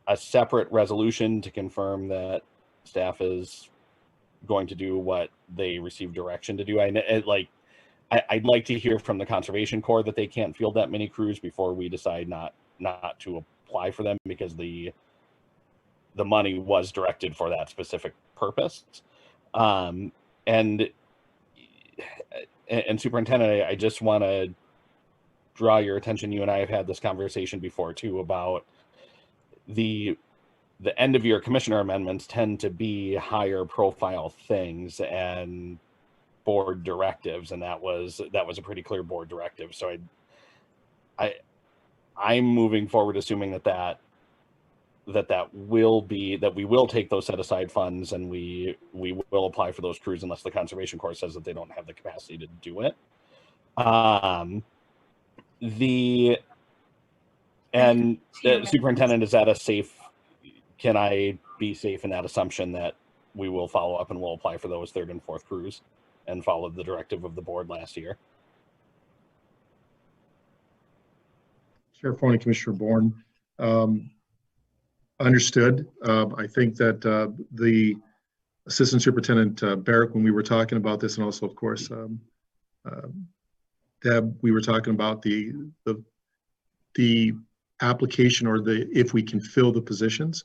a separate resolution to confirm that staff is going to do what they received direction to do. I'd like to hear from the Conservation Corps that they can't field that many crews before we decide not to apply for them, because the money was directed for that specific purpose. And Superintendent, I just want to draw your attention. You and I have had this conversation before too about the end of year commissioner amendments tend to be higher profile things and board directives, and that was a pretty clear board directive. So I'm moving forward assuming that we will take those set aside funds and we will apply for those crews unless the Conservation Corps says that they don't have the capacity to do it. Superintendent, is that a safe? Can I be safe in that assumption that we will follow up and we'll apply for those 3rd and 4th crews and follow the directive of the board last year? Chair Forney, Commissioner Bourne, understood. I think that the Assistant Superintendent Barrick, when we were talking about this, and also of course Deb, we were talking about the application or if we can fill the positions.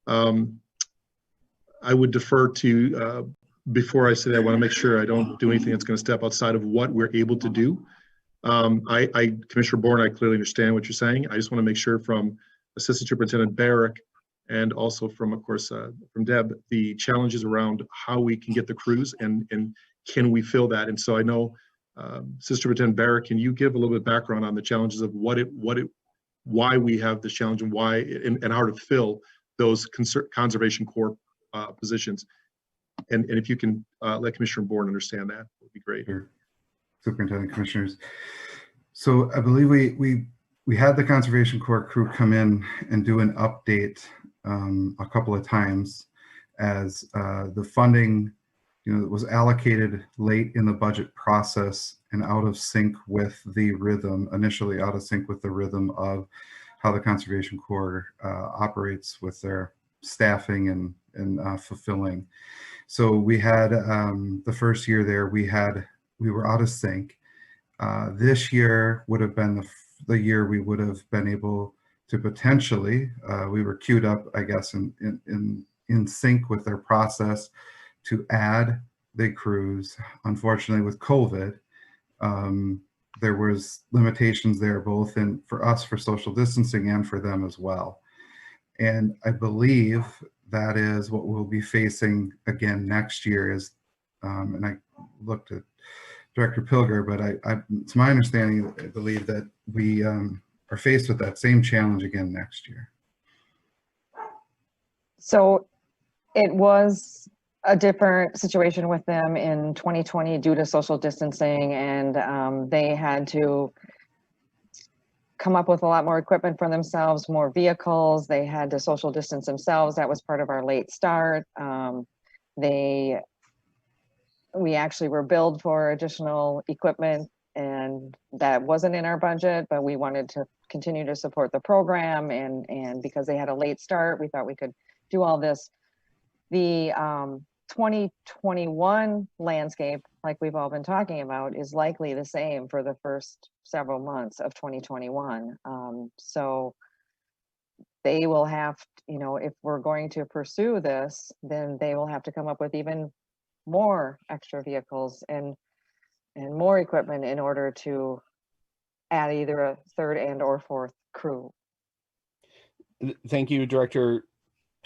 I would defer to, before I say that, I want to make sure I don't do anything that's going to step outside of what we're able to do. Commissioner Bourne, I clearly understand what you're saying. I just want to make sure from Assistant Superintendent Barrick and also from, of course, from Deb, the challenges around how we can get the crews and can we fill that. And so I know, Assistant Superintendent Barrick, can you give a little bit of background on the challenges of why we have this challenge and why and how to fill those Conservation Corps positions? And if you can let Commissioner Bourne understand that, would be great. Sure. Superintendent, Commissioners. So I believe we we had the Conservation Corps crew come in and do an update a couple of times as the funding, was allocated late in the budget process and out of sync with the rhythm, initially out of sync with the rhythm of how the Conservation Corps operates with their staffing and fulfilling. So we had the first year there, we were out of sync. This year would have been the year we would have been able to potentially, we were queued up, I guess, in sync with their process to add the crews. Unfortunately, with COVID, there was limitations there, both for us for social distancing and for them as well. And I believe that is what we'll be facing again next year is, and I looked at Director Pilger, but it's my understanding, I believe that we are faced with that same challenge again next year. So it was a different situation with them in 2020 due to social distancing, and they had to come up with a lot more equipment for themselves, more vehicles. They had to social distance themselves. That was part of our late start. We actually were billed for additional equipment, and that wasn't in our budget, but we wanted to continue to support the program, and because they had a late start, we thought we could do all this. The 2021 landscape, like we've all been talking about, is likely the same for the first several months of 2021. So they will have, if we're going to pursue this, then they will have to come up with even more extra vehicles and more equipment in order to add either a third and or fourth crew. Thank you, Director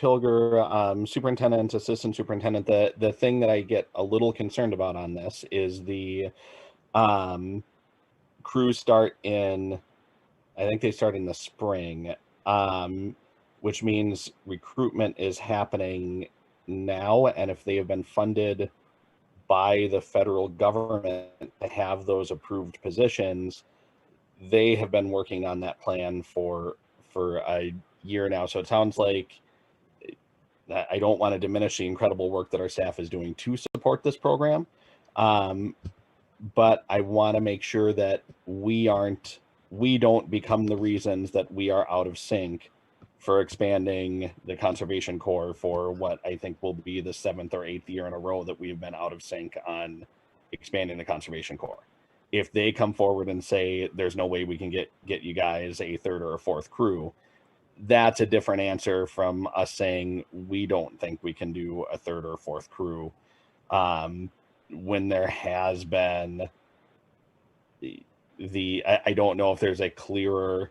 Pilger. Superintendent, Assistant Superintendent, the thing that I get a little concerned about on this is the crews start in, I think they start in the spring, which means recruitment is happening now, and if they have been funded by the federal government to have those approved positions, they have been working on that plan for a year now. So it sounds like, I don't want to diminish the incredible work that our staff is doing to support this program, but I want to make sure that we don't become the reasons that we are out of sync for expanding the Conservation Corps for what I think will be the 7th or 8th year in a row that we've been out of sync on expanding the Conservation Corps. If they come forward and say there's no way we can get you guys a third or a fourth crew, that's a different answer from us saying we don't think we can do a third or fourth crew. When there has been I don't know if there's a clearer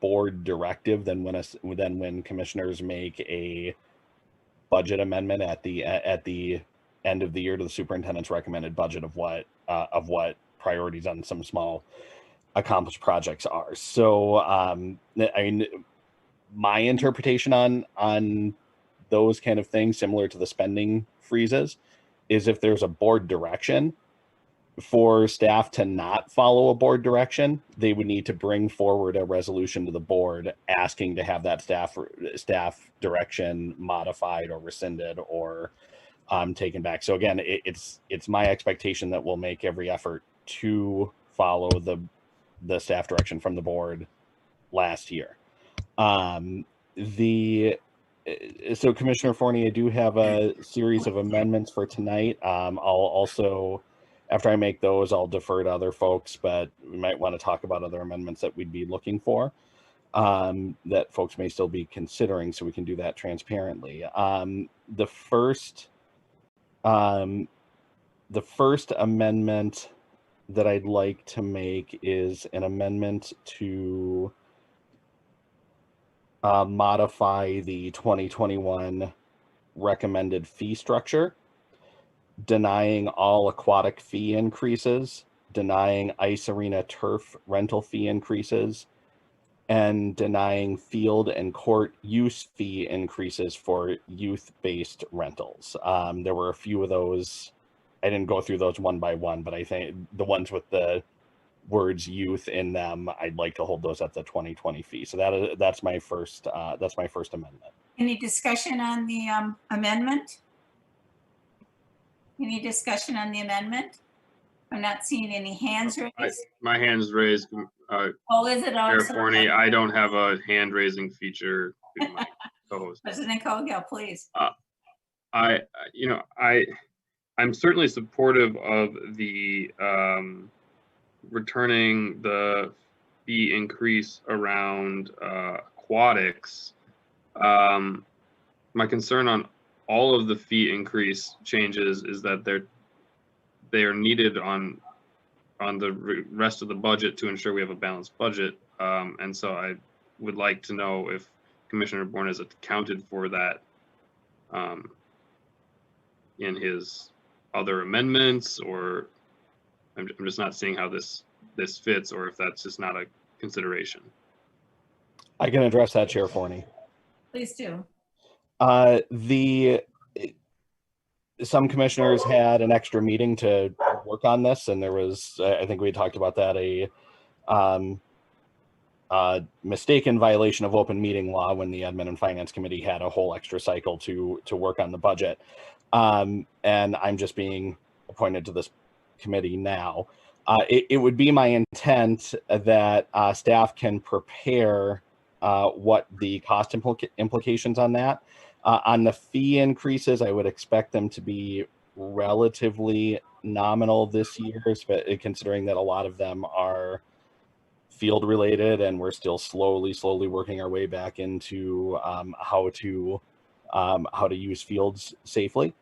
board directive than when commissioners make a budget amendment at the end of the year to the superintendent's recommended budget of what priorities on some small accomplished projects are. So I mean, my interpretation on those kind of things, similar to the spending freezes, is if there's a board direction for staff to not follow a board direction, they would need to bring forward a resolution to the board asking to have that staff direction modified or rescinded or taken back. So again, it's my expectation that we'll make every effort to follow the staff direction from the board last year. So Commissioner Forney, I do have a series of amendments for tonight. I'll also, after I make those, I'll defer to other folks, but we might want to talk about other amendments that we'd be looking for that folks may still be considering, so we can do that transparently. The first amendment that I'd like to make is an amendment to modify the 2021 recommended fee structure, denying all aquatic fee increases, denying ice arena turf rental fee increases, and denying field and court use fee increases for youth-based rentals. There were a few of those. I didn't go through those one by one, but I think the ones with the words youth in them, I'd like to hold those at the 2020 fee. So that's my first amendment. Any discussion on the amendment? Any discussion on the amendment? I'm not seeing any hands raised. My hand's raised. Oh, is it? Chair Forney, I don't have a hand raising feature. To my co-host. President Coghill, please. I'm certainly supportive of the returning the fee increase around aquatics. My concern on all of the fee increase changes is that they are needed on the rest of the budget to ensure we have a balanced budget. And so I would like to know if Commissioner Bourne has accounted for that in his other amendments, or I'm just not seeing how this fits, or if that's just not a consideration. I can address that, Chair Forney. Please do. Some commissioners had an extra meeting to work on this, and there was, I think we talked about that, a mistaken violation of open meeting law when the Admin and Finance Committee had a whole extra cycle to work on the budget. And I'm just being appointed to this committee now. It would be my intent that staff can prepare what the cost implications on that. On the fee increases, I would expect them to be relatively nominal this year, considering that a lot of them are field related, and we're still slowly working our way back into how to use fields safely.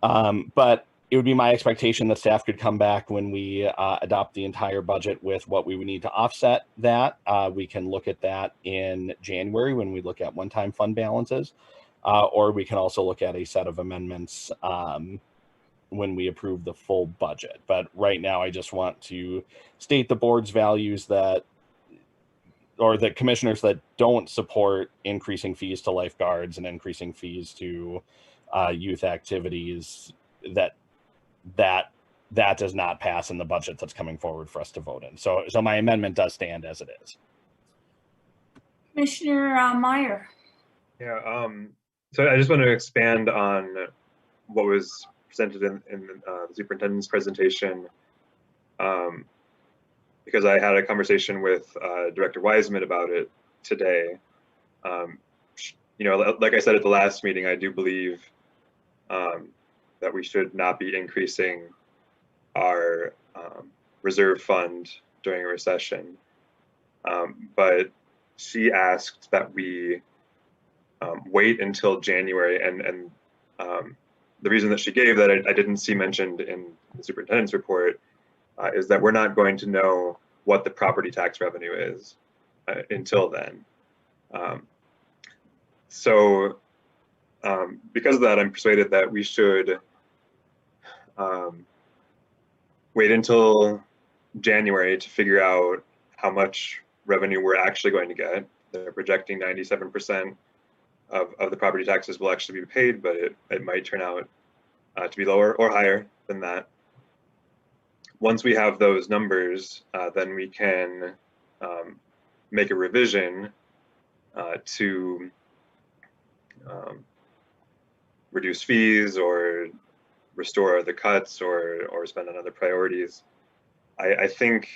But it would be my expectation that staff could come back when we adopt the entire budget with what we would need to offset that. We can look at that in January when we look at one-time fund balances, or we can also look at a set of amendments when we approve the full budget. But right now, I just want to state the board's values that, or the commissioners that don't support increasing fees to lifeguards and increasing fees to youth activities, that does not pass in the budget that's coming forward for us to vote in. So my amendment does stand as it is. Commissioner Meyer. Yeah. So I just want to expand on what was presented in the superintendent's presentation, because I had a conversation with Director Wiseman about it today. Like I said at the last meeting, I do believe that we should not be increasing our reserve fund during a recession. But she asked that we wait until January, and the reason that she gave that I didn't see mentioned in the superintendent's report is that we're not going to know what the property tax revenue is until then. Because of that, I'm persuaded that we should wait until January to figure out how much revenue we're actually going to get. They're projecting 97% of the property taxes will actually be paid, but it might turn out to be lower or higher than that. Once we have those numbers, then we can make a revision to reduce fees or restore the cuts or spend on other priorities. I think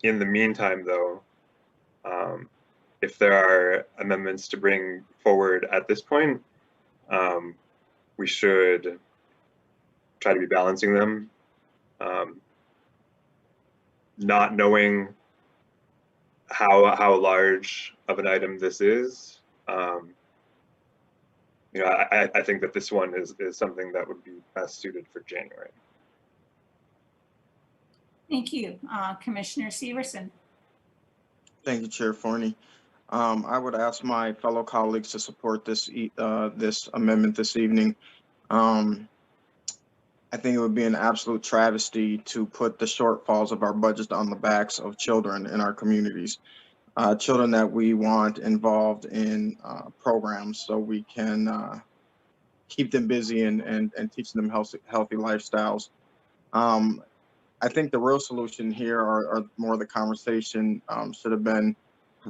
in the meantime, though, if there are amendments to bring forward at this point, we should try to be balancing them. Not knowing how large of an item this is, I think that this one is something that would be best suited for January. Thank you. Commissioner Severson. Thank you, Chair Forney. I would ask my fellow colleagues to support this amendment this evening. I think it would be an absolute travesty to put the shortfalls of our budget on the backs of children in our communities. Children that we want involved in programs so we can keep them busy and teach them healthy lifestyles. I think the real solution here, or more the conversation should have been,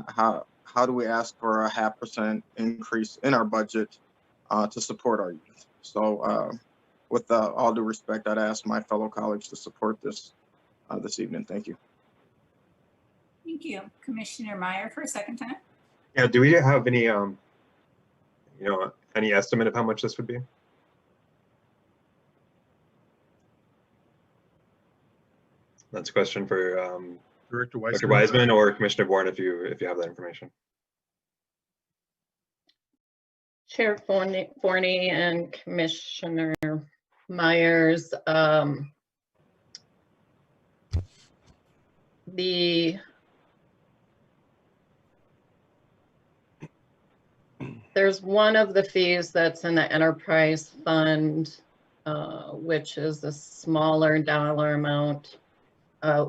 how do we ask for a 0.5% increase in our budget to support our youth? So with all due respect, I'd ask my fellow colleagues to support this this evening. Thank you. Thank you. Commissioner Meyer for a second time. Yeah, do we have any, you know, any estimate of how much this would be? That's a question for Director Weissman. Dr. Wiseman or Commissioner Bourne, if you have that information. Chair Forney and Commissioner Myers, there's one of the fees that's in the enterprise fund, which is a smaller dollar amount,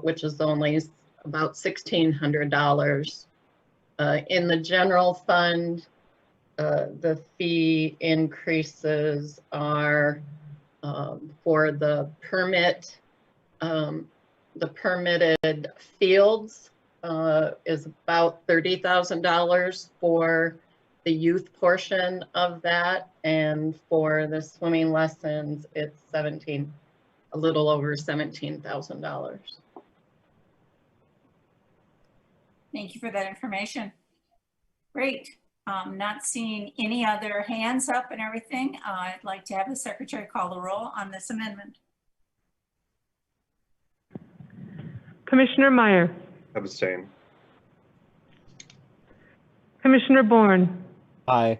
which is only about $1,600. In the general fund, the fee increases are for the permitted fields is about $30,000 for the youth portion of that, and for the swimming lessons, it's a little over $17,000. Thank you for that information. Great. Not seeing any other hands up and everything. I'd like to have the secretary call the roll on this amendment. Commissioner Meyer, Abstain. Commissioner Bourne, Aye.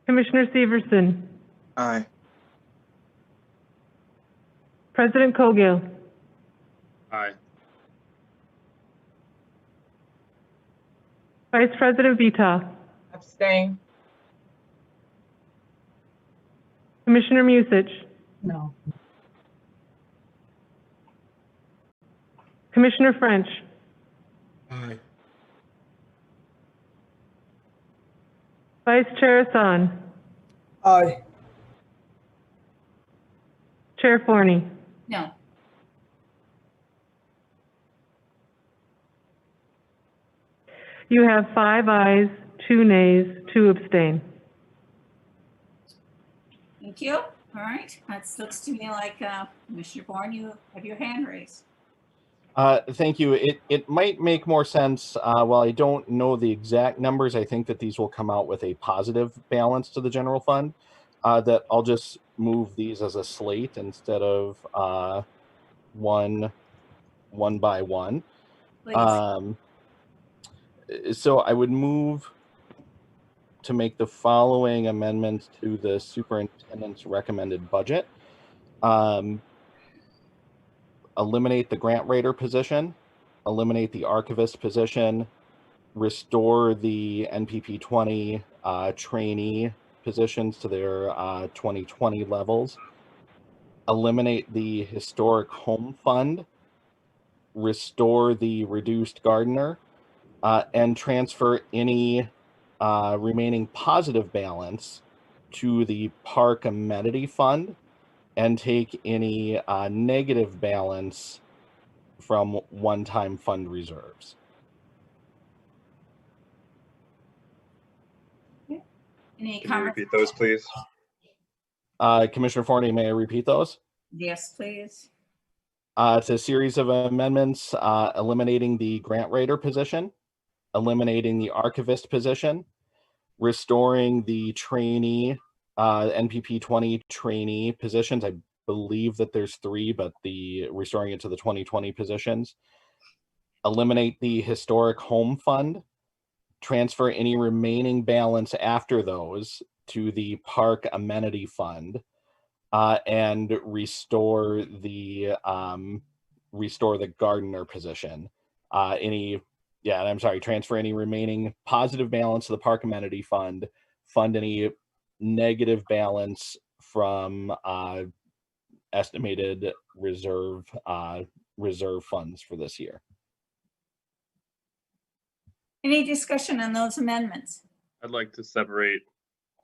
Commissioner Severson, Aye. President Cogill, Aye. Vice President Vita, Abstain. Commissioner Musich, No. Commissioner French, Aye. Vice Chair Hassan, Aye. Chair Forney. No. You have 5 ayes, 2 nays, 2 abstain. Thank you. All right. That looks to me like Commissioner Bourne, you have your hand raised. Thank you. It might make more sense, while I don't know the exact numbers, I think that these will come out with a positive balance to the general fund, that I'll just move these as a slate instead of one by one. Please. So I would move to make the following amendments to the superintendent's recommended budget. Eliminate the grant writer position, eliminate the archivist position, restore the NPP 20 trainee positions to their 2020 levels, eliminate the historic home fund, restore the reduced gardener, and transfer any remaining positive balance to the park amenity fund, and take any negative balance from one-time fund reserves. Any Can you comments? repeat those, please? Commissioner Forney, may I repeat those? Yes, please. It's a series of amendments eliminating the grant writer position, eliminating the archivist position, restoring the trainee NPP 20 trainee positions. I believe that there's 3, but restoring it to the 2020 positions. Eliminate the historic home fund, transfer any remaining balance after those to the park amenity fund, and restore the gardener position. Transfer any remaining positive balance to the park amenity fund, fund any negative balance from estimated reserve funds for this year. Any discussion on those amendments? I'd like to separate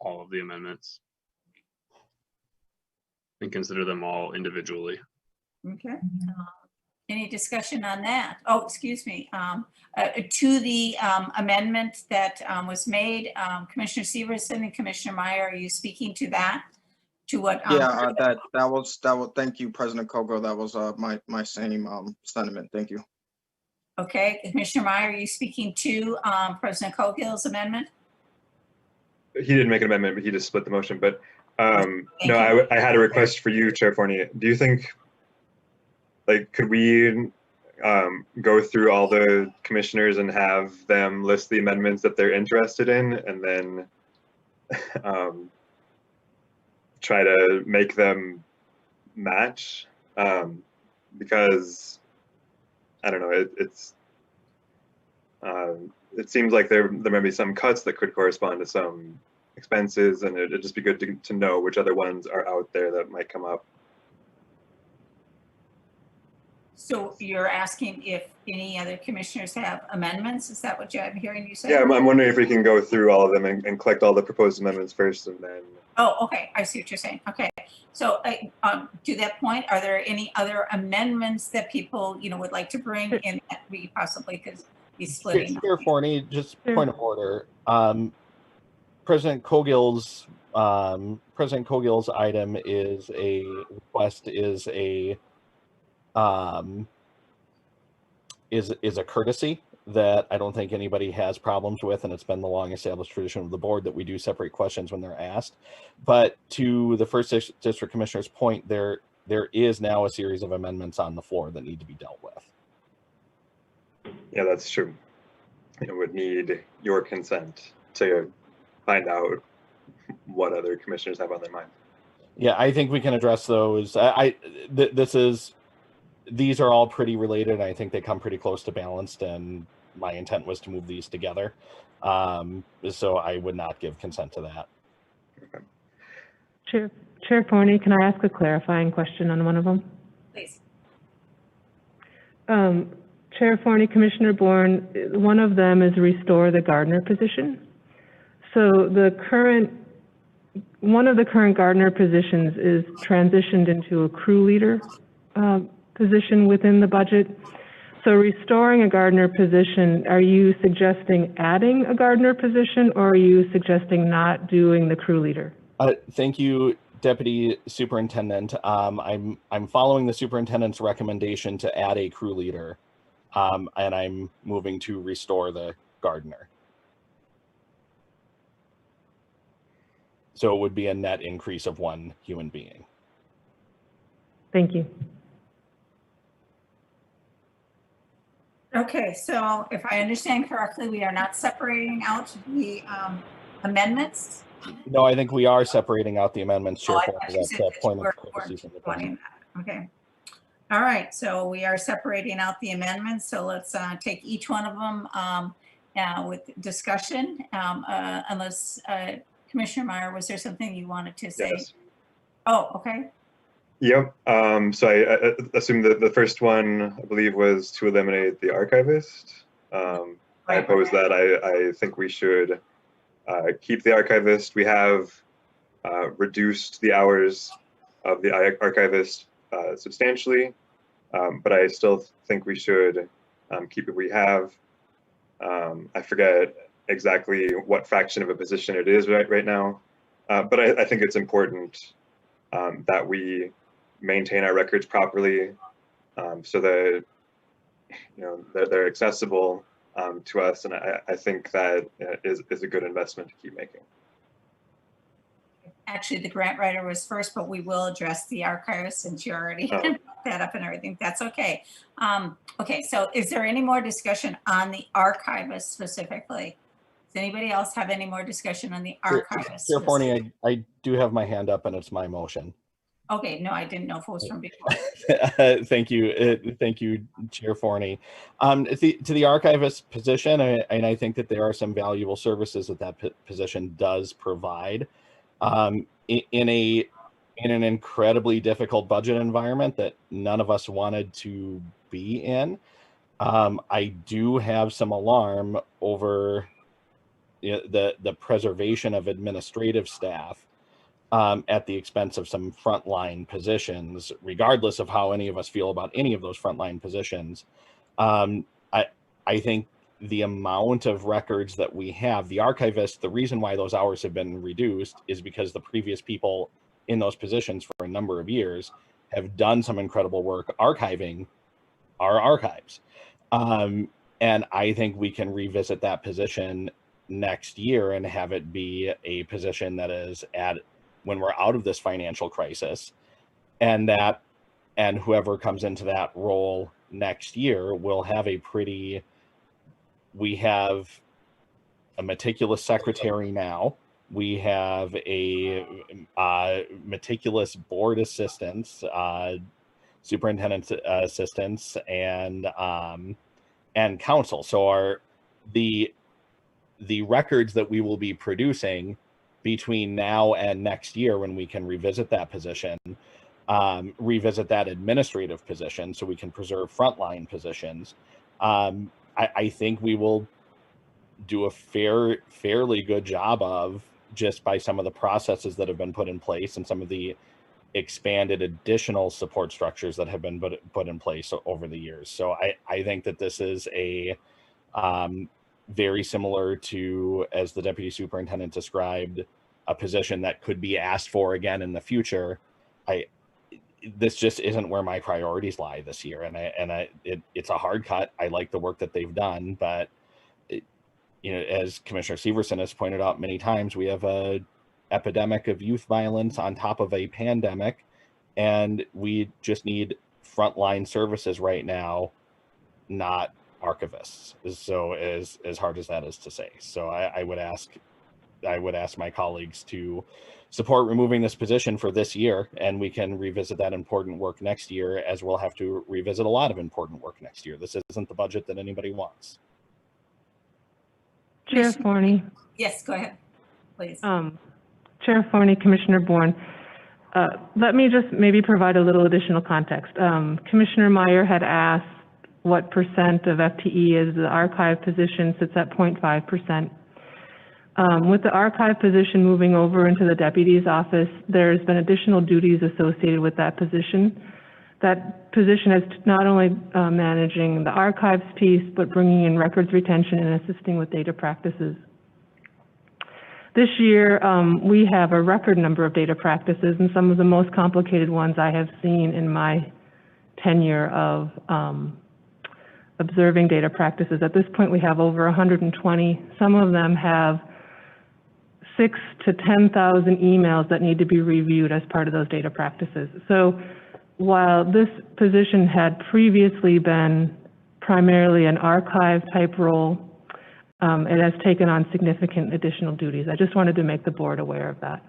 all of the amendments and consider them all individually. Okay. Any discussion on that? Oh, excuse me. To the amendment that was made, Commissioner Severson and Commissioner Meyer, are you speaking to that? To what? Yeah, that was, thank you, President Kogo. That was my same sentiment. Thank you. Okay, Commissioner Meyer, are you speaking to President Cogill's amendment? He didn't make an amendment, but he just split the motion. But no, I had a request for you, Chair Forney. Do you think, like, could we go through all the commissioners and have them list the amendments that they're interested in, and then try to make them match? Because I don't know, it seems like there may be some cuts that could correspond to some expenses, and it'd just be good to know which other ones are out there that might come up. So you're asking if any other commissioners have amendments? Is that what I'm hearing you say? Yeah, I'm wondering if we can go through all of them and collect all the proposed amendments first, and then. Oh, okay. I see what you're saying. Okay. So to that point, are there any other amendments that people, would like to bring in that we possibly could be splitting? Chair Forney, just point of order. President Cogill's item is a request, is a courtesy that I don't think anybody has problems with, and it's been the long established tradition of the board that we do separate questions when they're asked. But to the first district commissioner's point, there is now a series of amendments on the floor that need to be dealt with. Yeah, that's true. It would need your consent to find out what other commissioners have on their mind. Yeah, I think we can address those. These are all pretty related. I think they come pretty close to balanced, and my intent was to move these together. So I would not give consent to that. Okay. Chair Forney, can I ask a clarifying question on one of them? Please. Chair Forney, Commissioner Bourne, one of them is restore the gardener position. So one of the current gardener positions is transitioned into a crew leader position within the budget. So restoring a gardener position, are you suggesting adding a gardener position, or are you suggesting not doing the crew leader? Thank you, Deputy Superintendent. I'm following the superintendent's recommendation to add a crew leader, and I'm moving to restore the gardener. So it would be a net increase of one human being. Thank you. Okay, so if I understand correctly, we are not separating out the amendments? No, I think we are separating out the amendments, Chair. That's a point of courtesy from the president. Okay. All right, so we are separating out the amendments. So let's take each one of them with discussion. Unless Commissioner Meyer, was there something you wanted to say? Yes. Oh, okay. Yep. So I assume that the first one, I believe, was to eliminate the archivist. I oppose that. I think we should keep the archivist. We have reduced the hours of the archivist substantially, but I still think we should keep it we have. I forget exactly what fraction of a position it is right now, but I think it's important that we maintain our records properly, so that they're accessible to us, and I think that is a good investment to keep making. Actually, the grant writer was first, but we will address the archivist since you already brought that up and everything. That's okay. Okay, so is there any more discussion on the archivist specifically? Does anybody else have any more discussion on the archivist? Chair Forney, I do have my hand up, and it's my motion. Okay, no, I didn't know if it was from before. Thank you, Chair Forney. To the archivist position, and I think that there are some valuable services that position does provide. In an incredibly difficult budget environment that none of us wanted to be in, I do have some alarm over the preservation of administrative staff at the expense of some frontline positions, regardless of how any of us feel about any of those frontline positions. I think the amount of records that we have, the archivist, the reason why those hours have been reduced is because the previous people in those positions for a number of years have done some incredible work archiving our archives. And I think we can revisit that position next year and have it be a position that is at when we're out of this financial crisis, and whoever comes into that role next year will have we have a meticulous secretary now. We have a meticulous board assistants, superintendent assistants, and counsel. So the records that we will be producing between now and next year, when we can revisit that position, revisit that administrative position, so we can preserve frontline positions. I think we will do a fairly good job of, just by some of the processes that have been put in place and some of the expanded additional support structures that have been put in place over the years. So I think that this is a very similar to, as the deputy superintendent described, a position that could be asked for again in the future. This just isn't where my priorities lie this year, and it's a hard cut. I like the work that they've done, but as Commissioner Severson has pointed out many times, we have a epidemic of youth violence on top of a pandemic, and we just need frontline services right now, not archivists. So as hard as that is to say, so I would ask my colleagues to support removing this position for this year, and we can revisit that important work next year, as we'll have to revisit a lot of important work next year. This isn't the budget that anybody wants. Chair Forney. Yes, go ahead, please. Chair Forney, Commissioner Bourne. Let me just maybe provide a little additional context. Commissioner Meyer had asked what percent of FTE is the archive position, sits at 0.5%. With the archive position moving over into the deputy's office, there's been additional duties associated with that position. That position is not only managing the archives piece, but bringing in records retention and assisting with data practices. This year, we have a record number of data practices, and some of the most complicated ones I have seen in my tenure of observing data practices. At this point, we have over 120. Some of them have 6,000 to 10,000 emails that need to be reviewed as part of those data practices. So while this position had previously been primarily an archive type role, it has taken on significant additional duties. I just wanted to make the board aware of that.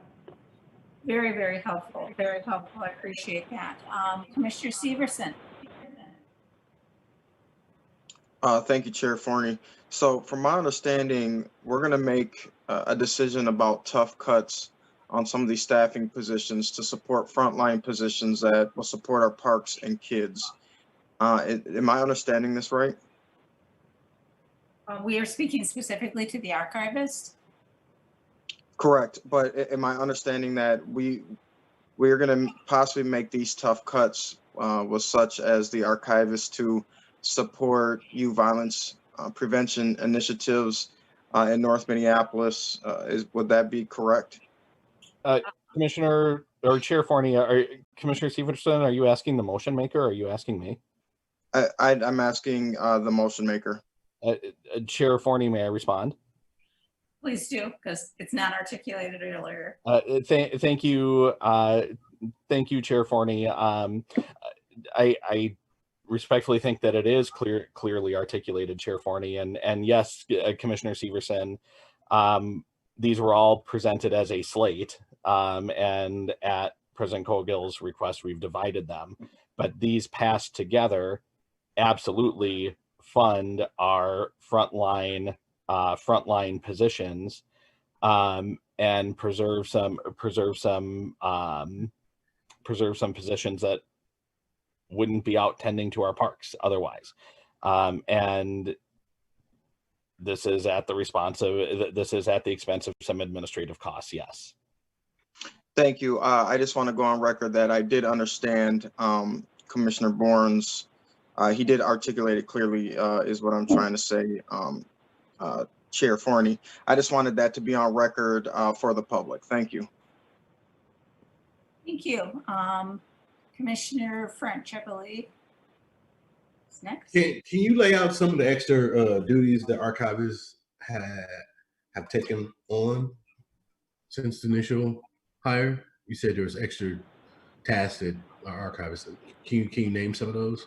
Very, very helpful. Very helpful. I appreciate that. Commissioner Severson. Thank you, Chair Forney. So from my understanding, we're going to make a decision about tough cuts on some of these staffing positions to support frontline positions that will support our parks and kids. Am I understanding this right? We are speaking specifically to the archivist. Correct, but am I understanding that we're going to possibly make these tough cuts with such as the archivist to support youth violence prevention initiatives in North Minneapolis? Would that be correct? Commissioner or Chair Forney, Commissioner Severson, are you asking the motion maker, or are you asking me? I'm asking the motion maker. Chair Forney, may I respond? Please do, because it's not articulated earlier. Thank you. Thank you, Chair Forney. I respectfully think that it is clearly articulated, Chair Forney, and yes, Commissioner Severson, these were all presented as a slate, and at President Cogill's request, we've divided them, but these passed together absolutely fund our frontline positions, and preserve some positions that wouldn't be out tending to our parks otherwise. And this is at the expense of some administrative costs, yes. Thank you. I just want to go on record that I did understand Commissioner Bourne's, he did articulate it clearly, is what I'm trying to say, Chair Forney. I just wanted that to be on record for the public. Thank you. Thank you. Commissioner French, I believe. What's next? Can you lay out some of the extra duties that archivists have taken on since the initial hire? You said there was extra tasks that archivists. Can you name some of those?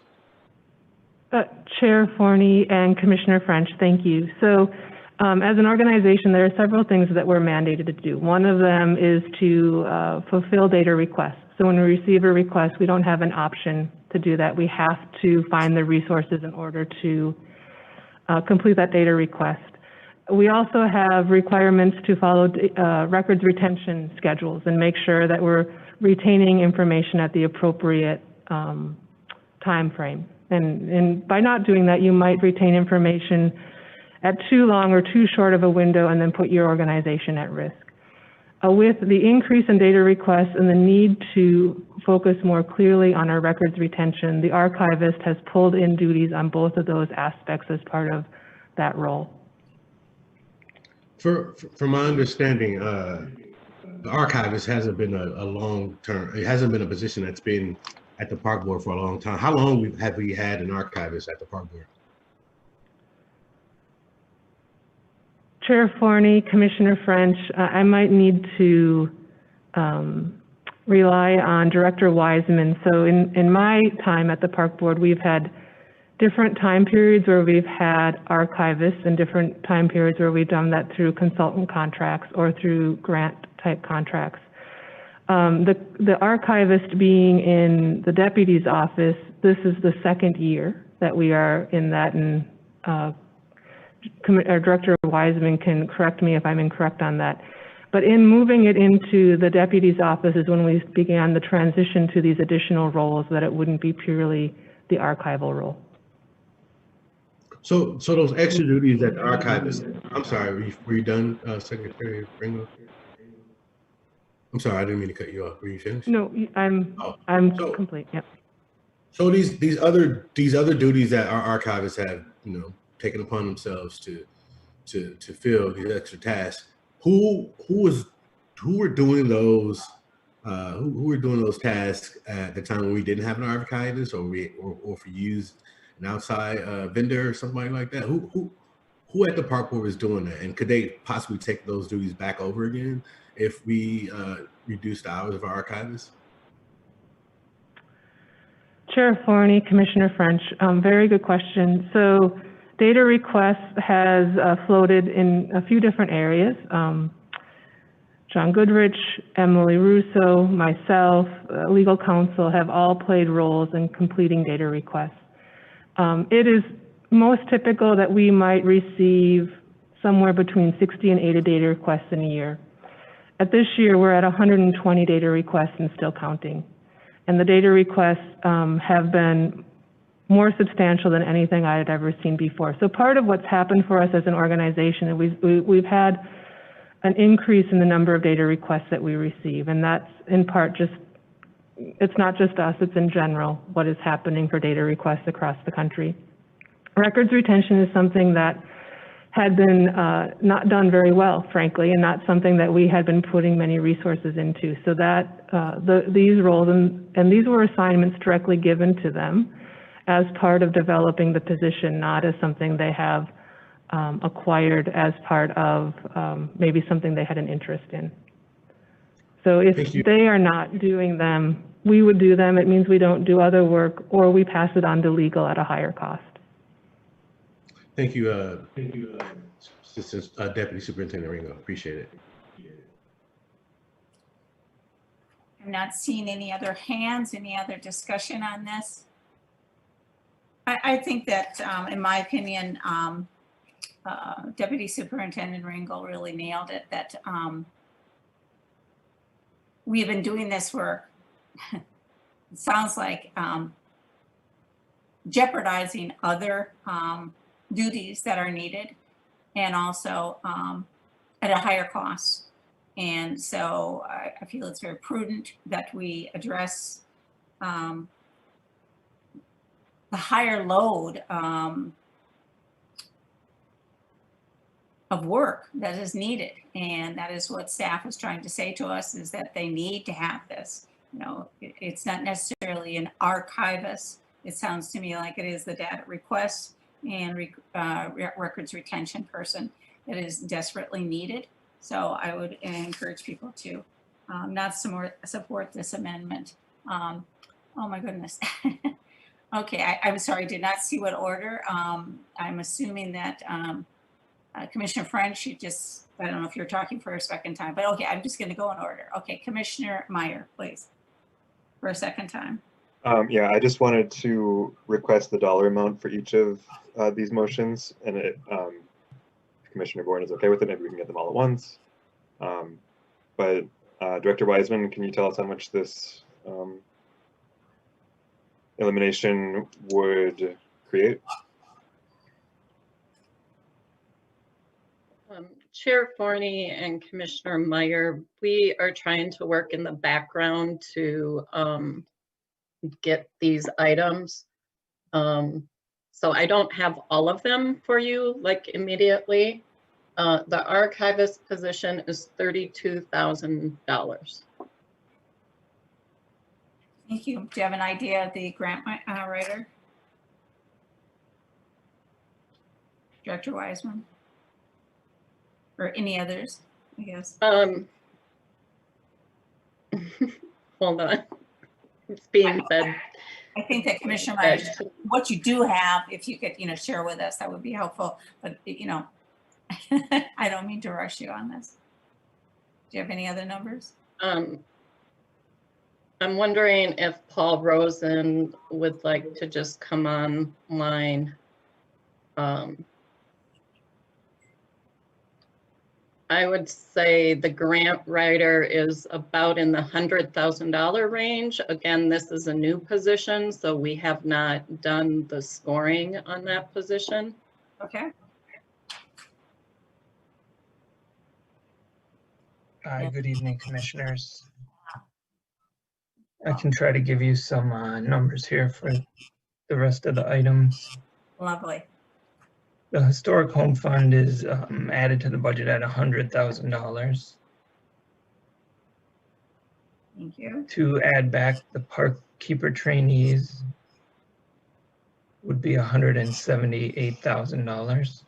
Chair Forney and Commissioner French, thank you. So as an organization, there are several things that we're mandated to do. One of them is to fulfill data requests. So when we receive a request, we don't have an option to do that. We have to find the resources in order to complete that data request. We also have requirements to follow records retention schedules and make sure that we're retaining information at the appropriate time frame. And by not doing that, you might retain information at too long or too short of a window and then put your organization at risk. With the increase in data requests and the need to focus more clearly on our records retention, the archivist has pulled in duties on both of those aspects as part of that role. From my understanding, the archivist hasn't been a long-term, it hasn't been a position that's been at the park board for a long time. How long have we had an archivist at the park board? Chair Forney, Commissioner French, I might need to rely on Director Wiseman. So in my time at the park board, we've had different time periods where we've had archivists and different time periods where we've done that through consultant contracts or through grant type contracts. The archivist being in the deputy's office, this is the second year that we are in that, and Director Wiseman can correct me if I'm incorrect on that. But in moving it into the deputy's office is when we began the transition to these additional roles, that it wouldn't be purely the archival role. So those extra duties that the archivist, I'm sorry, were you done, Secretary Ringo? I'm sorry, I didn't mean to cut you off. Were you finished? No, I'm complete. Yep. So these other duties that our archivists have, taken upon themselves to fill these extra tasks, who were doing those who were doing those tasks at the time when we didn't have an archivist, or if we used an outside vendor or something like that? Who at the park board was doing that, and could they possibly take those duties back over again if we reduce the hours of our archivists? Chair Forney, Commissioner French, very good question. So data requests has floated in a few different areas. John Goodrich, Emily Russo, myself, legal counsel have all played roles in completing data requests. It is most typical that we might receive somewhere between 60 and 80 data requests in a year. At this year, we're at 120 data requests and still counting. And the data requests have been more substantial than anything I had ever seen before. So part of what's happened for us as an organization, we've had an increase in the number of data requests that we receive. And that's in part just, it's not just us, it's in general what is happening for data requests across the country. Records retention is something that had been not done very well, frankly, and not something that we had been putting many resources into. So that these roles, and these were assignments directly given to them as part of developing the position, not as something they have acquired as part of maybe something they had an interest in. So if they are not doing them, we would do them. It means we don't do other work, or we pass it on to legal at a higher cost. Thank you, Deputy Superintendent Ringo. Appreciate it. I'm not seeing any other hands, any other discussion on this. I think that, in my opinion, Deputy Superintendent Ringo really nailed it, that we have been doing this work, it sounds like jeopardizing other duties that are needed, and also at a higher cost. And so I feel it's very prudent that we address the higher load of work that is needed. And that is what staff is trying to say to us, is that they need to have this. You know, it's not necessarily an archivist. It sounds to me like it is the data request and records retention person that is desperately needed. So I would encourage people to not support this amendment. Oh my goodness. Okay, I'm sorry, did not see what order. I'm assuming that Commissioner French, you just, I don't know if you're talking for a second time, but okay, I'm just going to go in order. Okay, Commissioner Meyer, please, for a second time. Yeah, I just wanted to request the dollar amount for each of these motions, and if Commissioner Bourne is okay with it, maybe we can get them all at once. But Director Wiseman, can you tell us how much this elimination would create? Chair Forney and Commissioner Meyer, we are trying to work in the background to get these items. So I don't have all of them for you like immediately. The archivist position is $32,000. Thank you. Do you have an idea of the grant writer? Director Wiseman? Or any others, I guess? Hold on. It's being said. I think that Commissioner Meyer, what you do have, if you could, share with us, that would be helpful. But, I don't mean to rush you on this. Do you have any other numbers? I'm wondering if Paul Rosen would like to just come online. I would say the grant writer is about in the $100,000 range. Again, this is a new position, so we have not done the scoring on that position. Okay. Good evening, commissioners. I can try to give you some numbers here for the rest of the items. Lovely. The Historic Home Fund is added to the budget at $100,000. Thank you. To add back the park keeper trainees would be $178,000.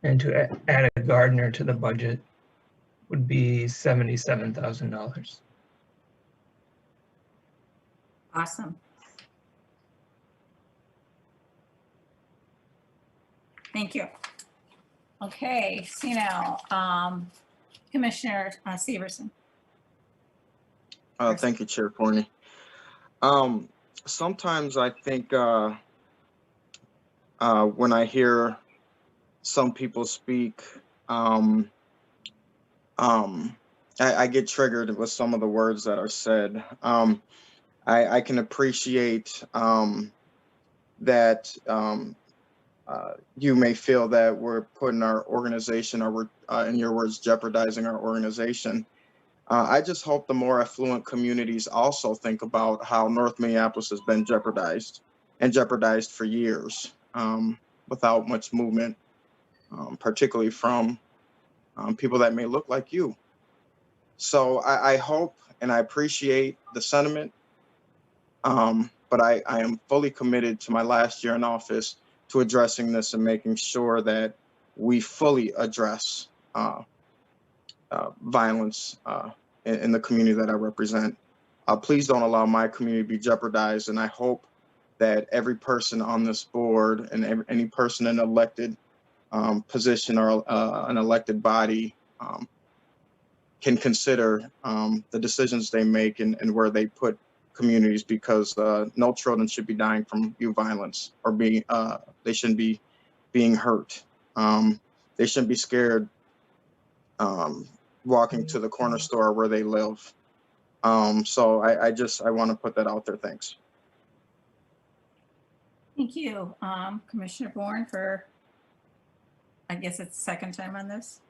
And to add a gardener to the budget would be $77,000. Awesome. Thank you. Okay, see now, Commissioner Severson. Thank you, Chair Forney. Sometimes I think when I hear some people speak, I get triggered with some of the words that are said. I can appreciate that you may feel that we're putting our organization, or we're, in your words, jeopardizing our organization. I just hope the more affluent communities also think about how North Minneapolis has been jeopardized for years without much movement, particularly from people that may look like you. So I hope and I appreciate the sentiment, but I am fully committed to my last year in office to addressing this and making sure that we fully address violence in the community that I represent. Please don't allow my community to be jeopardized, and I hope that every person on this board and any person in an elected position or an elected body can consider the decisions they make and where they put communities, because no children should be dying from youth violence or being they shouldn't be being hurt. They shouldn't be scared walking to the corner store where they live. So I want to put that out there. Thanks. Thank you, Commissioner Bourne, for I guess it's the second time on this.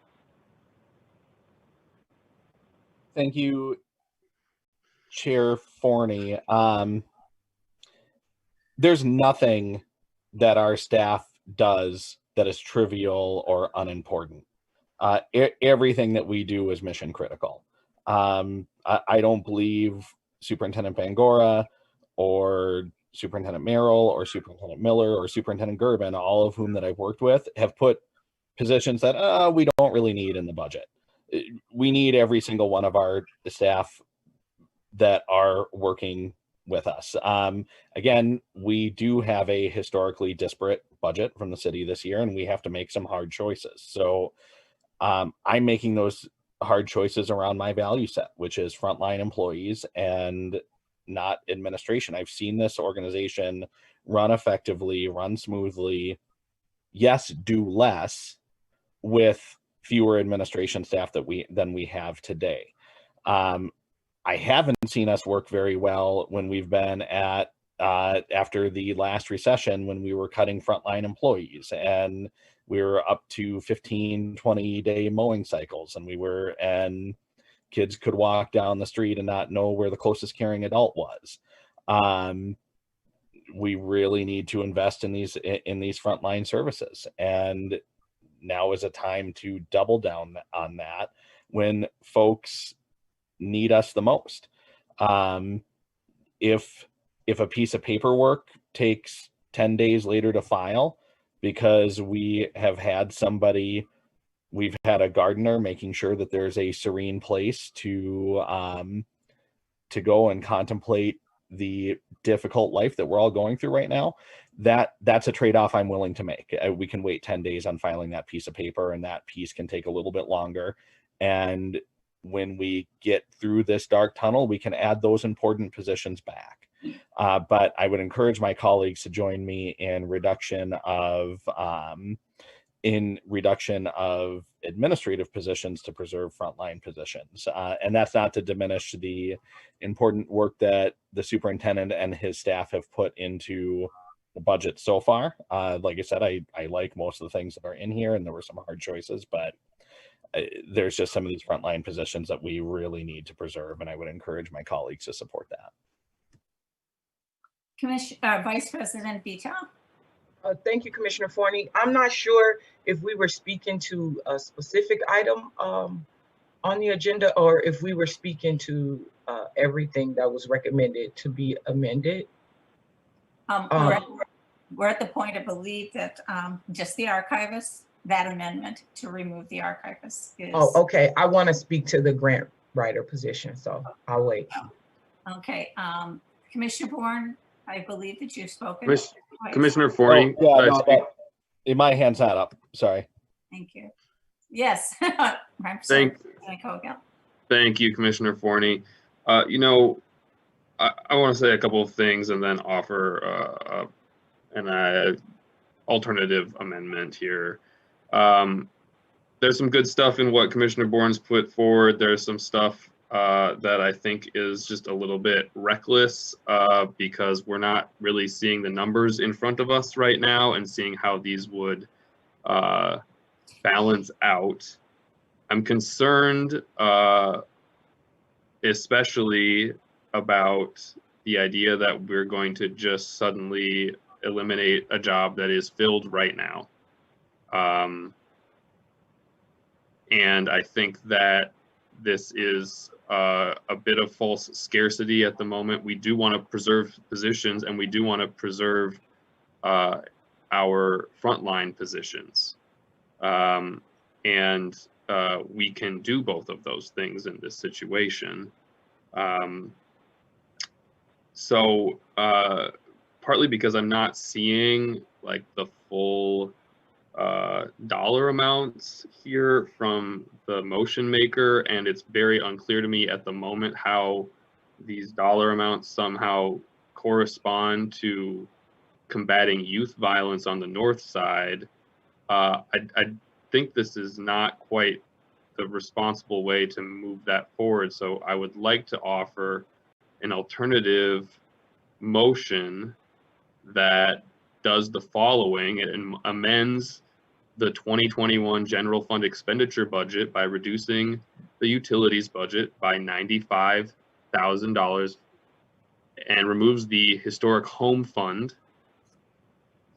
Thank you, Chair Forney. There's nothing that our staff does that is trivial or unimportant. Everything that we do is mission critical. I don't believe Superintendent Bangora or Superintendent Merrill or Superintendent Miller or Superintendent Gerben, all of whom that I've worked with, have put positions that we don't really need in the budget. We need every single one of our staff that are working with us. Again, we do have a historically disparate budget from the city this year, and we have to make some hard choices. So I'm making those hard choices around my value set, which is frontline employees and not administration. I've seen this organization run effectively, run smoothly, yes, do less with fewer administration staff than we have today. I haven't seen us work very well when we've been at after the last recession, when we were cutting frontline employees and we were up to 15, 20-day mowing cycles, and kids could walk down the street and not know where the closest caring adult was. We really need to invest in these frontline services, and now is a time to double down on that when folks need us the most. If a piece of paperwork takes 10 days later to file because we've had a gardener making sure that there's a serene place to go and contemplate the difficult life that we're all going through right now, that's a trade-off I'm willing to make. We can wait 10 days on filing that piece of paper, and that piece can take a little bit longer. And when we get through this dark tunnel, we can add those important positions back. But I would encourage my colleagues to join me in reduction of administrative positions to preserve frontline positions. And that's not to diminish the important work that the superintendent and his staff have put into the budget so far. Like I said, I like most of the things that are in here, and there were some hard choices, but there's just some of these frontline positions that we really need to preserve, and I would encourage my colleagues to support that. Vice President Vito. Thank you, Commissioner Forney. I'm not sure if we were speaking to a specific item on the agenda, or if we were speaking to everything that was recommended to be amended. We're at the point, I believe, that just the archivist, that amendment to remove the archivist is. Oh, okay. I want to speak to the grant writer position, so I'll wait. Okay. Commissioner Bourne, I believe that you've spoken. Commissioner Forney. My hand's not up. Sorry. Thank you. Yes. Thank you, Commissioner Forney. You know, I want to say a couple of things and then offer an alternative amendment here. There's some good stuff in what Commissioner Bourne's put forward. There's some stuff that I think is just a little bit reckless because we're not really seeing the numbers in front of us right now and seeing how these would balance out. I'm concerned especially about the idea that we're going to just suddenly eliminate a job that is filled right now. And I think that this is a bit of false scarcity at the moment. We do want to preserve positions, and we do want to preserve our frontline positions. And we can do both of those things in this situation. So partly because I'm not seeing like the full dollar amounts here from the motion maker, and it's very unclear to me at the moment how these dollar amounts somehow correspond to combating youth violence on the north side. I think this is not quite the responsible way to move that forward. So I would like to offer an alternative motion that does the following. It amends the 2021 general fund expenditure budget by reducing the utilities budget by $95,000 and removes the historic home fund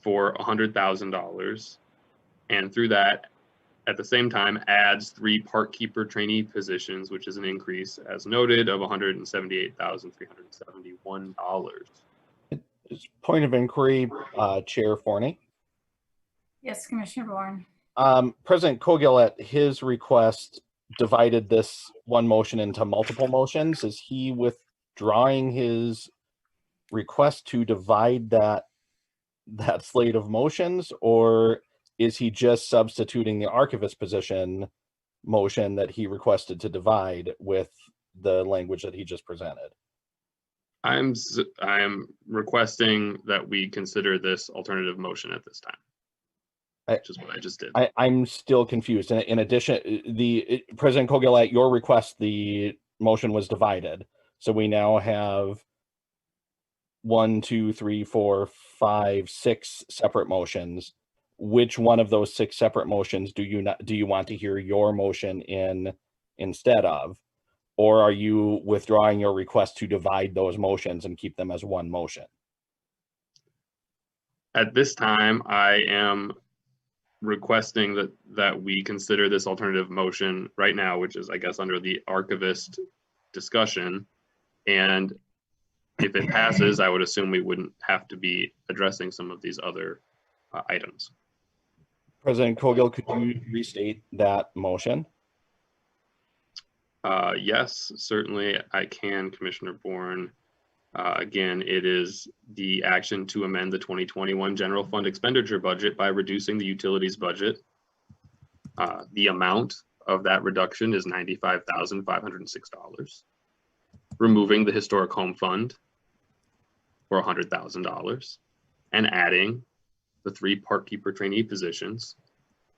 for $100,000. And through that, at the same time, adds 3 park keeper trainee positions, which is an increase, as noted, of $178,371. Point of inquiry, Chair Forney. Yes, Commissioner Bourne. President Cogill, at his request, divided this one motion into multiple motions. Is he withdrawing his request to divide that slate of motions, or is he just substituting the archivist position motion that he requested to divide with the language that he just presented? I'm requesting that we consider this alternative motion at this time, which is what I just did. I'm still confused. In addition, President Cogill, at your request, the motion was divided. So we now have 1, 2, 3, 4, 5, 6 separate motions. Which one of those 6 separate motions do you want to hear your motion in instead of? Or are you withdrawing your request to divide those motions and keep them as one motion? At this time, I am requesting that we consider this alternative motion right now, which is, I guess, under the archivist discussion. And if it passes, I would assume we wouldn't have to be addressing some of these other items. President Cogill, could you restate that motion? Yes, certainly I can, Commissioner Bourne. Again, it is the action to amend the 2021 general fund expenditure budget by reducing the utilities budget. The amount of that reduction is $95,506. Removing the historic home fund for $100,000 and adding the 3 park keeper trainee positions,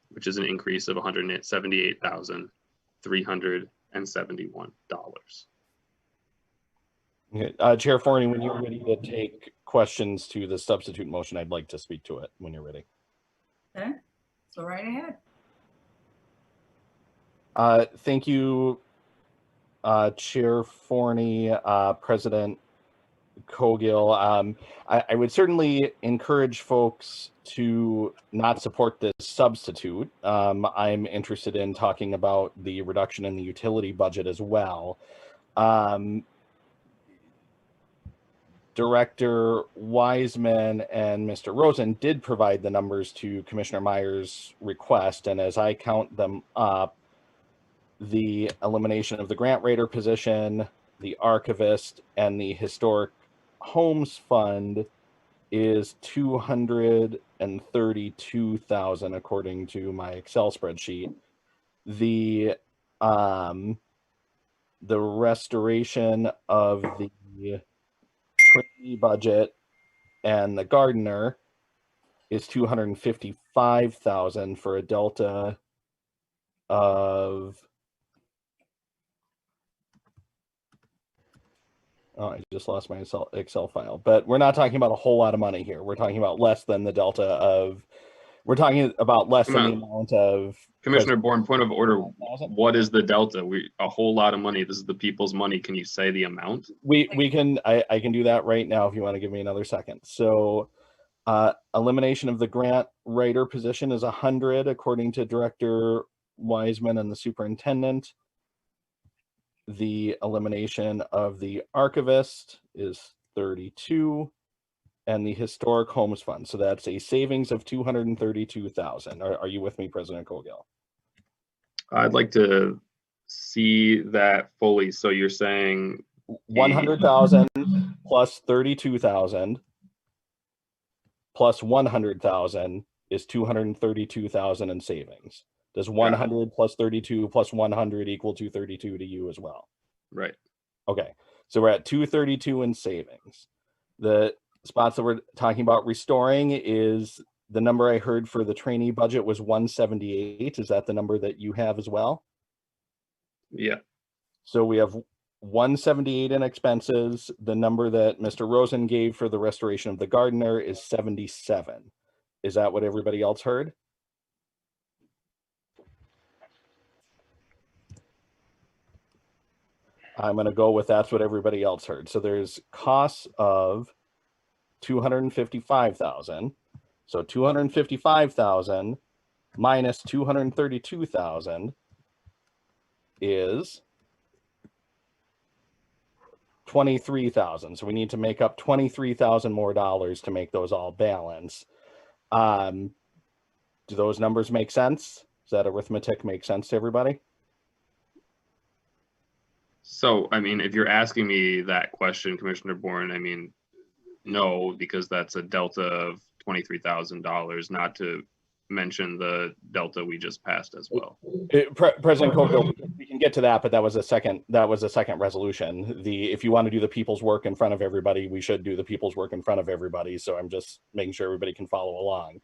which is an increase of $178,371. Okay. Chair Forney, when you're ready to take questions to the substitute motion, I'd like to speak to it when you're ready. Okay, so right ahead. Thank you, Chair Forney, President Cogill. I would certainly encourage folks to not support this substitute. I'm interested in talking about the reduction in the utility budget as well. Director Wiseman and Mr. Rosen did provide the numbers to Commissioner Meyer's request, and as I count them up, the elimination of the grant writer position, the archivist, and the historic homes fund is $232,000 according to my Excel spreadsheet. The restoration of the trainee budget and the gardener is $255,000 for a delta of, oh, I just lost my Excel file, but we're not talking about a whole lot of money here. We're talking about less than the delta of, we're talking about less than the amount of. Commissioner Bourne, point of order, what is the delta? A whole lot of money. This is the people's money. Can you say the amount? I can do that right now if you want to give me another second. So elimination of the grant writer position is 100 according to Director Wiseman and the superintendent. The elimination of the archivist is 32, and the historic homes fund. So that's a savings of $232,000. Are you with me, President Cogill? I'd like to see that fully. So you're saying 100,000 plus 32,000 plus 100,000 is 232,000 in savings. Does 100 plus 32 plus 100 equal 232 to you as well? Right. Okay, so we're at 232 in savings. The spots that we're talking about restoring is the number I heard for the trainee budget was 178. Is that the number that you have as well? Yeah. So we have 178 in expenses. The number that Mr. Rosen gave for the restoration of the gardener is 77. Is that what everybody else heard? I'm going to go with that's what everybody else heard. So there's costs of 255,000. So 255,000 minus 232,000 is 23,000. So we need to make up 23,000 more dollars to make those all balance. Do those numbers make sense? Does that arithmetic make sense to everybody? So, I mean, if you're asking me that question, Commissioner Bourne, I mean, no, because that's a delta of $23,000, not to mention the delta we just passed as well. President Kogo, we can get to that, but that was a second resolution. If you want to do the people's work in front of everybody, we should do the people's work in front of everybody. So I'm just making sure everybody can follow along.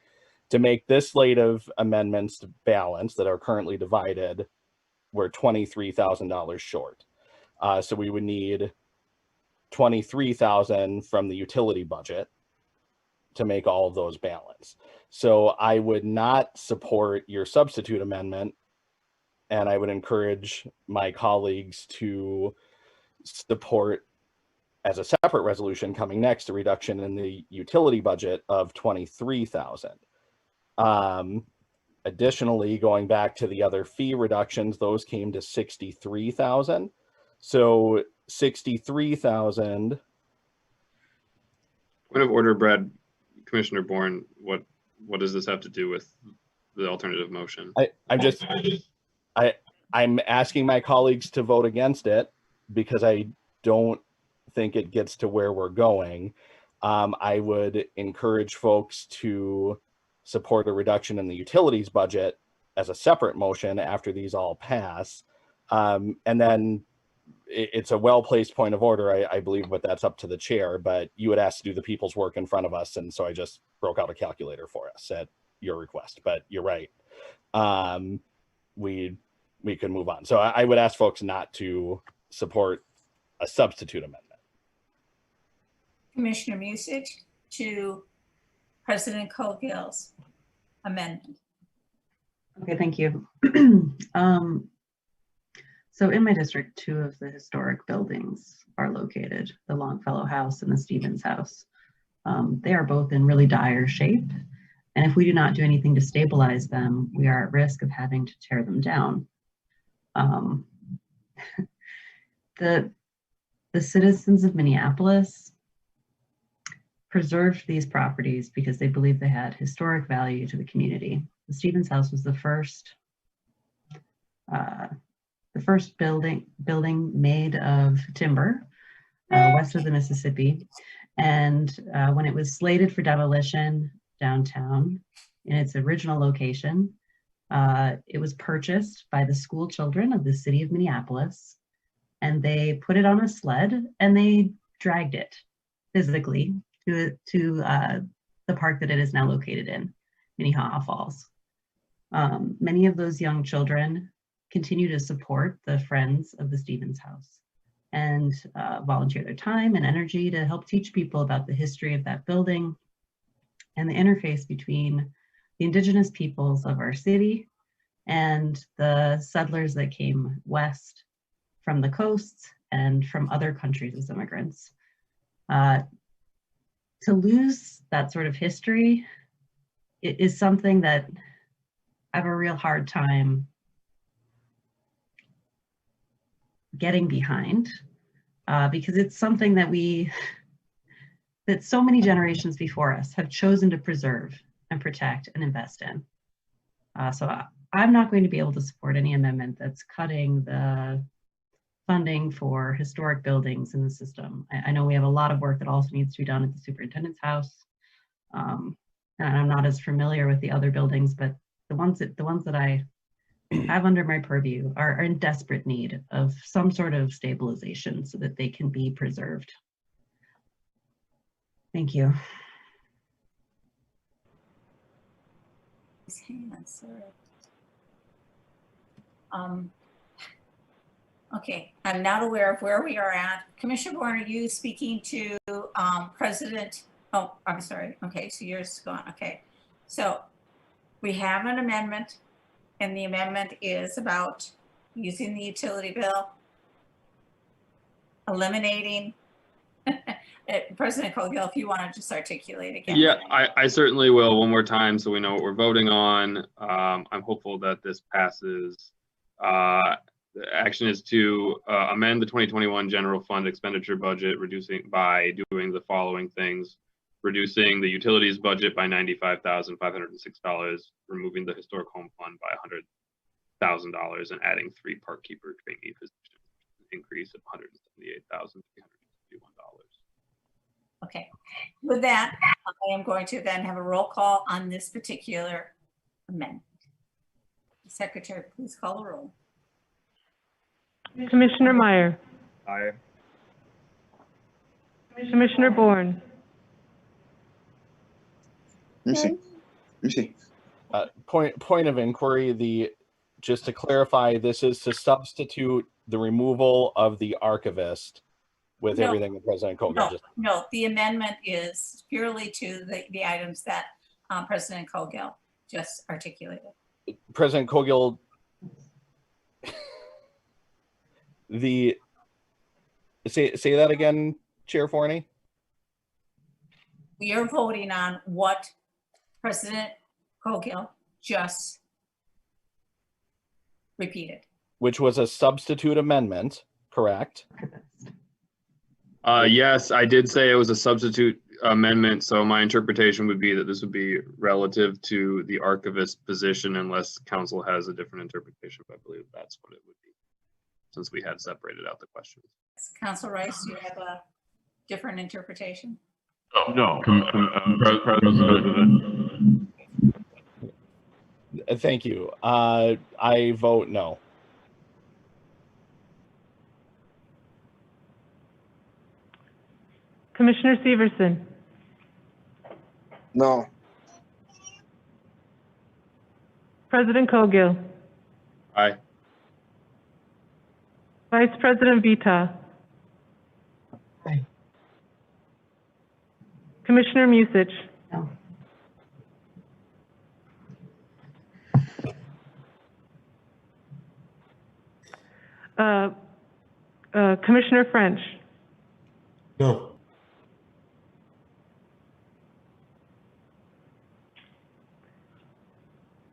To make this slate of amendments balance that are currently divided, we're $23,000 short. So we would need 23,000 from the utility budget to make all of those balance. So I would not support your substitute amendment, and I would encourage my colleagues to support, as a separate resolution coming next, a reduction in the utility budget of 23,000. Additionally, going back to the other fee reductions, those came to 63,000. So 63,000. Point of order, Brad. Commissioner Bourne, what does this have to do with the alternative motion? I'm asking my colleagues to vote against it because I don't think it gets to where we're going. I would encourage folks to support a reduction in the utilities budget as a separate motion after these all pass. And then it's a well-placed point of order, I believe, but that's up to the chair. But you had asked to do the people's work in front of us, and so I just broke out a calculator for us at your request. But you're right. We can move on. So I would ask folks not to support a substitute amendment. Commissioner Musich to President Cogill's amendment. Okay, thank you. So in my district, 2 of the historic buildings are located, the Longfellow House and the Stevens House. They are both in really dire shape. And if we do not do anything to stabilize them, we are at risk of having to tear them down. The citizens of Minneapolis preserved these properties because they believed they had historic value to the community. The Stevens House was the first building made of timber west of the Mississippi. And when it was slated for demolition downtown in its original location, it was purchased by the school children of the city of Minneapolis. And they put it on a sled and they dragged it physically to the park that it is now located in, Minnehaha Falls. Many of those young children continue to support the Friends of the Stevens House and volunteer their time and energy to help teach people about the history of that building and the interface between the indigenous peoples of our city and the settlers that came west from the coasts and from other countries as immigrants. To lose that sort of history is something that I have a real hard time getting behind, because it's something that that so many generations before us have chosen to preserve and protect and invest in. So I'm not going to be able to support any amendment that's cutting the funding for historic buildings in the system. I know we have a lot of work that also needs to be done at the superintendent's house. And I'm not as familiar with the other buildings, but the ones that I have under my purview are in desperate need of some sort of stabilization so that they can be preserved. Thank you. Okay, I'm not aware of where we are at. Commissioner Bourne, are you speaking to President? Oh, I'm sorry. Okay, so yours is gone. Okay, so we have an amendment, and the amendment is about using the utility bill eliminating, President Colgill, if you want to just articulate again. Yeah, I certainly will one more time so we know what we're voting on. I'm hopeful that this passes. The action is to amend the 2021 general fund expenditure budget, reducing by doing the following things: reducing the utilities budget by $95,506, removing the historic home fund by $100,000, and adding 3 park keeper trainee positions, an increase of $178,351. Okay, with that, I am going to then have a roll call on this particular amendment. Secretary, please call the roll. Commissioner Meyer, Aye. Commissioner Bourne, Let me see. Point of inquiry, just to clarify, this is to substitute the removal of the archivist with No. everything that President Colgill No, just. no, the amendment is purely to the items that President Colgill just articulated. President Colgill, say that again, Chair Forney? We are voting on what President Colgill just repeated. Which was a substitute amendment, correct? Yes, I did say it was a substitute amendment, so my interpretation would be that this would be relative to the archivist position unless council has a different interpretation, but I believe that's what it would be, since we had separated out the questions. Council Rice, do you have a different interpretation? No, President. Thank you. I vote no. Commissioner Severson, No. President Colgill, Aye. Vice President Vita. Aye. Commissioner Musich. No. Commissioner French, No.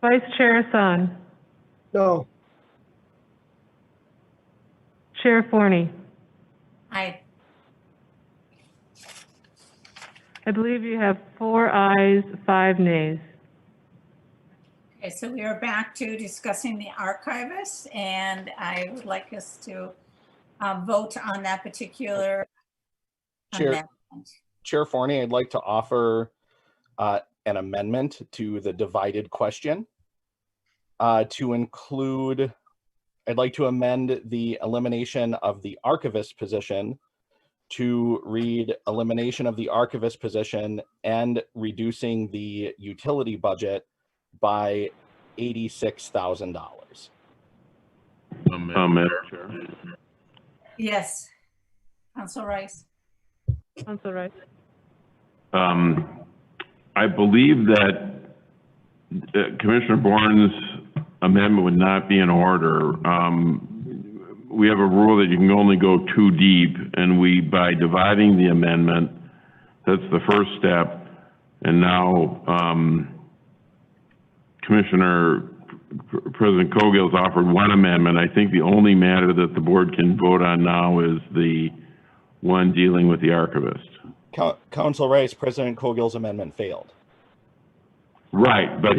Vice Chair Hassan, No. Chair Forney. Aye. I believe you have 4 ayes, 5 nays. Okay, so we are back to discussing the archivist, and I would like us to vote on that particular amendment. Chair Forney, I'd like to offer an amendment to the divided question to include, I'd like to amend the elimination of the archivist position to read elimination of the archivist position and reducing the utility budget by $86,000. Madam Chair. Yes, Council Rice. Council Rice. I believe that Commissioner Bourne's amendment would not be in order. We have a rule that you can only go 2 deep, and by dividing the amendment, that's the first step. And now President Cogill's offered 1 amendment. I think the only matter that the board can vote on now is the one dealing with the archivist. Council Rice, President Cogill's amendment failed. Right, but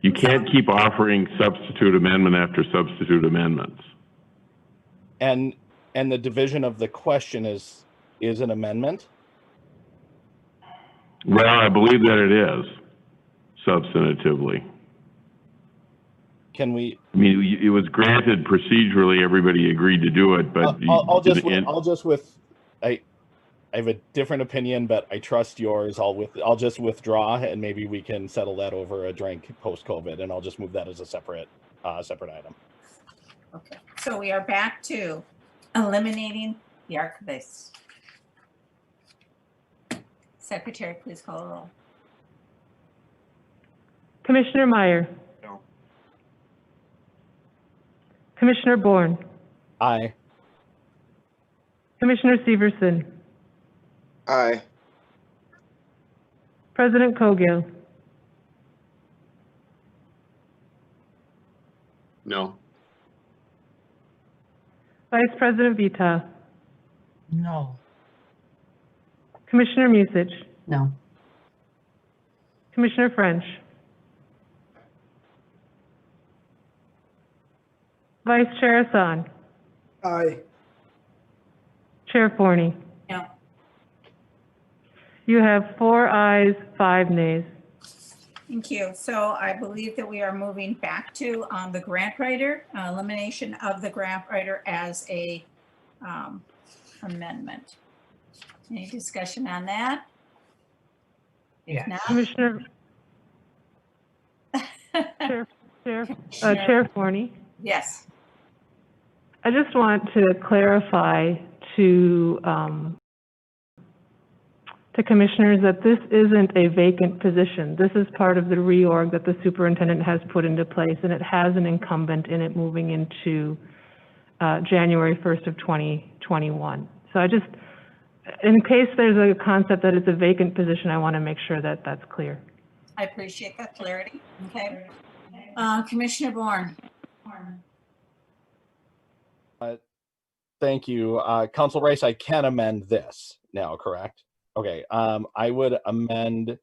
you can't keep offering substitute amendment after substitute amendments. And the division of the question is an amendment? Well, I believe that it is substantively. Can we? I mean, it was granted procedurally. Everybody agreed to do it, but I have a different opinion, but I trust yours. I'll just withdraw, and maybe we can settle that over a drink post-COVID, and I'll just move that as a separate item. Okay, so we are back to eliminating the archivist. Secretary, please call the roll. Commissioner Meyer. No. Commissioner Bourne, Aye. Commissioner Severson, Aye. President Cogill, No. Vice President Vita, No. Commissioner Musich, No. Commissioner French, Vice Chair Hassan, Aye. Chair Forney. No. You have 4 ayes, 5 nays. Thank you. So I believe that we are moving back to the grant writer, elimination of the grant writer as a amendment. Any discussion on that? Yes. Now, Commissioner, Chair Forney. yes. I just want to clarify to commissioners that this isn't a vacant position. This is part of the reorg that the superintendent has put into place, and it has an incumbent in it moving into January 1st of 2021. So I just, in case there's a concept that it's a vacant position, I want to make sure that that's clear. I appreciate that clarity. Okay. Commissioner Bourne. Thank you. Council Rice, I can amend this now, correct? Okay, I would amend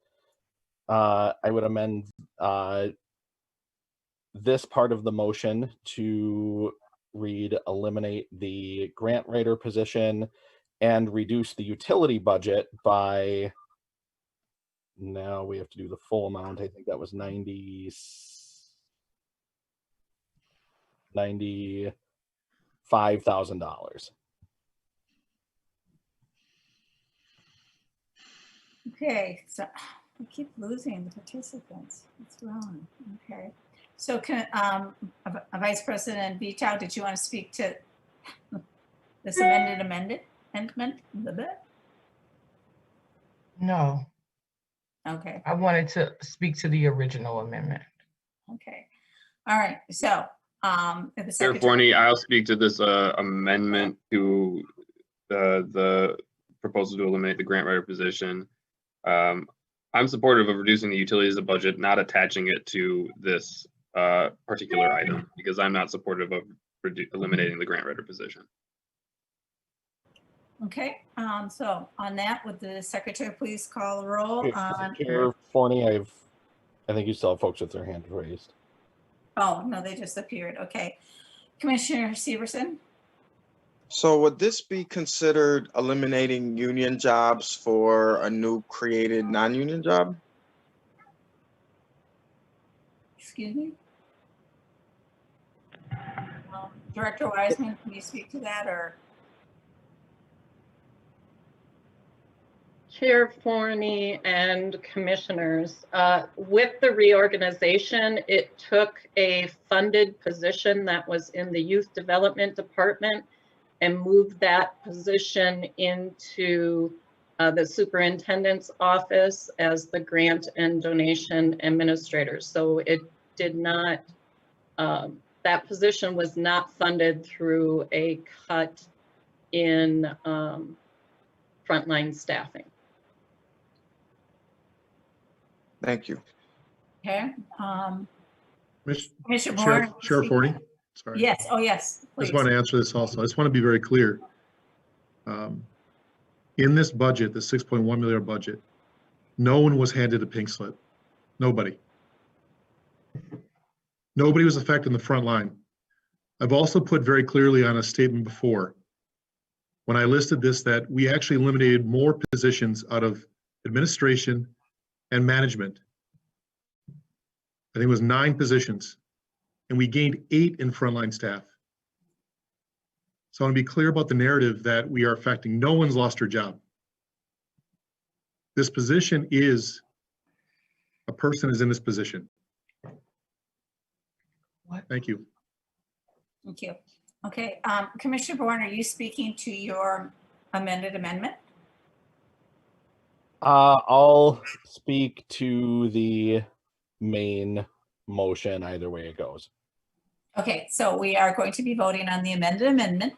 this part of the motion to read eliminate the grant writer position and reduce the utility budget by, now we have to do the full amount. I think that was $95,000. Okay, so we keep losing the participants. What's wrong? Okay. So Vice President Vito, did you want to speak to this amendment? No. Okay. I wanted to speak to the original amendment. Okay. All right. So the Chair secretary. Forney, I'll speak to this amendment to the proposal to eliminate the grant writer position. I'm supportive of reducing the utilities budget, not attaching it to this particular item, because I'm not supportive of eliminating the grant writer position. Okay. So on that, would the secretary please call the roll on? Chair Forney, I think you still have folks with their hand raised. Oh, no, they just appeared. Okay. Commissioner Severson? So would this be considered eliminating union jobs for a new created non-union job? Excuse me? Director Wiseman, can you speak to that, or? Chair Forney and commissioners, with the reorganization, it took a funded position that was in the Youth Development Department and moved that position into the superintendent's office as the grant and donation administrator. So it did not, that position was not funded through a cut in frontline staffing. Thank you. Okay. Commissioner Chair Bourne? Forney, sorry. Yes. Oh, yes. I Please. just want to answer this also. I just want to be very clear. In this budget, the $6.1 million budget, no one was handed a pink slip. Nobody. Nobody was affected in the front line. I've also put very clearly on a statement before, when I listed this, that we actually eliminated more positions out of administration and management. I think it was 9 positions, and we gained 8 in frontline staff. So I want to be clear about the narrative that we are affecting. No one's lost their job. This position is, a person is in this position. What? Thank you. Thank you. Okay. Commissioner Bourne, are you speaking to your amended amendment? I'll speak to the main motion either way it goes. Okay, so we are going to be voting on the amended amendment.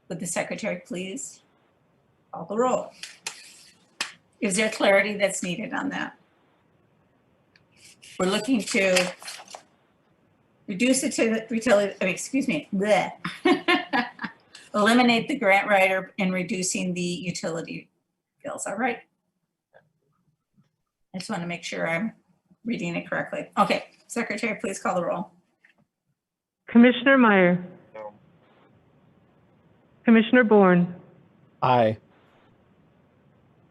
Would the secretary please call the roll? Is there clarity that's needed on that? We're looking to reduce it to bleh. Eliminate the grant writer and reducing the utility bills, all right? I just want to make sure I'm reading it correctly. Okay, secretary, please call the roll. Commissioner Meyer. No. Commissioner Bourne. Aye.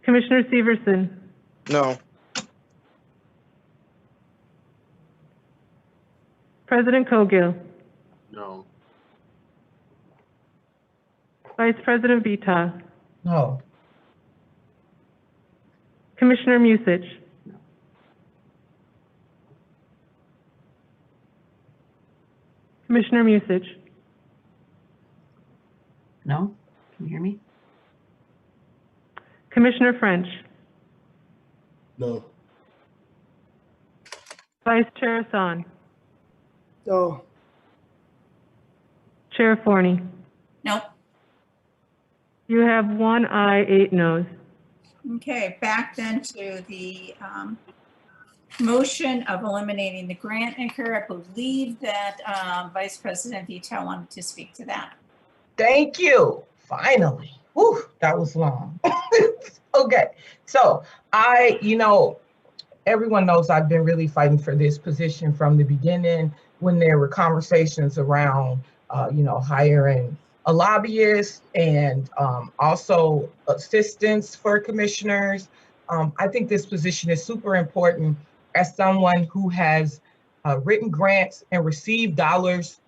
Commissioner Severson. No. President Cogill. No. Vice President Vita. No. Commissioner Musich. Commissioner Musich. No? Can you hear me? Commissioner French. No. Vice Chair Hassan. No. Chair Forney. Nope. You have 1 aye, 8 noes. Okay, back then to the motion of eliminating the grant anchor. I believe that Vice President Vito wanted to speak to that. Thank you. Finally. Whew, that was long. Okay. So everyone knows I've been really fighting for this position from the beginning when there were conversations around, hiring a lobbyist and also assistance for commissioners. I think this position is super important as someone who has written grants and received dollars,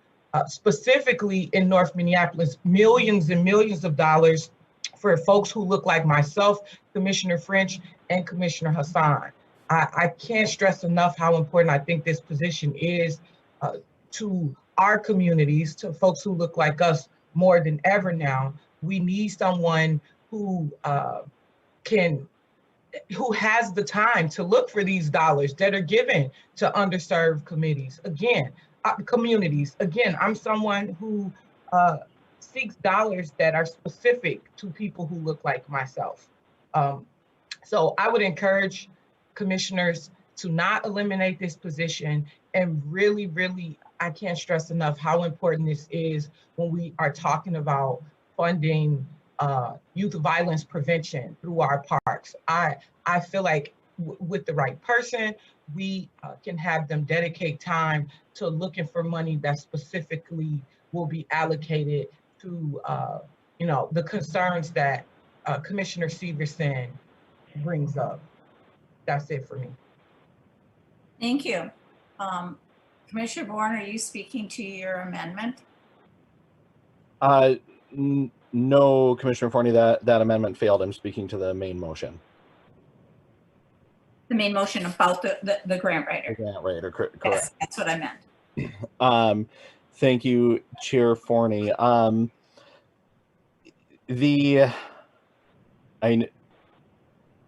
specifically in North Minneapolis, millions and millions of dollars for folks who look like myself, Commissioner French, and Commissioner Hassan. I can't stress enough how important I think this position is to our communities, to folks who look like us more than ever now. We need someone who has the time to look for these dollars that are given to underserved communities. Communities. Again, I'm someone who seeks dollars that are specific to people who look like myself. So I would encourage commissioners to not eliminate this position, and really, really, I can't stress enough how important this is when we are talking about funding youth violence prevention through our parks. I feel like with the right person, we can have them dedicate time to looking for money that specifically will be allocated to the concerns that Commissioner Severson brings up. That's it for me. Thank you. Commissioner Bourne, are you speaking to your amendment? No, Commissioner Forney, that amendment failed. I'm speaking to the main motion. The main motion about the grant writer. The grant writer, correct. Yes, that's what I meant. Thank you, Chair Forney.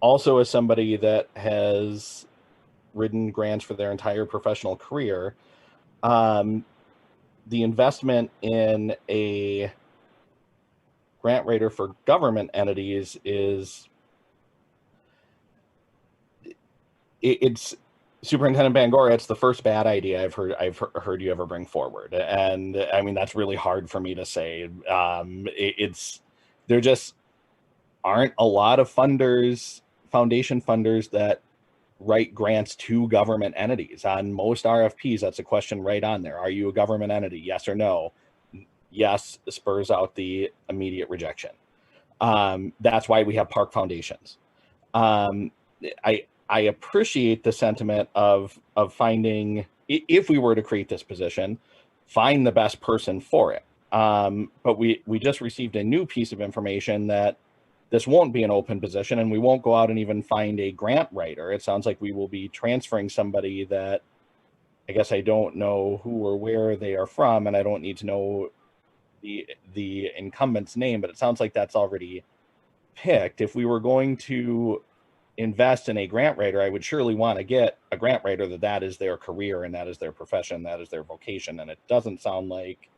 Also, as somebody that has written grants for their entire professional career, the investment in a grant writer for government entities it's Superintendent Bangora, it's the first bad idea I've heard you ever bring forward, and I mean that's really hard for me to say. There just aren't a lot of foundation funders that write grants to government entities. On most RFPs, that's a question right on there. Are you a government entity? Yes or no? Yes spurs out the immediate rejection. That's why we have park foundations. I appreciate the sentiment of finding, if we were to create this position, find the best person for it. But we just received a new piece of information that this won't be an open position and we won't go out and even find a grant writer. It sounds like we will be transferring somebody that I guess I don't know who or where they are from, and I don't need to know the incumbent's name, but it sounds like that's already picked. If we were going to invest in a grant writer, I would surely want to get a grant writer that is their career and that is their profession, that is their vocation. And it doesn't sound like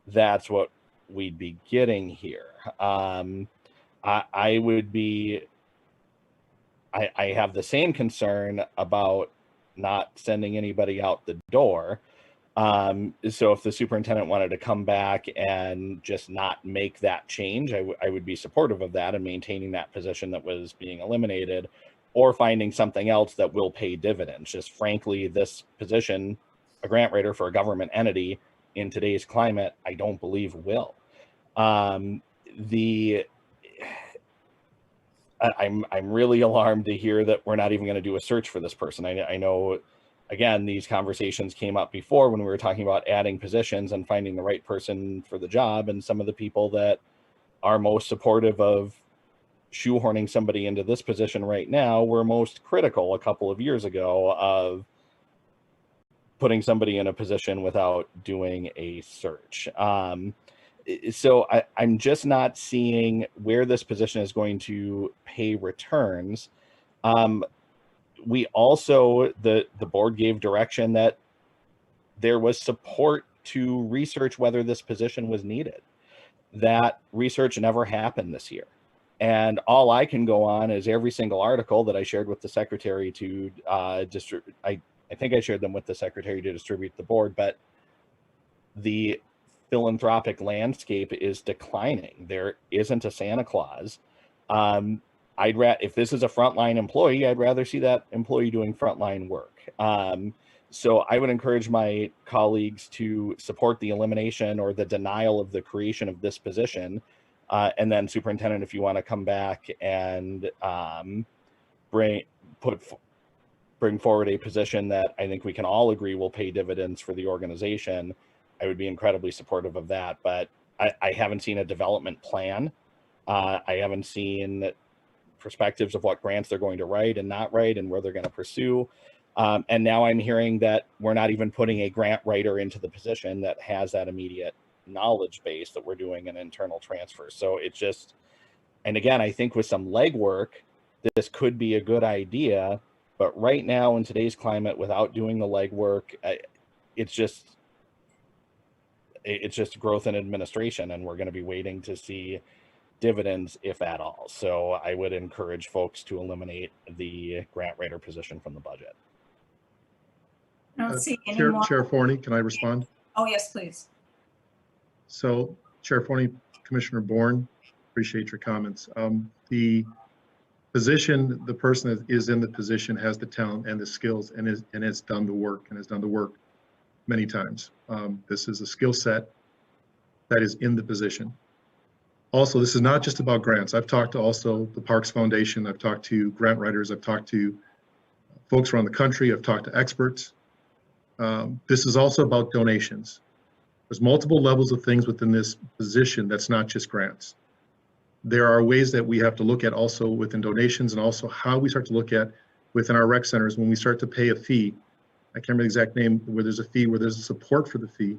that's what we'd be getting here. I would be, I have the same concern about not sending anybody out the door. So if the superintendent wanted to come back and just not make that change, I would be supportive of that and maintaining that position that was being eliminated, or finding something else that will pay dividends. Just frankly, this position, a grant writer for a government entity in today's climate, I don't believe will. I'm really alarmed to hear that we're not even going to do a search for this person. I know, again, these conversations came up before when we were talking about adding positions and finding the right person for the job, and some of the people that are most supportive of shoehorning somebody into this position right now were most critical a couple of years ago of putting somebody in a position without doing a search. So I'm just not seeing where this position is going to pay returns. We also, the board gave direction that there was support to research whether this position was needed. That research never happened this year. And all I can go on is every single article that I shared with the secretary to distribute. I think I shared them with the secretary to distribute the board, but the philanthropic landscape is declining. There isn't a Santa Claus. If this is a frontline employee, I'd rather see that employee doing frontline work. So I would encourage my colleagues to support the elimination or the denial of the creation of this position. And then, superintendent, if you want to come back and bring forward a position that I think we can all agree will pay dividends for the organization, I would be incredibly supportive of that. But I haven't seen a development plan. I haven't seen perspectives of what grants they're going to write and not write and where they're going to pursue. And now I'm hearing that we're not even putting a grant writer into the position that has that immediate knowledge base, that we're doing an internal transfer. So it's just, and again, I think with some legwork, this could be a good idea, but right now in today's climate, without doing the legwork, it's just growth in administration, and we're going to be waiting to see dividends, if at all. So I would encourage folks to eliminate the grant writer position from the budget. I don't see any more. Chair Forney, can I respond? Oh, yes, please. So, Chair Forney, Commissioner Bourne, appreciate your comments. The position, the person that is in the position has the talent and the skills and has done the work many times. This is a skill set that is in the position. Also, this is not just about grants. I've talked to also the Parks Foundation. I've talked to grant writers. I've talked to folks around the country. I've talked to experts. This is also about donations. There's multiple levels of things within this position that's not just grants. There are ways that we have to look at also within donations, and also how we start to look at within our rec centers when we start to pay a fee. I can't remember the exact name, where there's a fee, where there's a support for the fee,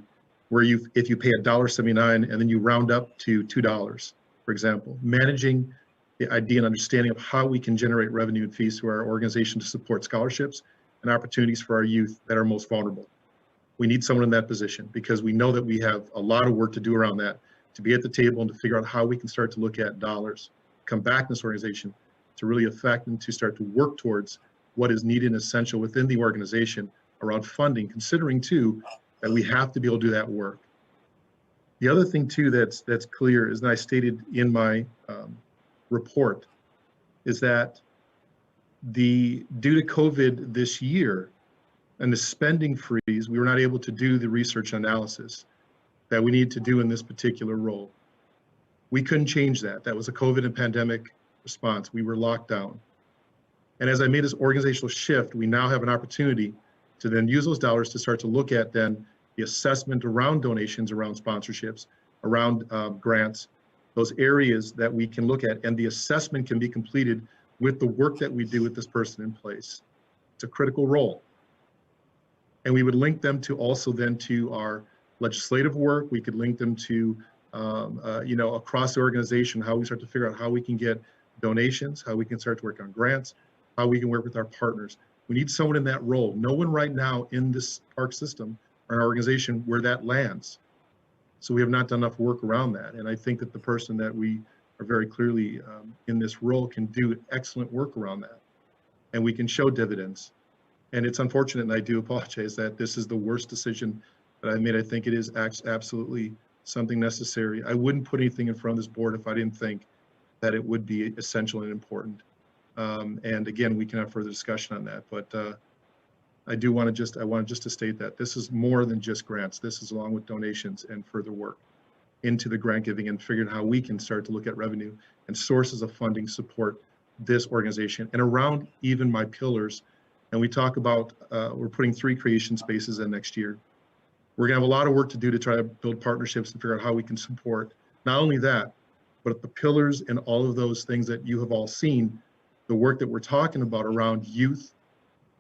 where if you pay $1.79 and then you round up to $2, for example, managing the idea and understanding of how we can generate revenue and fees to our organization to support scholarships and opportunities for our youth that are most vulnerable. We need someone in that position, because we know that we have a lot of work to do around that, to be at the table and to figure out how we can start to look at dollars, come back in this organization to really affect and to start to work towards what is needed and essential within the organization around funding, considering too that we have to be able to do that work. The other thing too that's clear is, and I stated in my report, is that due to COVID this year and the spending freeze, we were not able to do the research analysis that we need to do in this particular role. We couldn't change that. That was a COVID and pandemic response. We were locked down. And as I made this organizational shift, we now have an opportunity to then use those dollars to start to look at then the assessment around donations, around sponsorships, around grants, those areas that we can look at, and the assessment can be completed with the work that we do with this person in place. It's a critical role. And we would link them to also then to our legislative work. We could link them to, across the organization, how we start to figure out how we can get donations, how we can start to work on grants, how we can work with our partners. We need someone in that role. No one right now in this park system or an organization where that lands. So we have not done enough work around that. And I think that the person that we are very clearly in this role can do excellent work around that. And we can show dividends. And it's unfortunate, and I do apologize, that this is the worst decision that I made. I think it is absolutely something necessary. I wouldn't put anything in front of this board if I didn't think that it would be essential and important. And again, we can have further discussion on that. But I want just to state that this is more than just grants. This is along with donations and further work into the grant giving and figuring how we can start to look at revenue and sources of funding support this organization and around even my pillars. And we talk about, we're putting 3 creation spaces in next year. We're gonna have a lot of work to do to try to build partnerships and figure out how we can support not only that, but the pillars and all of those things that you have all seen, the work that we're talking about around youth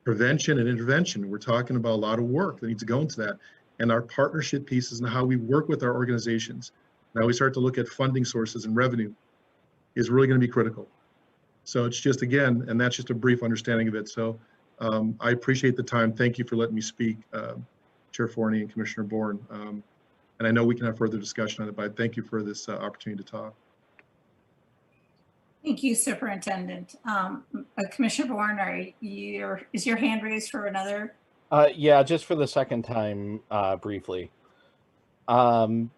prevention and intervention. We're talking about a lot of work that needs to go into that, and our partnership pieces and how we work with our organizations. Now we start to look at funding sources and revenue is really going to be critical. So it's just, again, and that's just a brief understanding of it. So I appreciate the time. Thank you for letting me speak, Chair Forney and Commissioner Bourne. And I know we can have further discussion on it, but thank you for this opportunity to talk. Thank you, Superintendent. Commissioner Bourne, is your hand raised for another? Yeah, just for the second time, briefly. Thank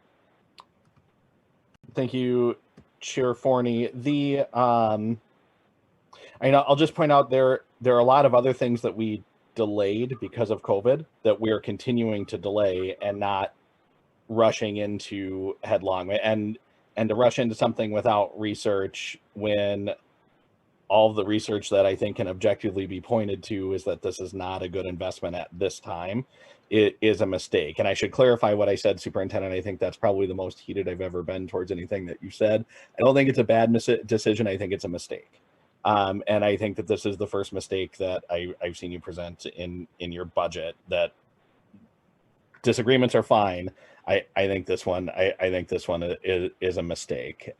you, Chair Forney. I'll just point out there are a lot of other things that we delayed because of COVID that we are continuing to delay and not rushing into headlong. And to rush into something without research when all of the research that I think can objectively be pointed to is that this is not a good investment at this time, it is a mistake. And I should clarify what I said, Superintendent. I think that's probably the most heated I've ever been towards anything that you said. I don't think it's a bad decision. I think it's a mistake. And I think that this is the first mistake that I've seen you present in your budget. That disagreements are fine. I think this one is a mistake.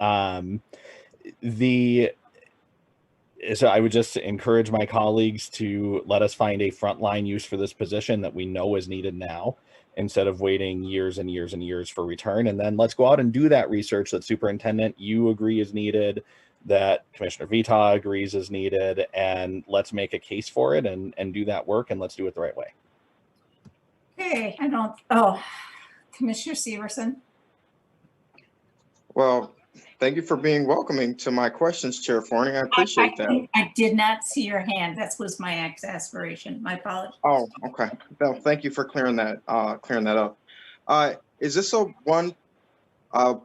So I would just encourage my colleagues to let us find a frontline use for this position that we know is needed now, instead of waiting years and years and years for return. And then let's go out and do that research that Superintendent, you agree is needed, that Commissioner Vita agrees is needed, and let's make a case for it and do that work, and let's do it the right way. Okay, Commissioner Severson. Well, thank you for being welcoming to my questions, Chair Forney. I appreciate that. I did not see your hand. That was my exasperation. My apologies. Oh, okay. Well, thank you for clearing that up. Is this a 1.0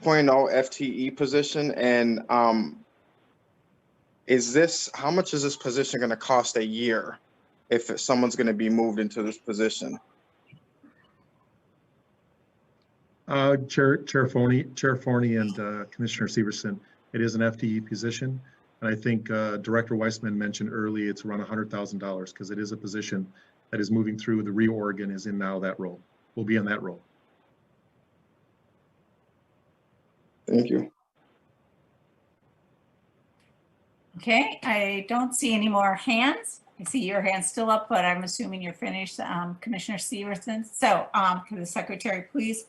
FTE position? And how much is this position going to cost a year if someone's going to be moved into this position? Chair Forney and Commissioner Severson, it is an FTE position. And I think Director Weissman mentioned earlier it's around $100,000 because it is a position that is moving through the reorg and is in now that role. Will be in that role. Thank you. Okay, I don't see any more hands. I see your hand still up, but I'm assuming you're finished, Commissioner Severson. So can the Secretary please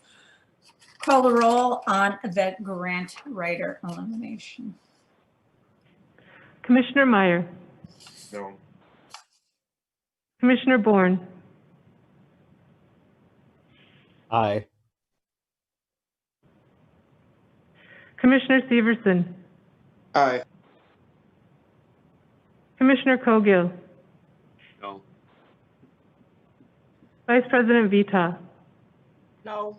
call the roll on the grant writer elimination? Commissioner Meyer. No. Commissioner Bourne. Aye. Commissioner Severson. Aye. Commissioner Cogill. No. Vice President Vita. No.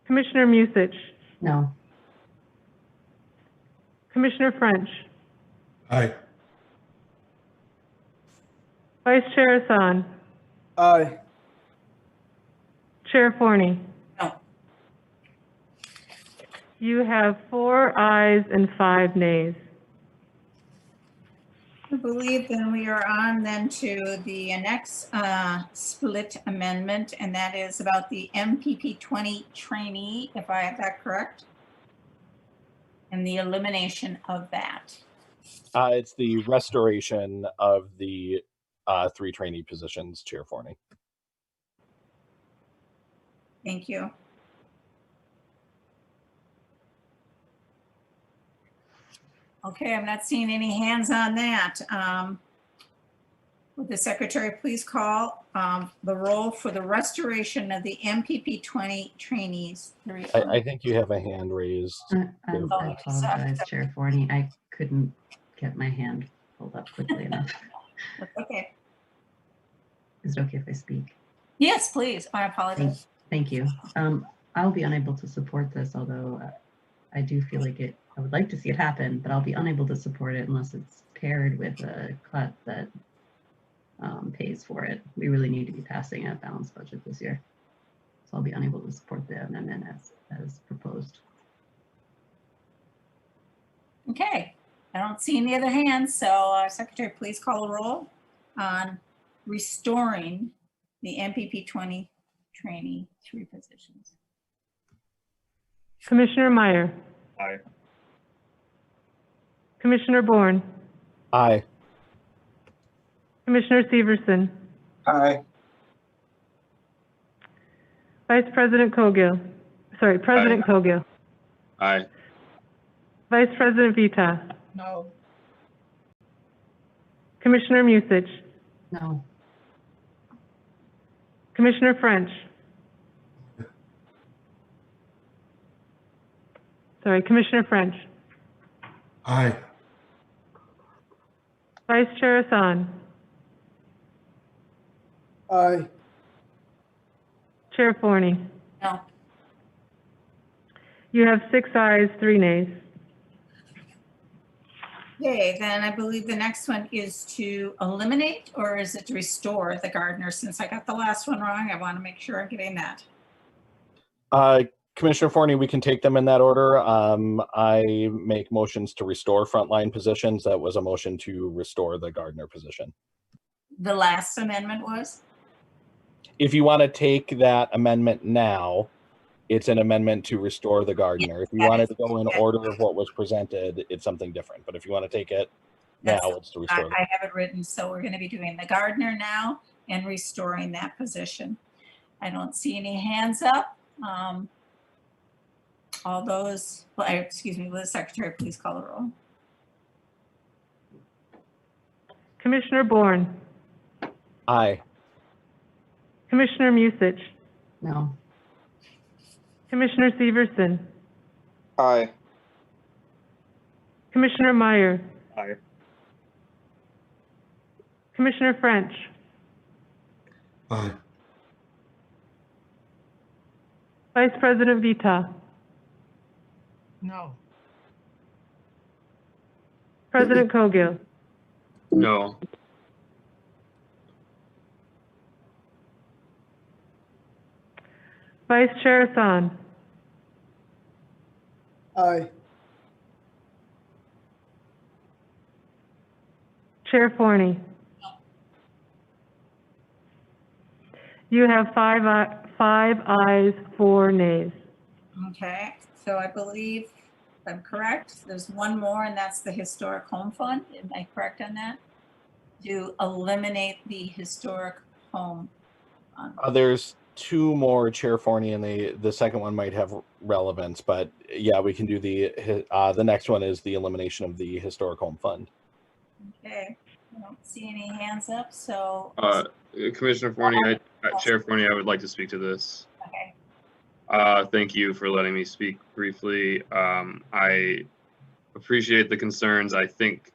Commissioner Musich. No. Commissioner French. Aye. Vice Chair Hassan. Aye. Chair Forney. No. You have 4 ayes and 5 nays. I believe then we are on then to the next split amendment, and that is about the MPP 20 trainee, if I have that correct, and the elimination of that. It's the restoration of the 3 trainee positions, Chair Forney. Thank you. Okay, I'm not seeing any hands on that. Would the secretary please call the roll for the restoration of the MPP 20 trainees? I think you have a hand raised. I apologize, Chair Forney. I couldn't get my hand pulled up quickly enough. Okay. Is it okay if I speak? Yes, please. I apologize. Thank you. I'll be unable to support this, although I do feel like I would like to see it happen, but I'll be unable to support it unless it's paired with a cut that pays for it. We really need to be passing a balanced budget this year. So I'll be unable to support the amendment as proposed. Okay. I don't see any other hands, so secretary, please call the roll on restoring the MPP 20 trainee 3 positions. Commissioner Meyer, Aye. Commissioner Bourne, Aye. Commissioner Severson, Aye. Vice President Cogill, President Cogill, Aye. Vice President Vita, No. Commissioner Musich, No. Commissioner French. Commissioner French. Aye. Vice Chair Hassan. Aye. Chair Forney. No. You have 6 ayes, 3 nays. Okay, then I believe the next one is to eliminate, or is it to restore the gardener? Since I got the last one wrong, I want to make sure I'm getting that. Commissioner Forney, we can take them in that order. I make motions to restore frontline positions. That was a motion to restore the gardener position. The last amendment was? If you want to take that amendment now, it's an amendment to restore the gardener. If you wanted to go in order of what was presented, it's something different. But if you want to take it now, it's to restore. I have it written, so we're going to be doing the gardener now and restoring that position. I don't see any hands up. All those, well, excuse me, will the secretary please call the roll? Commissioner Bourne, Aye. Commissioner Musich, No. Commissioner Severson, Aye. Commissioner Meyer, Aye. Commissioner French, Aye. Vice President Vita, No. President Cogill. No. Vice Chair Hassan. Aye. Chair Forney. You have 5 ayes, 4 nays. Okay, so I believe I'm correct. There's one more, and that's the Historic Home Fund. Am I correct on that? To eliminate the Historic Home Fund. There's 2 more, Chair Forney, and the second one might have relevance, but yeah, we can do the next one is the elimination of the Historic Home Fund. Okay, I don't see any hands up, so. Commissioner Forney, Chair Forney, I would like to speak to this. Okay. Thank you for letting me speak briefly. I appreciate the concerns. I think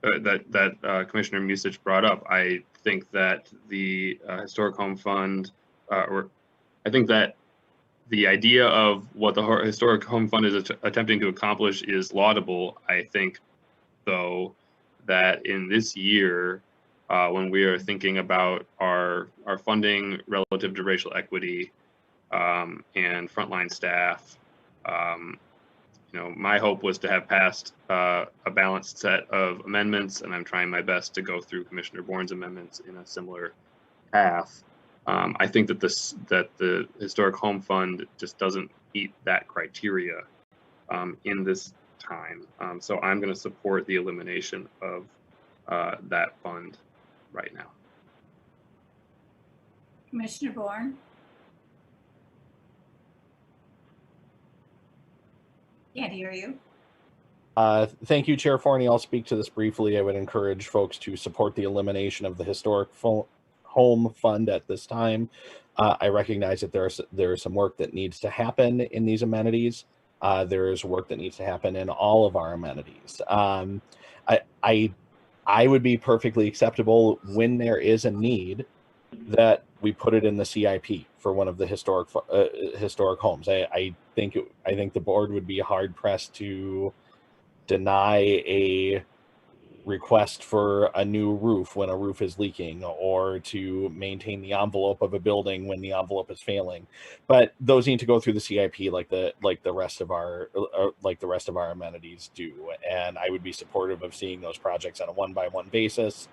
that Commissioner Musich brought up. I think that the Historic Home Fund, I think that the idea of what the Historic Home Fund is attempting to accomplish is laudable. I think, though, that in this year, when we are thinking about our funding relative to racial equity and frontline staff, my hope was to have passed a balanced set of amendments, and I'm trying my best to go through Commissioner Bourne's amendments in a similar path. I think that the Historic Home Fund just doesn't meet that criteria in this time. So I'm going to support the elimination of that fund right now. Commissioner Bourne? Can't hear you. Thank you, Chair Forney. I'll speak to this briefly. I would encourage folks to support the elimination of the historic home fund at this time. I recognize that there is some work that needs to happen in these amenities. There is work that needs to happen in all of our amenities. I would be perfectly acceptable when there is a need that we put it in the CIP for one of the historic homes. I think the board would be hard pressed to deny a request for a new roof when a roof is leaking, or to maintain the envelope of a building when the envelope is failing. But those need to go through the CIP like the rest of our amenities do. And I would be supportive of seeing those projects on a one-by-one basis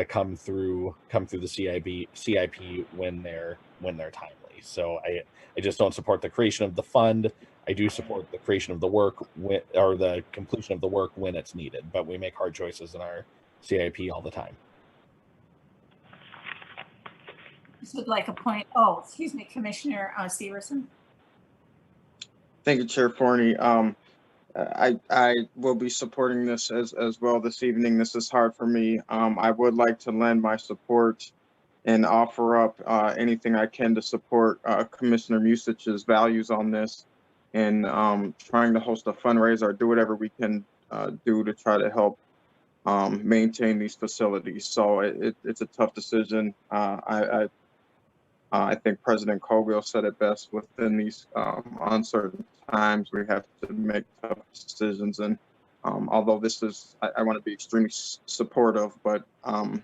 come through the CIP when they're timely. So I just don't support the creation of the fund. I do support the creation of the work or the completion of the work when it's needed, but we make hard choices in our CIP all the time. This would like a point. Excuse me, Commissioner Severson. Thank you, Chair Forney. I will be supporting this as well this evening. This is hard for me. I would like to lend my support and offer up anything I can to support Commissioner Musich's values on this, and trying to host a fundraiser or do whatever we can do to try to help maintain these facilities. So it's a tough decision. I think President Cogill said it best: within these uncertain times, we have to make tough decisions. And although this is, I want to be extremely supportive, but on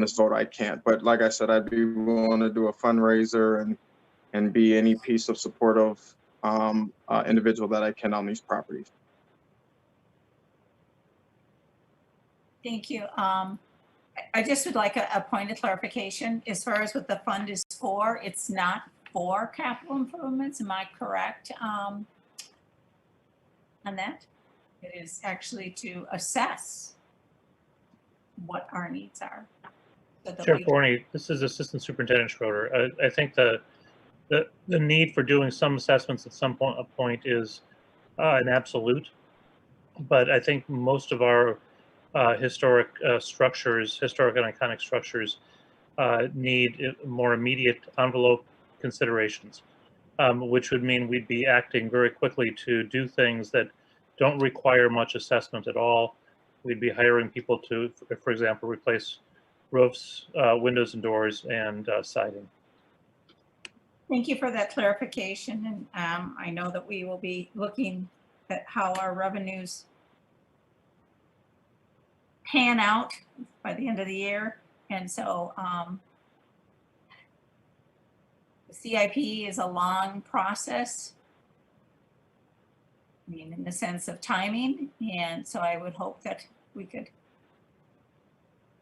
this vote, I can't. But like I said, I'd be willing to do a fundraiser and be any piece of supportive individual that I can on these properties. Thank you. I just would like a point of clarification. As far as what the fund is for, it's not for capital improvements. Am I correct on that? It is actually to assess what our needs are. Chair Forney, this is Assistant Superintendent Schroeder. I think the need for doing some assessments at some point is an absolute, but I think most of our historic structures, historic and iconic structures, need more immediate envelope considerations, which would mean we'd be acting very quickly to do things that don't require much assessment at all. We'd be hiring people to, for example, replace roofs, windows and doors, and siding. Thank you for that clarification. And I know that we will be looking at how our revenues pan out by the end of the year. And so the CIP is a long process, I mean, in the sense of timing. And so I would hope that we could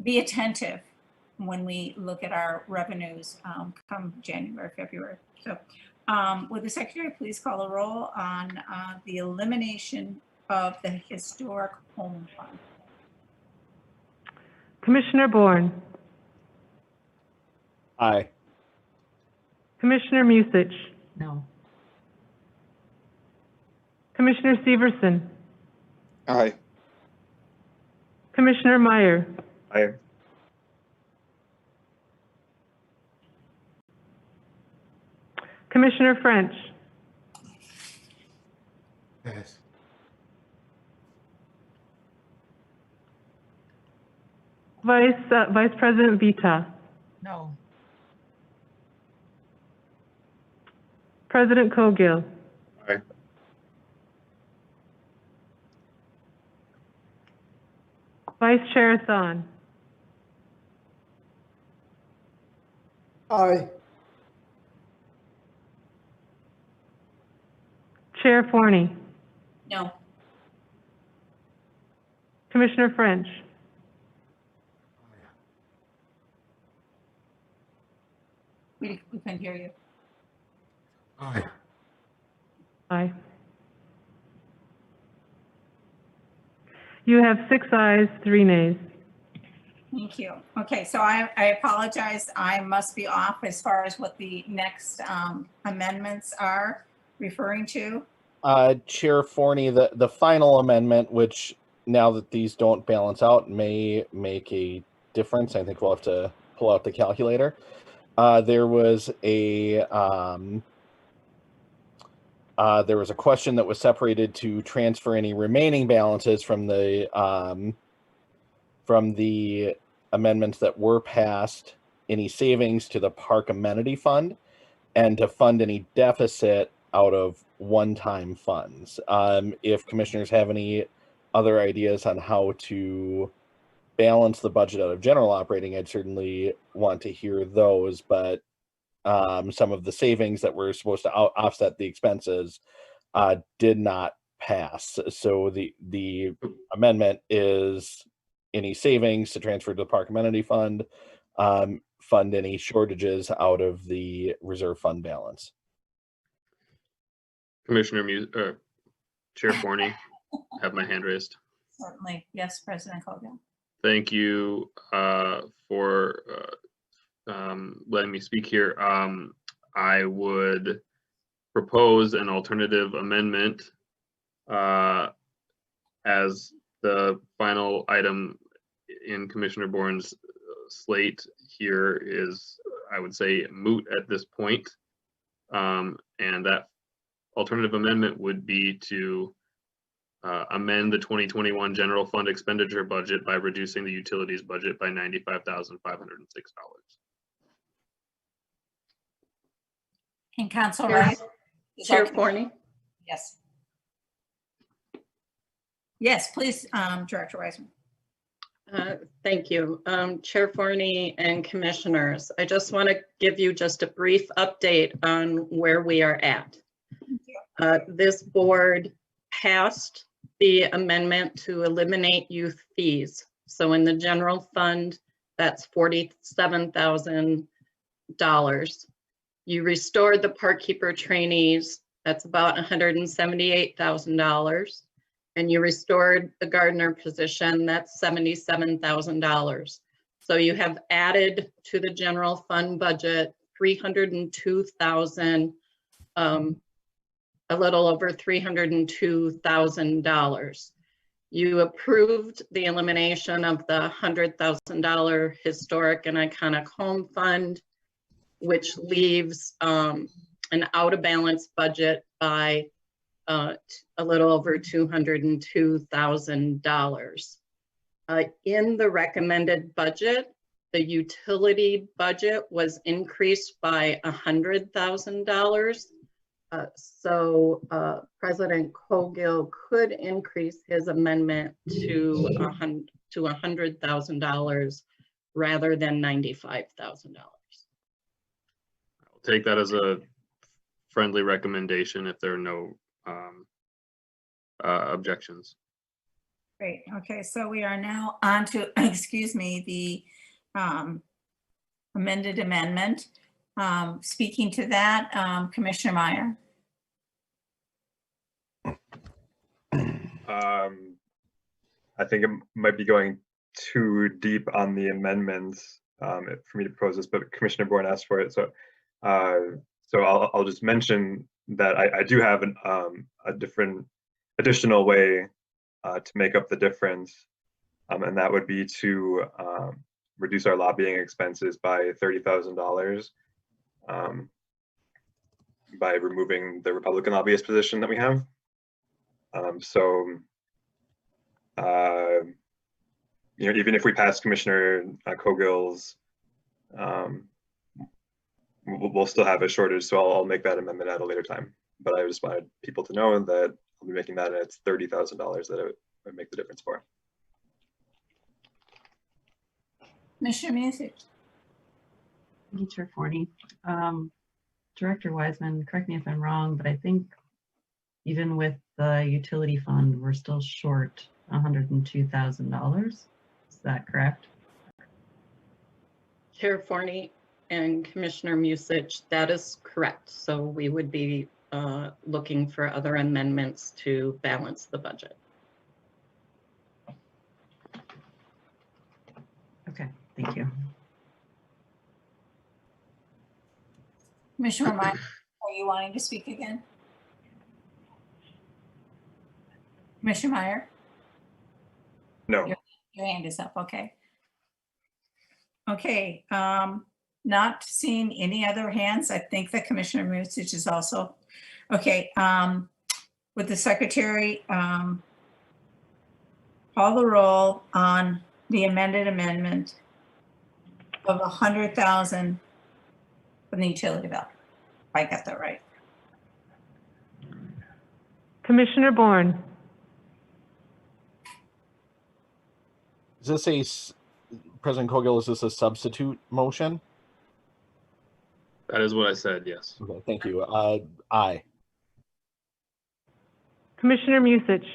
be attentive when we look at our revenues come January, February. So would the Secretary please call a roll on the elimination of the historic home fund? Commissioner Bourne, Aye. Commissioner Musich, No. Commissioner Severson, Aye. Commissioner Meyer, Aye. Commissioner French, Pass. Vice President Vita, No. President Cogill, Aye. Vice Chair Thon, Aye. Chair Forney, No. Commissioner French, We couldn't hear you. Aye. aye. You have 6 ayes, 3 nays. Thank you. Okay, so I apologize. I must be off as far as what the next amendments are referring to. Chair Forney, the final amendment, which now that these don't balance out, may make a difference. I think we'll have to pull out the calculator. There was a question that was separated to transfer any remaining balances from the amendments that were passed, any savings to the park amenity fund, and to fund any deficit out of one-time funds. If commissioners have any other ideas on how to balance the budget out of general operating, I'd certainly want to hear those, but some of the savings that were supposed to offset the expenses did not pass. So the amendment is any savings to transfer to the park amenity fund, fund any shortages out of the reserve fund balance. Chair Forney, have my hand raised. Certainly. Yes, President Cogill. Thank you for letting me speak here. I would propose an alternative amendment as the final item in Commissioner Bourne's slate here is, I would say, moot at this point. And that alternative amendment would be to amend the 2021 general fund expenditure budget by reducing the utilities budget by $95,506. And Council Rice? Chair Forney? Yes. Yes, please, Director Wiseman. Thank you. Chair Forney and commissioners, I just want to give you just a brief update on where we are at. This board passed the amendment to eliminate youth fees. So in the general fund, that's $47,000. You restored the park keeper trainees, that's about $178,000. And you restored the gardener position, that's $77,000. So you have added to the general fund budget $302,000, a little over $302,000. You approved the elimination of the $100,000 historic and iconic home fund, which leaves an out of balance budget by a little over $202,000. In the recommended budget, the utility budget was increased by $100,000. So President Cogill could increase his amendment to $100,000 rather than $95,000. I'll take that as a friendly recommendation if there are no objections. Great. Okay, so we are now on to, excuse me, the amended amendment. Speaking to that, Commissioner Meyer. I think it might be going too deep on the amendments for me to propose this, but Commissioner Bourne asked for it, so I'll just mention that I do have a different additional way to make up the difference, and that would be to reduce our lobbying expenses by $30,000 by removing the Republican lobbyist position that we have. Even if we pass Commissioner Cogill's, we'll still have a shortage, so I'll make that amendment at a later time. But I just wanted people to know that I'll be making that, and it's $30,000 that it would make the difference for. Commissioner Music. Thank you, Chair Forney. Director Wiseman, correct me if I'm wrong, but I think even with the utility fund, we're still short $102,000. Is that correct? Chair Forney and Commissioner Musich, that is correct. So we would be looking for other amendments to balance the budget. Okay, thank you. Commissioner Meyer, are you wanting to speak again? Commissioner Meyer? No. Your hand is up, okay. Okay, not seeing any other hands. I think that Commissioner Musich is also, okay, would the secretary call the roll on the amended amendment of 100,000 from the utility bill? If I got that right. Commissioner Bourne, Is this President Cogill, is this a substitute motion? That is what I said, yes. Okay, thank you. Aye. Commissioner Musich,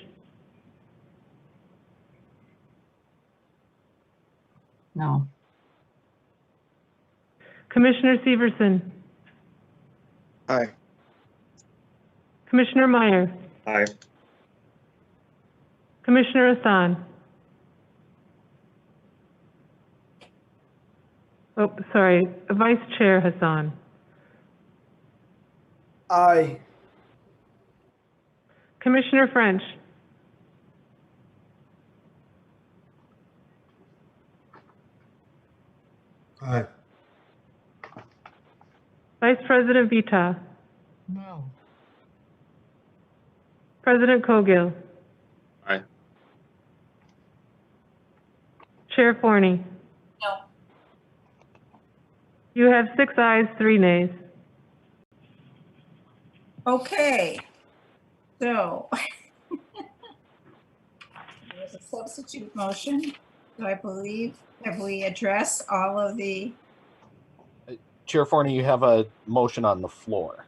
No. Commissioner Severson, Aye. Commissioner Meyer, Aye. Commissioner Hassan. Oh, sorry, Vice Chair Hassan. Aye. Commissioner French, Aye. Vice President Vita, No. President Cogill, Aye. Chair Forney. No. You have 6 ayes, 3 nays. Okay, so there's a substitute motion. Do I believe, have we addressed all of the, Chair Forney, you have a motion on the floor.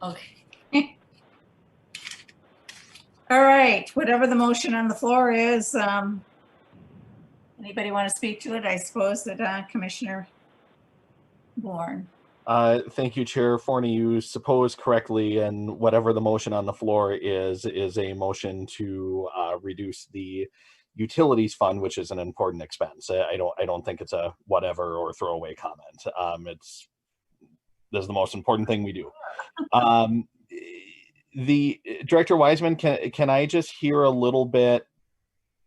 okay. All right, whatever the motion on the floor is, anybody want to speak to it? I suppose that Commissioner Bourne. Thank you, Chair Forney. You suppose correctly, and whatever the motion on the floor is a motion to reduce the utilities fund, which is an important expense. I don't think it's a whatever or throwaway comment. This is the most important thing we do. The Director Wiseman, can I just hear a little bit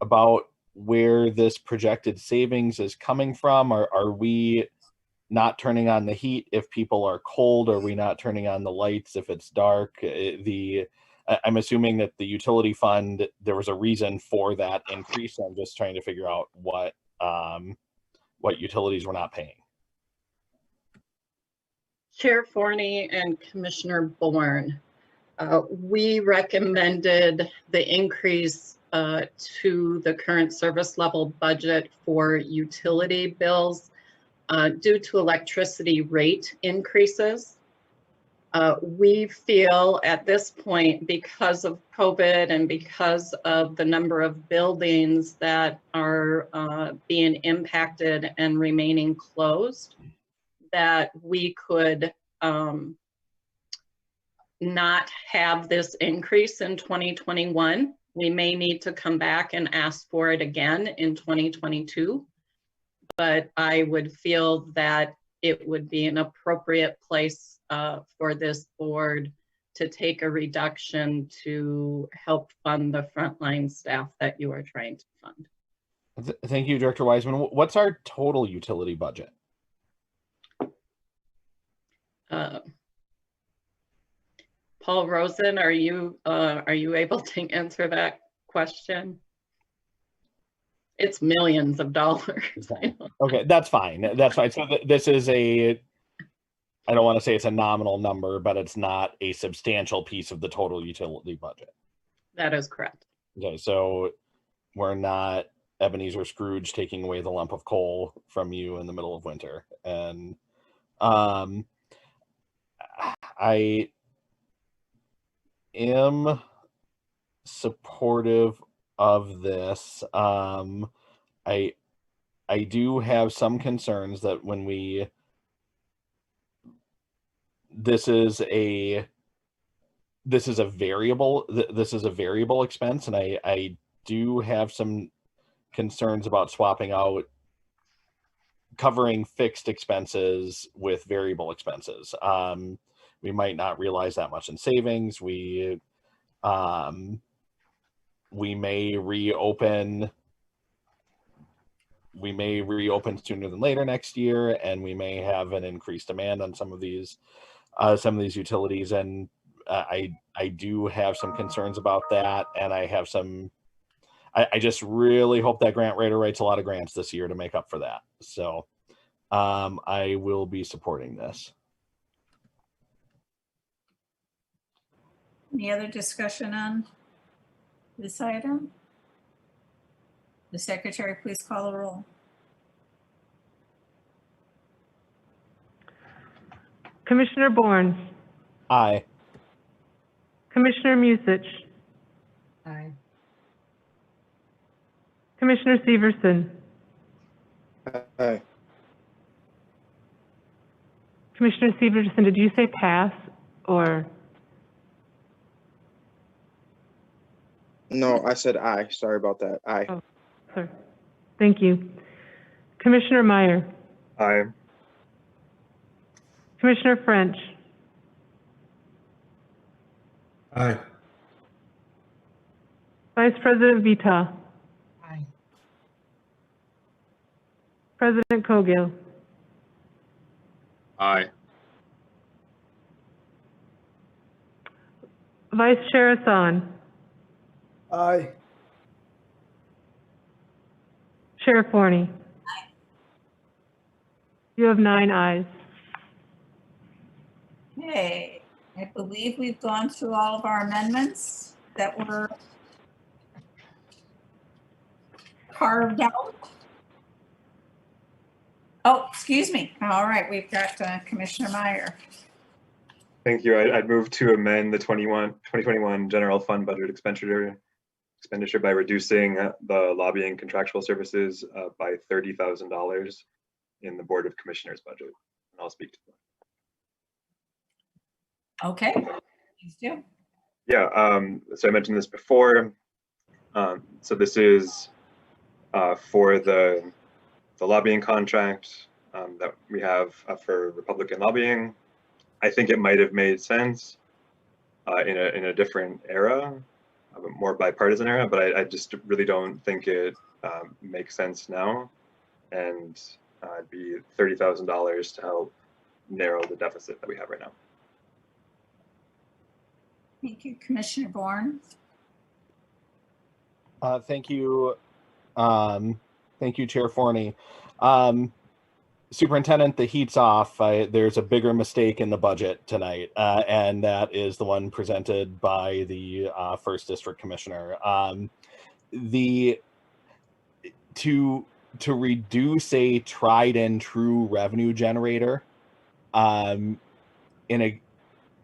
about where this projected savings is coming from? Are we not turning on the heat if people are cold? Are we not turning on the lights if it's dark? I'm assuming that the utility fund, there was a reason for that increase. I'm just trying to figure out what utilities we're not paying. Chair Forney and Commissioner Bourne, we recommended the increase to the current service level budget for utility bills due to electricity rate increases. We feel at this point, because of COVID and because of the number of buildings that are being impacted and remaining closed, that we could not have this increase in 2021. We may need to come back and ask for it again in 2022. But I would feel that it would be an appropriate place for this board to take a reduction to help fund the frontline staff that you are trying to fund. Thank you, Director Wiseman. What's our total utility budget? Paul Rosen, are you able to answer that question? It's millions of dollars. Okay, that's fine. That's fine. So this is I don't want to say it's a nominal number, but it's not a substantial piece of the total utility budget. That is correct. Okay, so we're not Ebenezer Scrooge taking away the lump of coal from you in the middle of winter. And I am supportive of this. I do have some concerns that when this is a variable expense, and I do have some concerns about swapping out covering fixed expenses with variable expenses. We might not realize that much in savings. we may reopen sooner than later next year, and we may have an increased demand on some of these utilities. And I do have some concerns about that, and I have some. I just really hope that grant writer writes a lot of grants this year to make up for that. So I will be supporting this. Any other discussion on this item? The secretary, please call the roll. Commissioner Bourne, Aye. Commissioner Musich, Aye. Commissioner Severson, Aye. Commissioner Severson, did you say pass or? No, I said aye. Sorry about that. Aye. Oh, sorry. Thank you. Commissioner Meyer, Aye. Commissioner French, Aye. Vice President Vita, Aye. President Cogill, Aye. Vice Chair Hassan, Aye. Chair Forney. You have 9 ayes. Okay, I believe we've gone through all of our amendments that were carved out. Oh, excuse me. All right, we've got Commissioner Meyer. Thank you. I'd move to amend the 2021 general fund budget expenditure by reducing the lobbying contractual services by $30,000 in the Board of Commissioners budget. And I'll speak to that. Okay, please do. Yeah, so I mentioned this before. So this is for the lobbying contract that we have for Republican lobbying. I think it might have made sense in a different era, a more bipartisan era, but I just really don't think it makes sense now. And it'd be $30,000 to help narrow the deficit that we have right now. Thank you, Commissioner Bourne. Thank you. Thank you, Chair Forney. Superintendent, the heat's off. There's a bigger mistake in the budget tonight, and that is the one presented by the First District Commissioner. To reduce a tried and true revenue generator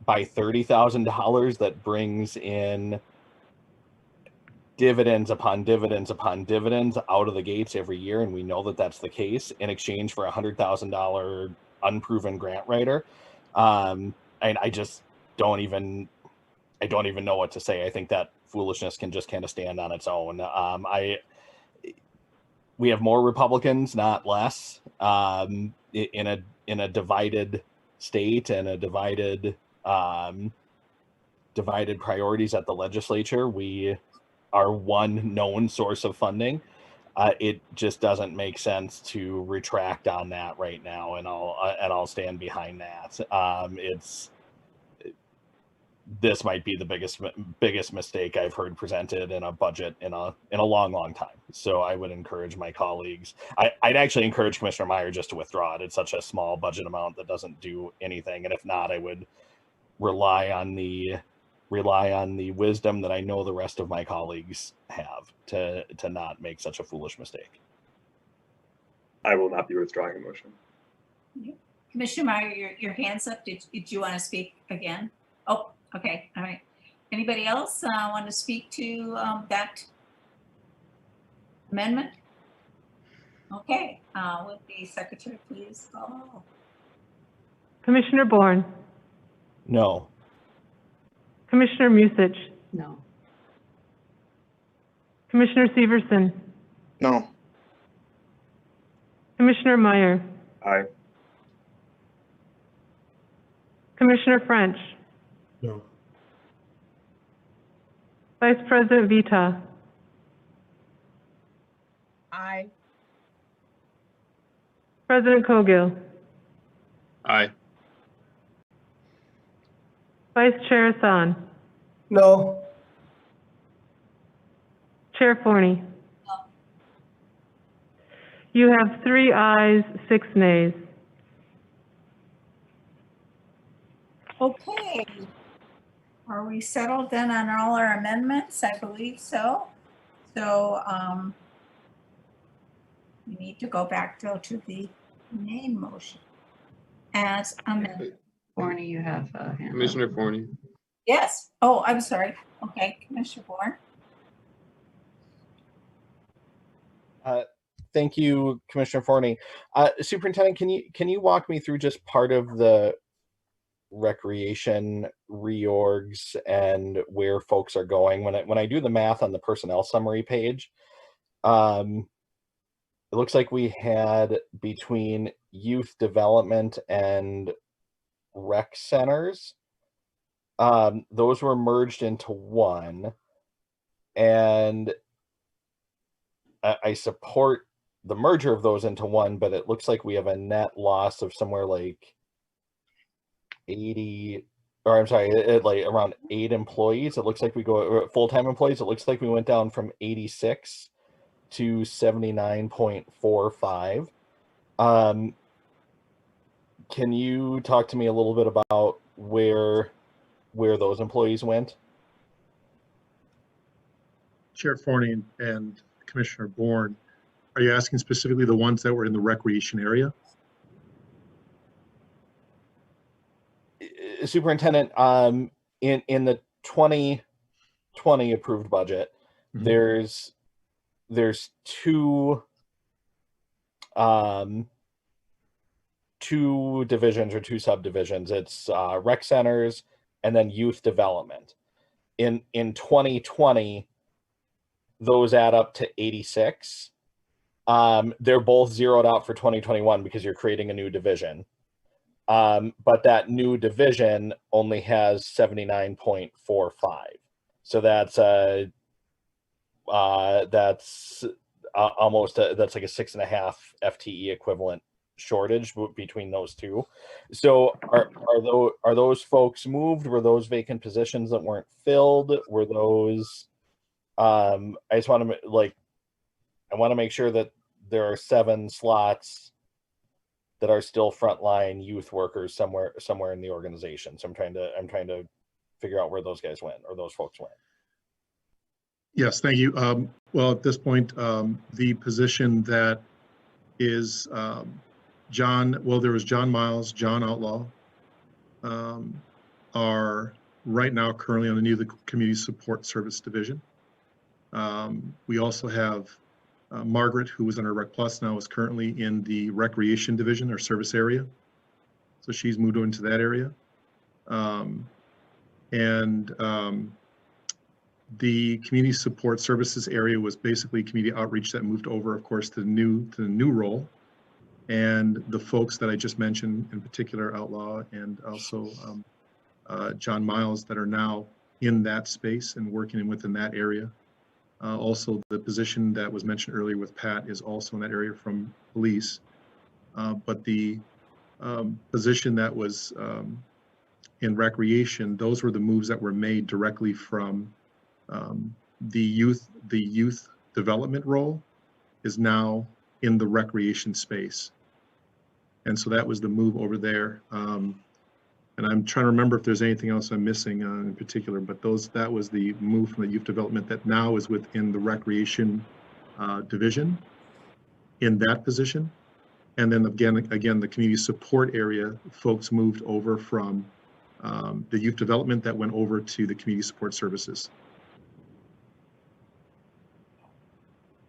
by $30,000, that brings in dividends upon dividends upon dividends out of the gates every year, and we know that that's the case, in exchange for a $100,000 unproven grant writer. And I just don't even know what to say. I think that foolishness can just kind of stand on its own. We have more Republicans, not less, in a divided state and a divided priorities at the legislature. We are one known source of funding. It just doesn't make sense to retract on that right now, and I'll stand behind that. This might be the biggest mistake I've heard presented in a budget in a long time. So I would encourage my colleagues. I'd actually encourage Commissioner Meyer just to withdraw it. It's such a small budget amount that doesn't do anything. And if not, I would rely on the wisdom that I know the rest of my colleagues have to not make such a foolish mistake. I will not be withdrawing a motion. Commissioner Meyer, your hand's up. Did you want to speak again? Oh, okay. All right. Anybody else want to speak to that amendment? Okay. Would the secretary please call the roll? Commissioner Bourne, No. Commissioner Musich, No. Commissioner Severson, No. Commissioner Meyer, Aye. Commissioner French, No. Vice President Vita, Aye. President Cogill, Aye. Vice Chair Hassan, No. Chair Forney. You have 3 ayes, 6 nays. Okay. Are we settled then on all our amendments? I believe so. So we need to go back though to the main motion as amended. Barney, you have a hand up. Commissioner Forney. Yes. Oh, I'm sorry. Okay, Commissioner Bourne. Thank you, Commissioner Forney. Superintendent, can you walk me through just part of the recreation reorgs and where folks are going? When I do the math on the personnel summary page, it looks like we had between youth development and rec centers, those were merged into one, and I support the merger of those into one, but it looks like we have a net loss of somewhere like 80, or I'm sorry, like around 8 employees. It looks like we go full-time employees. It looks like we went down from 86 to 79.45. Can you talk to me a little bit about where those employees went? Chair Forney and Commissioner Bourne, are you asking specifically the ones that were in the recreation area? Superintendent, in the 2020 approved budget, there's two divisions or 2 subdivisions. It's rec centers and then youth development. In 2020, those add up to 86. They're both zeroed out for 2021 because you're creating a new division. But that new division only has 79.45. So that's almost that's like a 6.5 FTE equivalent shortage between those two. So are those folks moved? Were those vacant positions that weren't filled? Were those I just want to I want to make sure that there are 7 slots that are still frontline youth workers somewhere in the organization. So I'm trying to figure out where those guys went, or those folks went. Yes, thank you. Well, at this point, the position that is there was John Miles, John Outlaw, are right now currently on the new Community Support Service Division. We also have Margaret, who was in our Rec Plus, now is currently in the Recreation Division or service area. So she's moved into that area. The Community Support Services area was basically community outreach that moved over, of course, to the new role. And the folks that I just mentioned, in particular Outlaw and also John Miles, that are now in that space and working within that area. Also, the position that was mentioned earlier with Pat is also in that area from police. But the position that was in recreation, those were the moves that were made directly from the youth development role is now in the recreation space. And so that was the move over there. And I'm trying to remember if there's anything else I'm missing in particular, but that was the move from the youth development that now is within the recreation division in that position. And then again, the community support area, folks moved over from the youth development that went over to the community support services.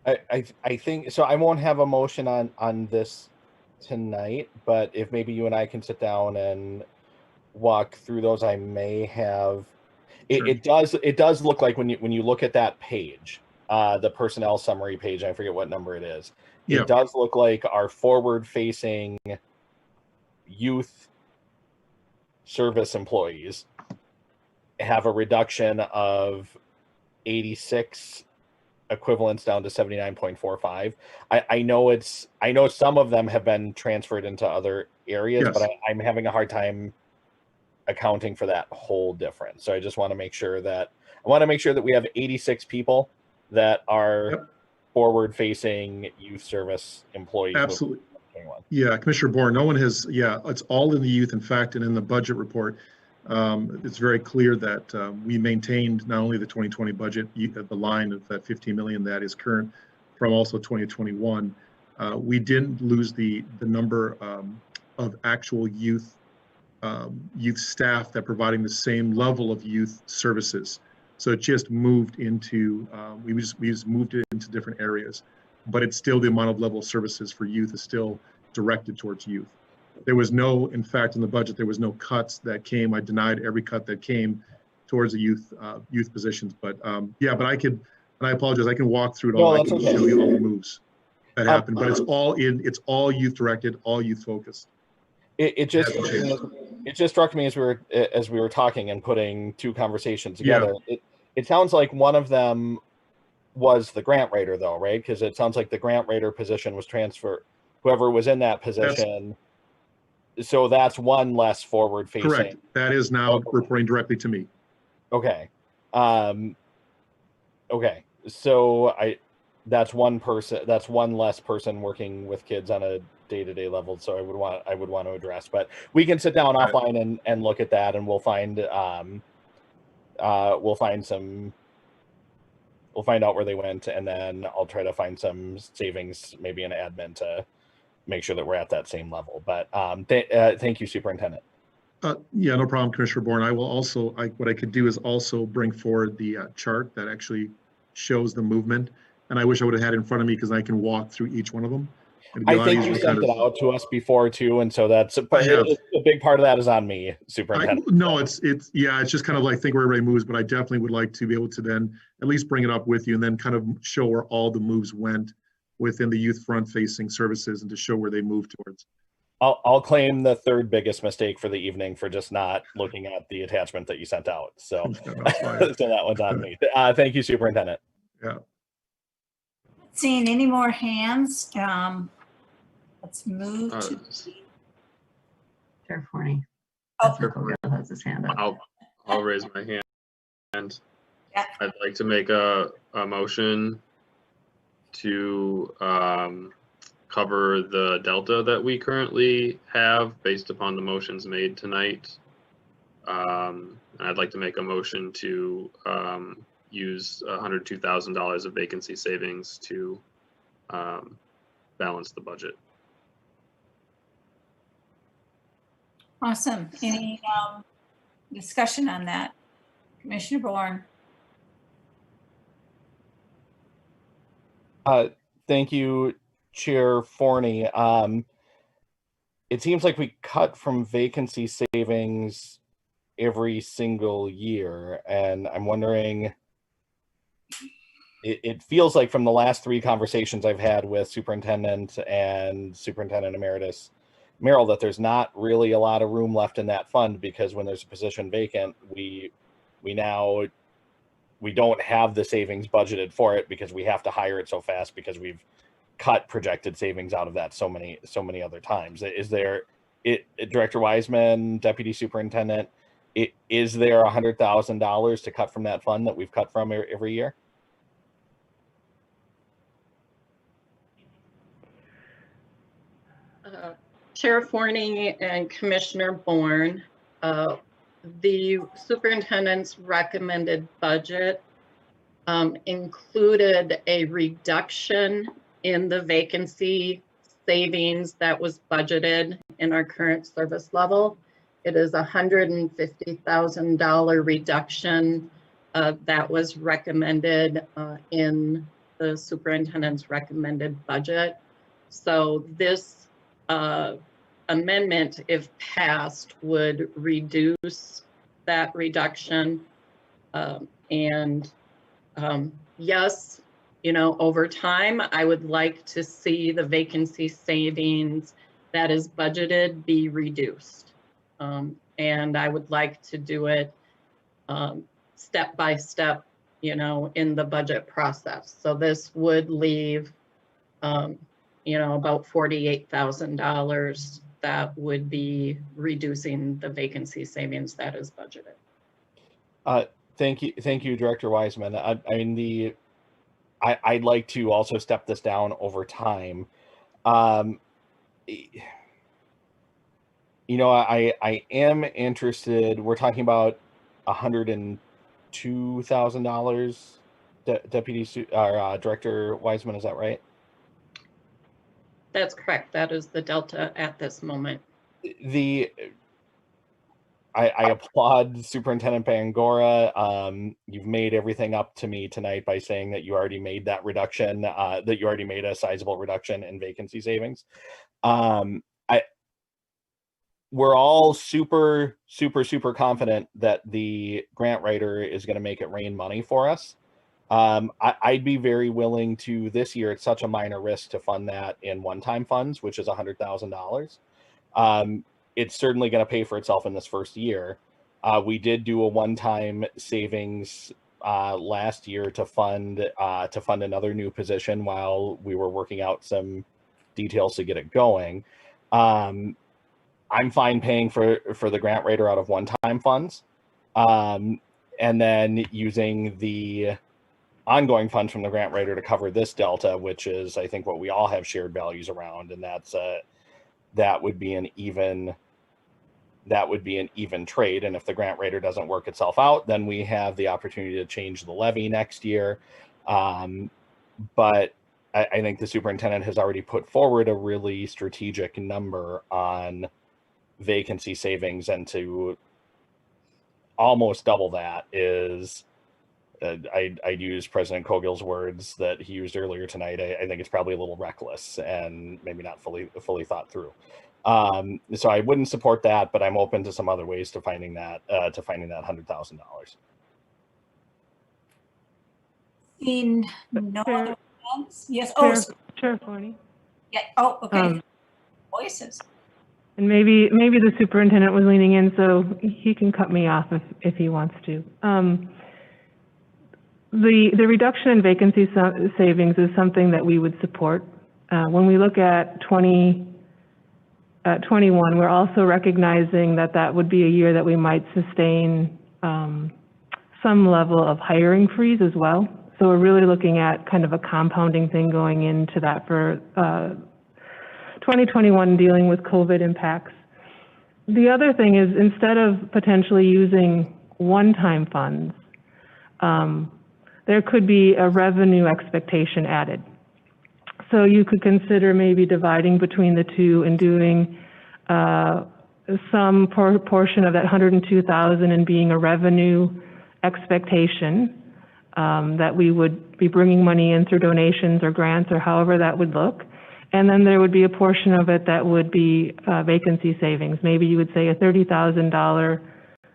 I think so. I won't have a motion on this tonight, but if maybe you and I can sit down and walk through those, I may have. Sure. It does look like when you look at that page, the personnel summary page, I forget what number it is. Yeah. It does look like our forward-facing youth service employees have a reduction of 86 equivalents down to 79.45. I know some of them have been transferred into other areas, Yes. but I'm having a hard time accounting for that whole difference. So I just want to make sure that we have 86 people that are forward-facing youth service employees. Absolutely. Yeah, Commissioner Bourne, no one has, it's all in the youth. In fact, and in the budget report, it's very clear that we maintained not only the 2020 budget, the line of that 15 million that is current from also 2021. We didn't lose the number of actual youth staff that providing the same level of youth services. So it just moved into, we just moved it into different areas, but it's still the amount of level of services for youth is still directed towards youth. There was no, in fact, in the budget, there was no cuts that came. I denied every cut that came towards the youth positions. But yeah, but I could, and I apologize, I can walk through it all. I can show you all the moves that happened, but it's all youth directed, all youth focused. It just struck me as we were talking and putting two conversations together. Yeah. It sounds like one of them was the grant writer, though, right? Because it sounds like the grant writer position was transferred. Whoever was in that position. So that's one less forward facing. Correct. That is now reporting directly to me. Okay. Okay. So that's one person. That's one less person working with kids on a day-to-day level. So I would want to address. But we can sit down offline and look at that, and we'll find out where they went, and then I'll try to find some savings, maybe in admin, to make sure that we're at that same level. But thank you, Superintendent. Yeah, no problem, Commissioner Bourne. I will also, what I could do is also bring forward the chart that actually shows the movement. And I wish I would have had it in front of me because I can walk through each one of them. I think you sent it out to us before too, and so that's a big part of that is on me, Superintendent. It's just kind of like think where everybody moves, but I definitely would like to be able to then at least bring it up with you and then kind of show where all the moves went within the youth front-facing services and to show where they move towards. I'll claim the third biggest mistake for the evening for just not looking at the attachment that you sent out. So, so that one's on me. Thank you, Superintendent. Yeah. Seeing any more hands, let's move to Chair Forney. Has his hand up. I'll raise my hand. Yeah. I'd like to make a motion to cover the delta that we currently have based upon the motions made tonight. And I'd like to make a motion to use $102,000 of vacancy savings to balance the budget. Awesome. Any discussion on that? Commissioner Bourne. Thank you, Chair Forney. It seems like we cut from vacancy savings every single year, and I'm wondering, it feels like from the last three conversations I've had with Superintendent and Superintendent Emeritus Merrill that there's not really a lot of room left in that fund, because when there's a position vacant, we don't have the savings budgeted for it because we have to hire it so fast because we've cut projected savings out of that so many other times. Is there, Director Wiseman, Deputy Superintendent, is there $100,000 to cut from that fund that we've cut from every year? Chair Forney and Commissioner Bourne, the superintendent's recommended budget included a reduction in the vacancy savings that was budgeted in our current service level. It is a $150,000 reduction that was recommended in the superintendent's recommended budget. So this amendment, if passed, would reduce that reduction. Yes, over time, I would like to see the vacancy savings that is budgeted be reduced. And I would like to do it step by step you know, in the budget process. So this would leave, you know, about $48,000 that would be reducing the vacancy savings that is budgeted. Thank you, Director Wiseman. I mean, I'd like to also step this down over time. You know, I am interested. We're talking about $102,000, Deputy Director Wiseman. Is that right? That's correct. That is the delta at this moment. I applaud Superintendent Bangora. You've made everything up to me tonight by saying that you already made that reduction, that you already made a sizable reduction in vacancy savings. We're all super confident that the grant writer is going to make it rain money for us. I'd be very willing to, this year, it's such a minor risk to fund that in one-time funds, which is $100,000. It's certainly going to pay for itself in this first year. We did do a one-time savings last year to fund another new position while we were working out some details to get it going. I'm fine paying for the grant writer out of one-time funds, and then using the ongoing funds from the grant writer to cover this delta, which is, I think, what we all have shared values around, and that would be an even trade. And if the grant writer doesn't work itself out, then we have the opportunity to change the levy next year. But I think the superintendent has already put forward a really strategic number on vacancy savings, and to almost double that is, I'd use President Cogill's words that he used earlier tonight. I think it's probably a little reckless and maybe not fully thought through. So I wouldn't support that, but I'm open to some other ways to finding that $100,000. Seeing no other hands? Yes. Oh, Chair Forney. yeah. Oh, okay. Voices. And maybe the superintendent was leaning in, so he can cut me off if he wants to. The reduction in vacancy savings is something that we would support. When we look at 21, we're also recognizing that would be a year that we might sustain some level of hiring freeze as well. So we're really looking at kind of a compounding thing going into that for 2021, dealing with COVID impacts. The other thing is, instead of potentially using one-time funds, there could be a revenue expectation added. So you could consider maybe dividing between the two and doing some portion of that $102,000 and being a revenue expectation that we would be bringing money in through donations or grants or however that would look. And then there would be a portion of it that would be vacancy savings. Maybe you would say a $30,000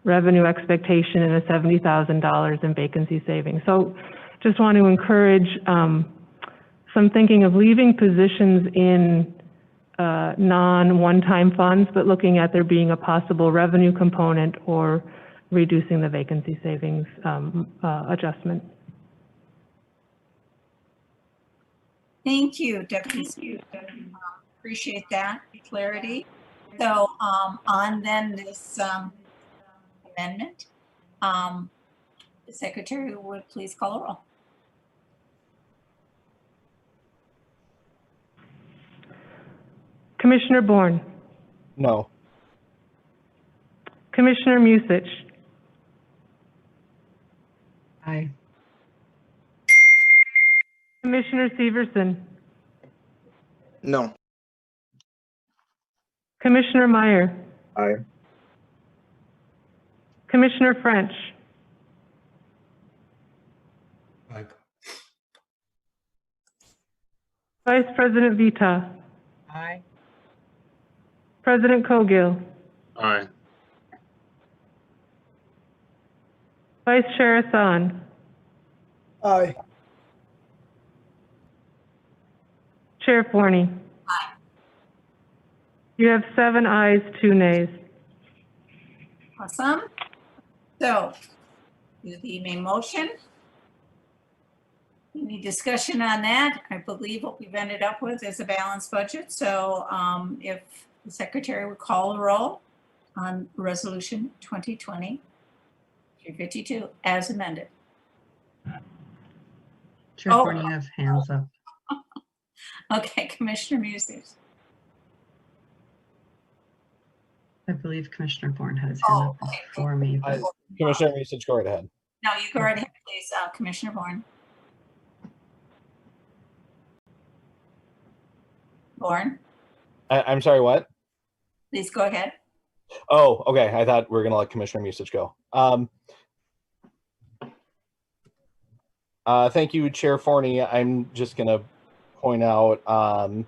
revenue expectation and a $70,000 in vacancy savings. So just want to encourage some thinking of leaving positions in non-one-time funds, but looking at there being a possible revenue component or reducing the vacancy savings adjustment. Thank you, Deputy. Appreciate that clarity. So on then this amendment, the secretary would please call a roll. Commissioner Bourne. No. Commissioner Musich. Aye. Commissioner Severson. No. Commissioner Meyer. Aye. Commissioner French. Aye. Vice President Vita. Aye. President Cogill. Aye. Vice Chair Hassan. Aye. Chair Forney. Aye. You have 7 ayes, 2 nays. Awesome. So, do the main motion. Any discussion on that? I believe what we've ended up with is a balanced budget. So if the secretary would call the roll on resolution 2020-352 as amended. Chair Oh. Forney, you have hands up. Okay, Commissioner Musis. I believe Commissioner Bourne had his hand up before me. But... Commissioner Musich, go right ahead. No, you go right ahead, please, Commissioner Bourne. Bourne, I'm sorry, what? please go ahead. Oh, okay. I thought we were going to let Commissioner Musich go. Thank you, Chair Forney. I'm just going to point out I'm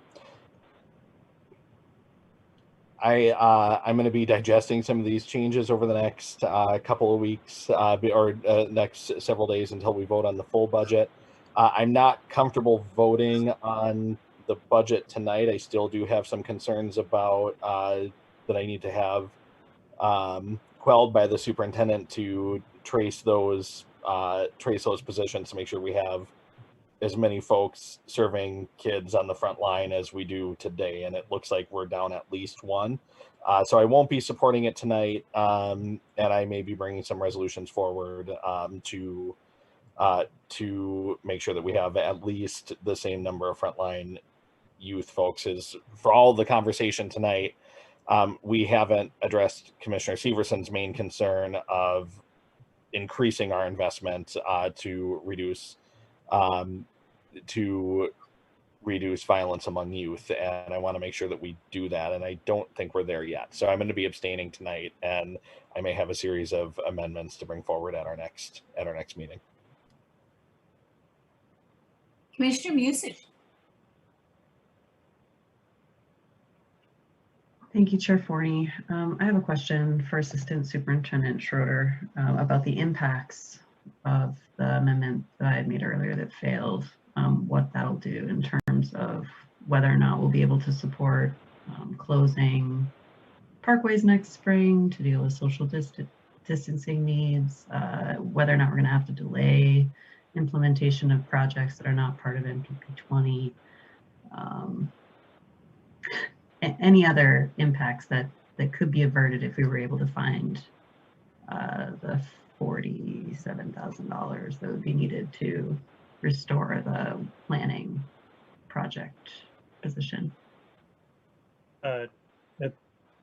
going to be digesting some of these changes over the next couple of weeks or next several days until we vote on the full budget. I'm not comfortable voting on the budget tonight. I still do have some concerns about that I need to have quelled by the superintendent to trace those positions to make sure we have as many folks serving kids on the front line as we do today, and it looks like we're down at least one. So I won't be supporting it tonight, and I may be bringing some resolutions forward to make sure that we have at least the same number of frontline youth folks. As for all the conversation tonight, we haven't addressed Commissioner Severson's main concern of increasing our investment to reduce violence among youth, and I want to make sure that we do that, and I don't think we're there yet. So I'm going to be abstaining tonight, and I may have a series of amendments to bring forward at our next meeting. Commissioner Musis. Thank you, Chair Forney. I have a question for Assistant Superintendent Schroeder about the impacts of the amendment that I had made earlier that failed, what that'll do in terms of whether or not we'll be able to support closing parkways next spring to deal with social distancing needs, whether or not we're going to have to delay implementation of projects that are not part of MPP 20. Any other impacts that could be averted if we were able to find the $47,000 that would be needed to restore the planning project position.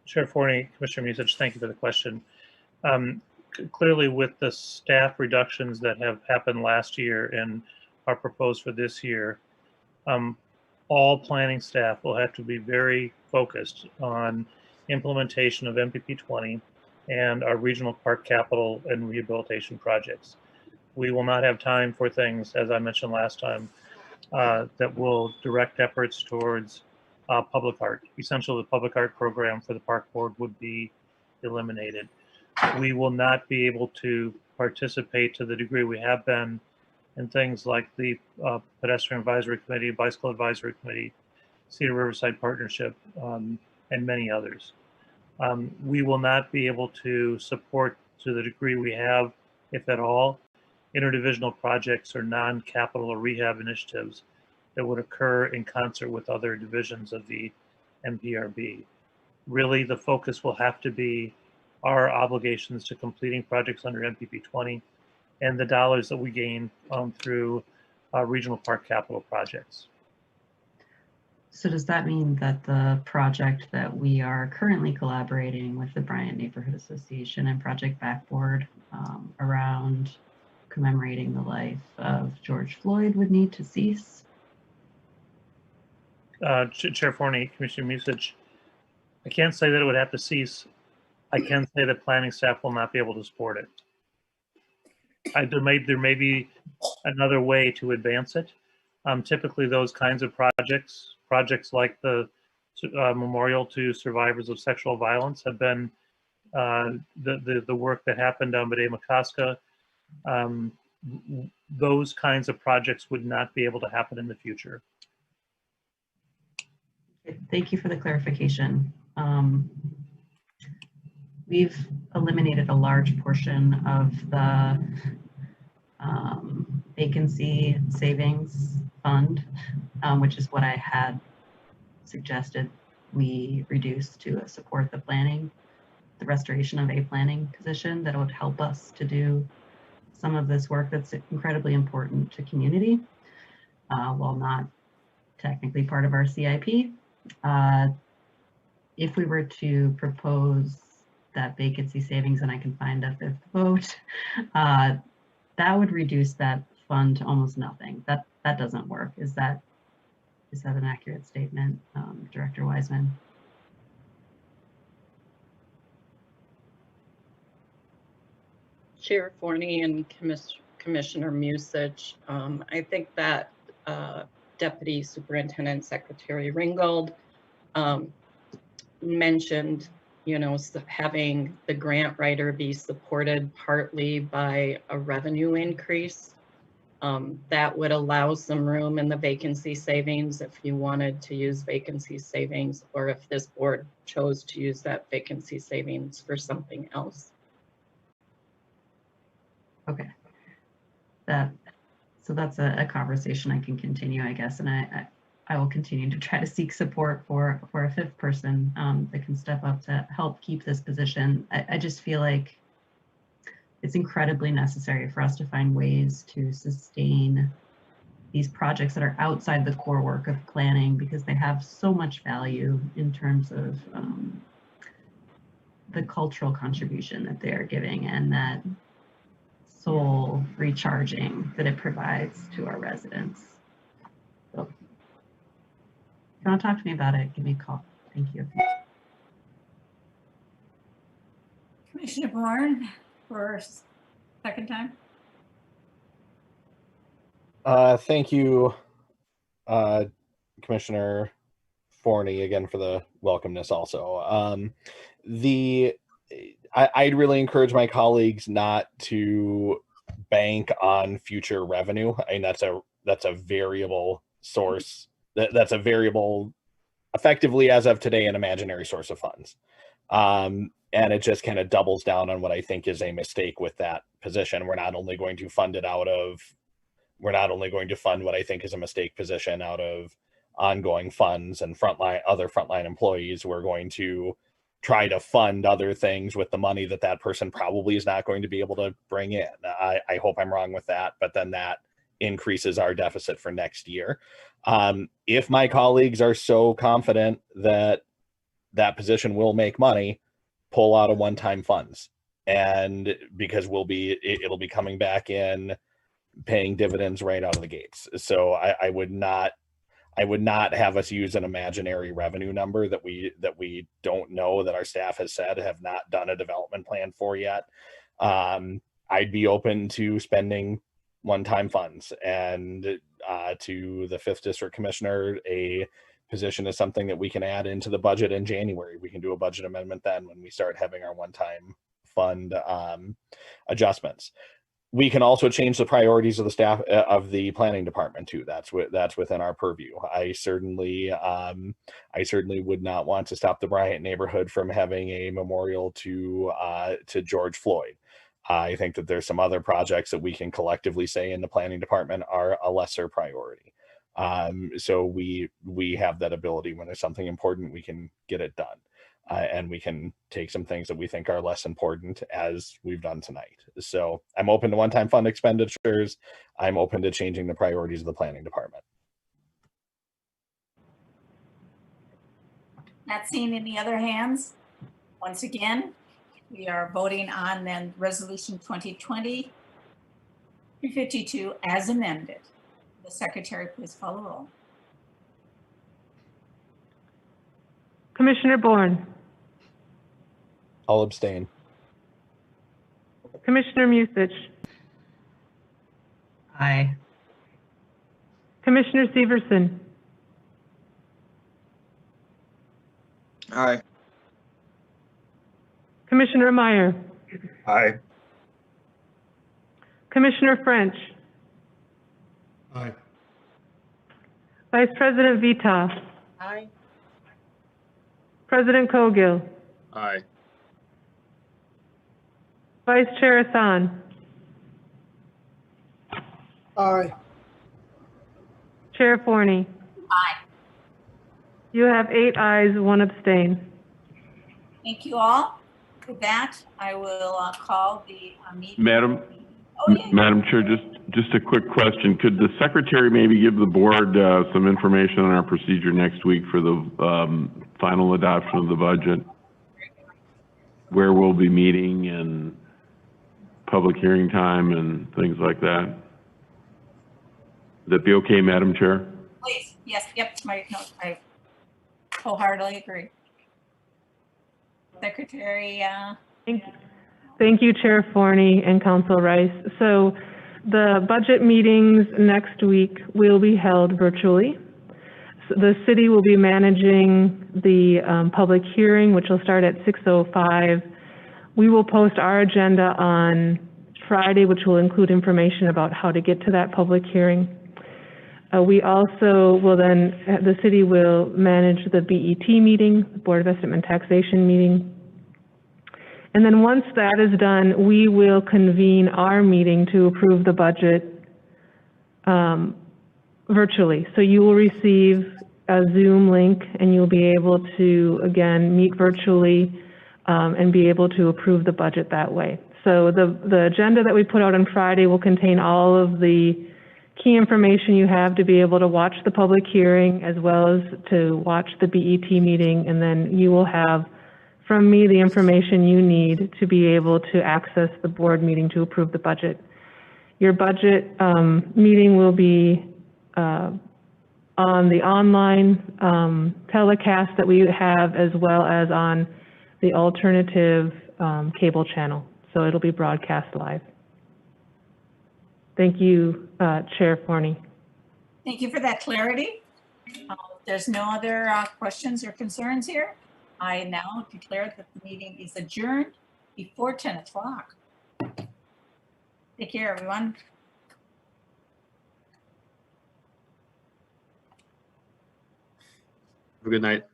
Chair Forney, Commissioner Musich, thank you for the question. Clearly, with the staff reductions that have happened last year and are proposed for this year, all planning staff will have to be very focused on implementation of MPP 20 and our regional park capital and rehabilitation projects. We will not have time for things, as I mentioned last time, that will direct efforts towards public art. Essentially, the public art program for the park board would be eliminated. We will not be able to participate to the degree we have been in things like the Pedestrian Advisory Committee, Bicycle Advisory Committee, Cedar Riverside Partnership, and many others. We will not be able to support to the degree we have, if at all, interdivisional projects or non-capital or rehab initiatives that would occur in concert with other divisions of the MPRB. Really, the focus will have to be our obligations to completing projects under MPP 20 and the dollars that we gain through regional park capital projects. So does that mean that the project that we are currently collaborating with the Bryant Neighborhood Association and Project Backboard around commemorating the life of George Floyd would need to cease? Chair Forney, Commissioner Musich, I can't say that it would have to cease. I can say that planning staff will not be able to support it. There may be another way to advance it. Typically, those kinds of projects like the memorial to survivors of sexual violence have been the work that happened down at McCoska. Those kinds of projects would not be able to happen in the future. Thank you for the clarification. We've eliminated a large portion of the vacancy savings fund, which is what I had suggested we reduce to support the restoration of a planning position that would help us to do some of this work that's incredibly important to community, while not technically part of our CIP. If we were to propose that vacancy savings, and I can find a fifth vote, that would reduce that fund to almost nothing. That doesn't work. Is that an accurate statement, Director Wiseman? Chair Forney and Commissioner Musich, I think that Deputy Superintendent Secretary Ringgold mentioned, having the grant writer be supported partly by a revenue increase. That would allow some room in the vacancy savings if you wanted to use vacancy savings, or if this board chose to use that vacancy savings for something else. Okay. So that's a conversation I can continue, I guess, and I will continue to try to seek support for a fifth person that can step up to help keep this position. I just feel like it's incredibly necessary for us to find ways to sustain these projects that are outside the core work of planning, because they have so much value in terms of the cultural contribution that they are giving and that soul recharging that it provides to our residents. So if you want to talk to me about it, give me a call. Thank you. Commissioner Bourne, for second time. Thank you, Commissioner Forney, again for the welcomeness also. I'd really encourage my colleagues not to bank on future revenue. I mean, that's a variable source. That's a variable, effectively as of today, an imaginary source of funds. And it just kind of doubles down on what I think is a mistake with that position. We're not only going to fund what I think is a mistake position out of ongoing funds and other frontline employees. We're going to try to fund other things with the money that person probably is not going to be able to bring in. I hope I'm wrong with that, but then that increases our deficit for next year. If my colleagues are so confident that that position will make money, pull out of one-time funds, and because it'll be coming back in, paying dividends right out of the gates. So I would not have us use an imaginary revenue number that we don't know, that our staff has said have not done a development plan for yet. I'd be open to spending one-time funds, and to the 5th District Commissioner, a position is something that we can add into the budget in January. We can do a budget amendment then when we start having our one-time fund adjustments. We can also change the priorities of the staff of the planning department too. That's within our purview. I certainly would not want to stop the Bryant neighborhood from having a memorial to George Floyd. I think that there's some other projects that we can collectively say in the planning department are a lesser priority. So we have that ability. When there's something important, we can get it done. And we can take some things that we think are less important, as we've done tonight. So I'm open to one-time fund expenditures. I'm open to changing the priorities of the planning department. Not seeing any other hands. Once again, we are voting on then Resolution 2020-352 as amended. The Secretary, please call the roll. Commissioner Bourne. I'll abstain. Commissioner Musich. Aye. Commissioner Severson. Aye. Commissioner Meyer. Aye. Commissioner French. Aye. Vice President Vita. Aye. President Cogill. Aye. Vice Chair Hassan. Aye. Chair Forney. Aye. You have 8 ayes, 1 abstain. Thank you all. With that, I will call the meeting. Madam, Oh, yeah. Madam Chair, just a quick question. Could the secretary maybe give the board some information on our procedure next week for the final adoption of the budget? Where we'll be meeting and public hearing time and things like that? Would that be okay, Madam Chair? Please, yes, yep, I wholeheartedly agree. Secretary, Thank you, Chair Forney and Council Rice. So the budget meetings next week will be held virtually. So the city will be managing the public hearing, which will start at 6:05. We will post our agenda on Friday, which will include information about how to get to that public hearing. We also will then, the city will manage the BET meeting, Board of Estimate and Taxation meeting. And then once that is done, we will convene our meeting to approve the budget virtually. So you will receive a Zoom link and you'll be able to, again, meet virtually and be able to approve the budget that way. So the agenda that we put out on Friday will contain all of the key information you have to be able to watch the public hearing as well as to watch the BET meeting, and then you will have from me the information you need to be able to access the board meeting to approve the budget. Your budget meeting will be on the online telecast that we have as well as on the alternative cable channel. So it'll be broadcast live. Thank you, Chair Forney. thank you for that clarity. If there's no other questions or concerns here, I now declare that the meeting is adjourned before 10 o'clock. Take care, everyone. Have a good night.